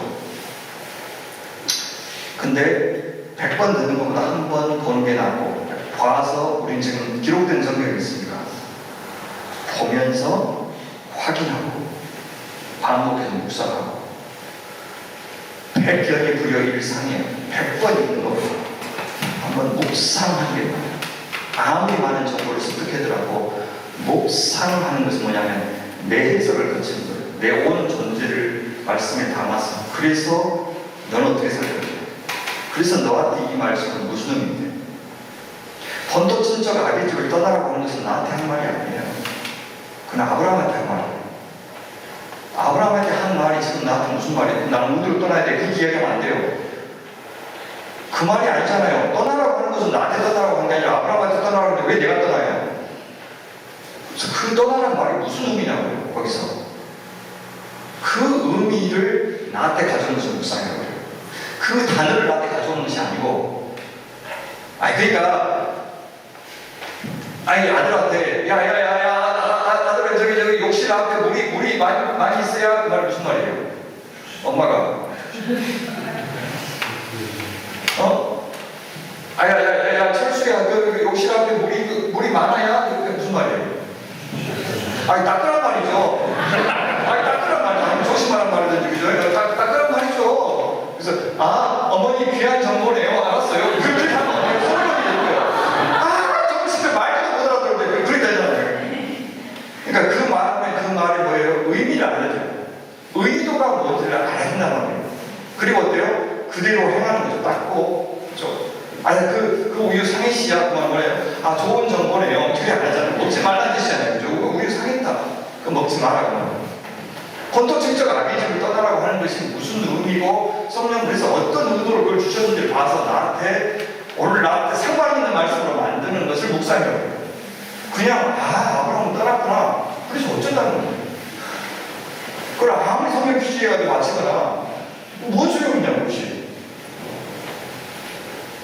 근데 100번 듣는 것보다 한 번 보는 게 낫고, 봐서 우리는 지금 기록된 성경이 있습니다. 보면서 확인하고 반복해서 묵상하고, 백견이 불여 일상이에요. 100번 읽는 것보다 한번 묵상하는 게 뭐예요? 아무리 많은 정보를 습득하더라도 묵상하는 것은 뭐냐면 내 해석을 거치는 거예요. 내 온 존재를 말씀에 담아서, 그래서 너는 어떻게 살거냐, 그래서 너한테 이 말씀은 무슨 의미인데, 본토 친척 아비집을 떠나라고 하는 것은 나한테 한 말이 아니에요. 그건 아브라함한테 한 말이에요. 아브라함한테 한 말이 지금 나한테 무슨 말이에요? 나는 우리로 떠나야 돼. 그렇게 이야기하면 안 돼요. 그 말이 아니잖아요. 떠나라고 하는 것은 나한테 떠나라고 하는 게 아니라 아브라함한테 떠나라고 하는데 왜 내가 떠나요? 그래서 그 떠나라는 말이 무슨 의미냐고요, 거기서. 그 의미를 나한테 가져오는 것을 묵상해요. 그 단어를 나한테 가져오는 것이 아니고, 그러니까 아들한테 아들아 저기 욕실 앞에 물이 많이 있어야, 그 말 무슨 말이에요? 엄마가 철수야 그 욕실 앞에 물이 많아야, 그게 무슨 말이에요? 닦으란 말이죠. 닦으란 말이죠. 조심하란 말이죠. 그죠? 닦으란 말이죠. 그래서 어머니 귀한 정보네요. 알았어요. 그렇게 하면 어머니 소리가 될 거예요. 정신을 말도 못 알아들었는데 그렇게 되잖아요. 그러니까 그 말이 뭐예요? 의미를 알려줘요. 의도가 뭔지를 알아준단 말이에요. 그리고 어때요? 그대로 행하는 거죠. 닦고, 그렇죠? 그 우유 정보네요. 그게 안 하잖아요. 먹지 말라는 뜻이잖아요. 그죠? 우유 상했다. 그거 먹지 마라. 본토적적 아비즘을 떠나라고 하는 것이 무슨 의미고 성령 그래서 어떤 의도로 그걸 주셨는지 봐서 오늘 나한테 상관 있는 말씀으로 만드는 것을 묵상해요. 그냥 아브라함은 떠났구나. 그래서 어쩐다는 거예요. 그걸 아무리 성경 퀴즈해가지고 맞히거나 뭔 소용이 있냐는 것이.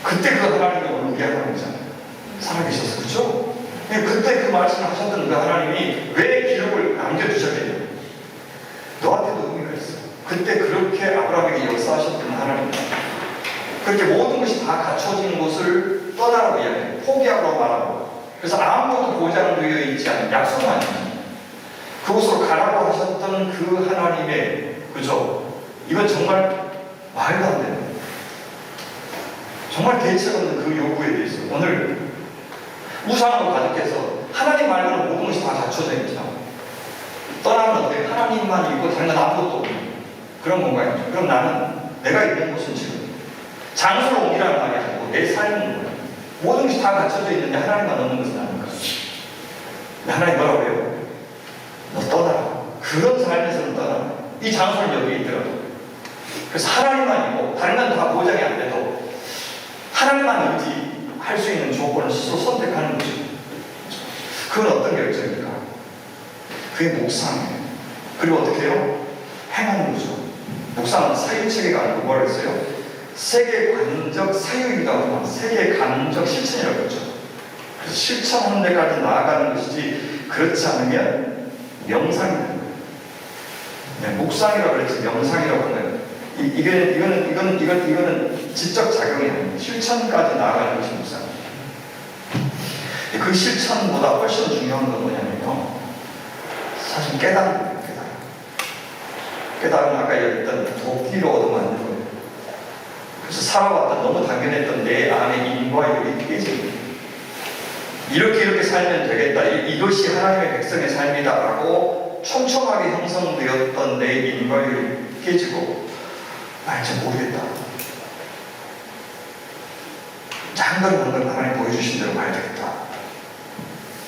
그때 그 하나님이 오늘 우리 하나님이잖아요. 살아계셔서 그렇죠? 그때 그 말씀을 하셨던 그 하나님이 왜 기록을 남겨두셨겠냐. 너한테도 의미가 있어. 그때 그렇게 아브라함에게 역사하셨던 하나님. 그렇게 모든 것이 다 갖춰진 곳을 떠나라고 이야기해요. 포기하라고 말하고. 그래서 아무것도 보장되어 있지 않은 약속만 있는 그곳으로 가라고 하셨던 그 하나님의, 그죠? 이건 정말 말도 안 되는, 정말 대책 없는 그 요구에 대해서 오늘 우상으로 가득해서 하나님 말고는 모든 것이 다 갖춰져 있죠. 떠나면 어때? 하나님만 있고 다른 건 아무것도 없는 그런 건가요? 그럼 나는 내가 있는 곳은 지금 장소를 옮기라는 말이 아니고 내 삶인 거예요. 모든 것이 다 갖춰져 있는데 하나님만 없는 것은 아닌가? 하나님 뭐라고 해요? 너 떠나라. 그런 삶에서는 떠나라. 이 장소는 여기 있더라도. 그래서 하나님만 있고 다른 건 다 보장이 안 돼도 하나님만 의지할 수 있는 조건을 스스로 선택하는 거죠. 그건 어떤 결정입니까? 그게 묵상이에요. 그리고 어떻게 해요? 행하는 거죠. 묵상은 사유체계가 아니고 뭐라 했어요? 세계관적 사유이기도 하고 세계감적 실천이라고 했죠. 그래서 실천하는 데까지 나아가는 것이지 그렇지 않으면 명상이 되는 거예요. 네, 묵상이라고 그랬지 명상이라고 하는 이거는 지적 작용이 아니에요. 실천까지 나아가는 것이 묵상이에요. 그 실천보다 훨씬 중요한 건 뭐냐면요. 사실 깨달음이에요. 깨달음은 아까 얘기했던 도끼로 얻어맞는 거예요. 그래서 살아왔던 너무 당연했던 내 안의 인과율이 깨집니다. 이렇게 살면 되겠다. 이것이 하나님의 백성의 삶이다라고 촘촘하게 형성되었던 내 인과율이 깨지고 잘 모르겠다. 한 걸음 한 걸음 하나님 보여주신 대로 가야 되겠다.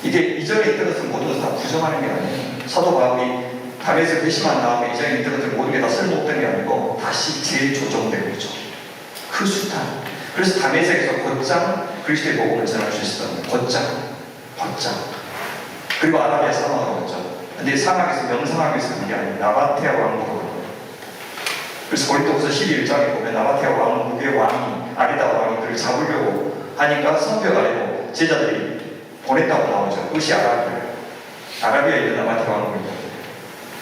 이게 이전에 있던 것은 모든 것을 다 부정하는 게 아니에요. 사도 바울이 담에서 회심한 다음에 이전에 있던 것들 모든 게 다 쓸모없던 게 아니고 다시 재조정된 거죠. 그 수단. 그래서 담에색에서 곧장 그리스도의 복음을 전할 수 있었던 곧장. 그리고 아라비아 사막으로 갔죠. 근데 사막에서 명상하기 위해서 가는 게 아니에요. 나바테아 왕국으로. 그래서 고린도후서 11장에 보면 나바테아 왕국의 왕이 아리다 왕이 그를 잡으려고 하니까 성벽 아래로 제자들이 보냈다고 나오죠. 그것이 아라비아에 있는 나바테아 왕국입니다.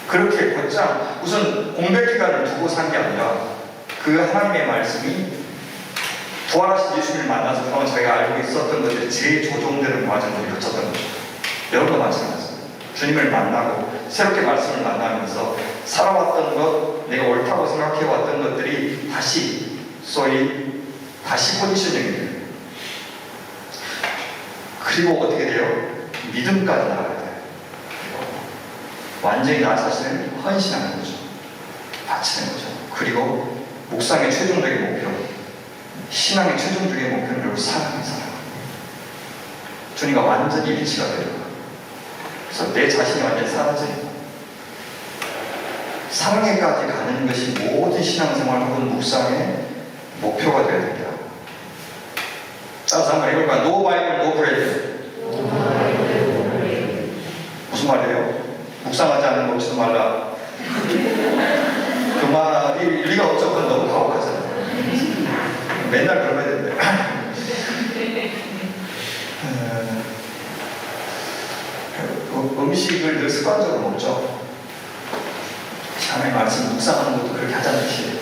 그렇게 곧장 우선 공백 기간을 두고 산 게 아니라 그 하나님의 말씀이 부활하신 예수님을 만나서 그동안 자기가 알고 있었던 것들이 재조정되는 과정을 거쳤던 거죠. 여러분도 마찬가지입니다. 주님을 만나고 새롭게 말씀을 만나면서 살아왔던 것, 내가 옳다고 생각해왔던 것들이 다시 포지셔닝이 돼요. 그리고 어떻게 돼요? 믿음까지 나가야 돼요. 완전히 나 자신을 헌신하는 거죠. 바치는 거죠. 그리고 묵상의 최종적인 목표, 신앙의 최종적인 목표는 결국 사랑입니다. 주님과 완전히 일치가 돼요. 그래서 내 자신이 완전히 사라져요. 사랑에까지 가는 것이 모든 신앙생활 혹은 묵상의 목표가 되어야 됩니다. 따라서 한번 해볼까요? No Bible, no bread. 무슨 말이에요? 묵상하지 않는 먹지도 말라. 그 말이 일리가 없죠. 그건 너무 가혹하잖아요. 맨날 그러면 되는데. 음식을 늘 습관적으로 먹죠. 하나님의 말씀 묵상하는 것도 그렇게 하자는 뜻이에요.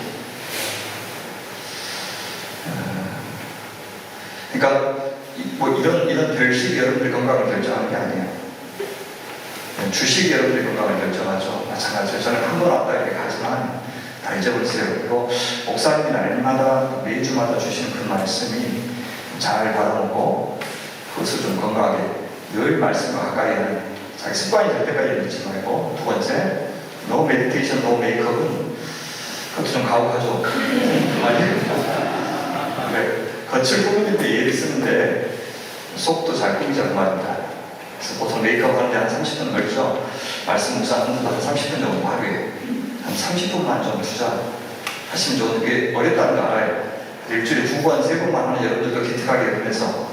그러니까 뭐 이런 별식이 여러분들 건강을 결정하는 게 아니에요. 주식이 여러분들 건강을 결정하죠. 마찬가지로 저는 한 번 왔다 이렇게 가지만 다 잊어버리세요. 그리고 목사님이 날마다 매주마다 주시는 그 말씀이 잘 받아먹고 그것을 좀 건강하게 늘 말씀과 가까이 하는 자기 습관이 될 때까지 넣지 말고. 두 번째, no meditation, no makeup은 그것도 좀 가혹하죠. 그 말이에요. 거칠 꾸미는데 예를 쓰는데 속도 잘 꾸미자고 말입니다. 그래서 보통 메이크업 하는데 한 30분 걸리죠. 말씀 묵상하는 한 30분 정도 하루에 한 30분만 좀 투자 하시면 좋은데 그게 어렵다는 거 알아요. 일주일에 2번, 3번만 하는 여러분들도 기특하게 되면서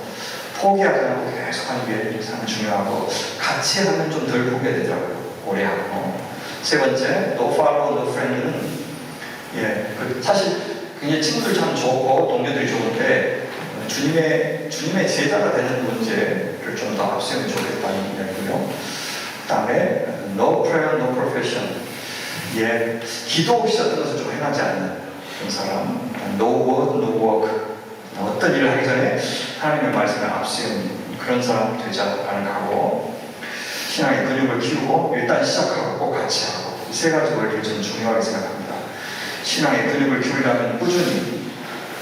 포기하지 않고 계속 하는 게 참 중요하고 같이 하면 좀 덜 포기해야 되더라고요. 오래 하고. 세 번째, no follow, no friend는 사실 굉장히 친구들 참 좋고 동료들이 좋은데 주님의 제자가 되는 문제를 좀 더 앞세우면 좋겠다는 이야기고요. 그 다음에 no prayer, no profession. 기도 없이 어떤 것을 좀 행하지 않는 그런 사람. no word, no work. 어떤 일을 하기 전에 하나님의 말씀을 앞세우는 그런 사람 되자라는 각오. 신앙의 근육을 키우고 일단 시작하고 꼭 같이 하고 이 세 가지 원리를 저는 중요하게 생각합니다. 신앙의 근육을 키우려면 꾸준히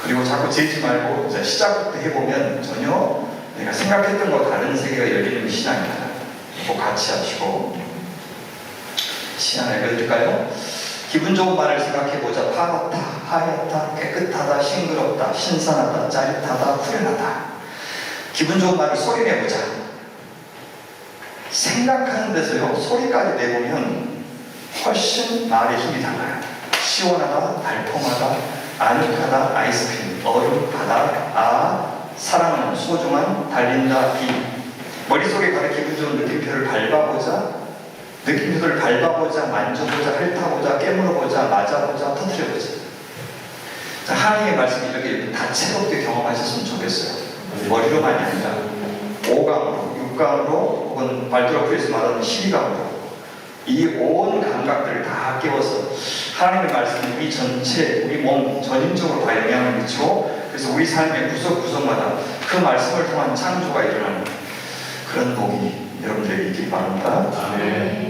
그리고 자꾸 재지 말고 이제 시작부터 해보면 전혀 내가 생각했던 것 다른 세계가 열리는 게 신앙입니다. 꼭 같이 하시고 신앙을 알려드릴까요? 기분 좋은 말을 생각해보자. 파랗다, 하얗다, 깨끗하다, 싱그럽다, 신선하다, 짜릿하다, 후련하다. 기분 좋은 말을 소리내보자. 생각하는 데서요 소리까지 내보면 훨씬 말의 힘이 달라요. 시원하다, 달콤하다, 아늑하다, 아이스크림, 얼음, 바다, 사랑은 소중한, 달린다, 비. 머릿속에 가는 기분 좋은 느낌표를 밟아보자. 느낌표를 밟아보자, 만져보자, 핥아보자, 깨물어보자, 맞아보자, 터뜨려보자. 자, 하나님의 말씀이 이렇게 다채롭게 경험하셨으면 좋겠어요. 머리로만이 아니라 오감으로, 육감으로 혹은 발드로프에서 말하는 시리감으로 이 온 감각들을 다 깨워서 하나님의 말씀이 우리 전체, 우리 몸 전인적으로 다 영향을 미치고 그래서 우리 삶의 구석구석마다 그 말씀을 통한 창조가 일어나는 그런 복이 여러분들에게 있길 바랍니다. 아멘.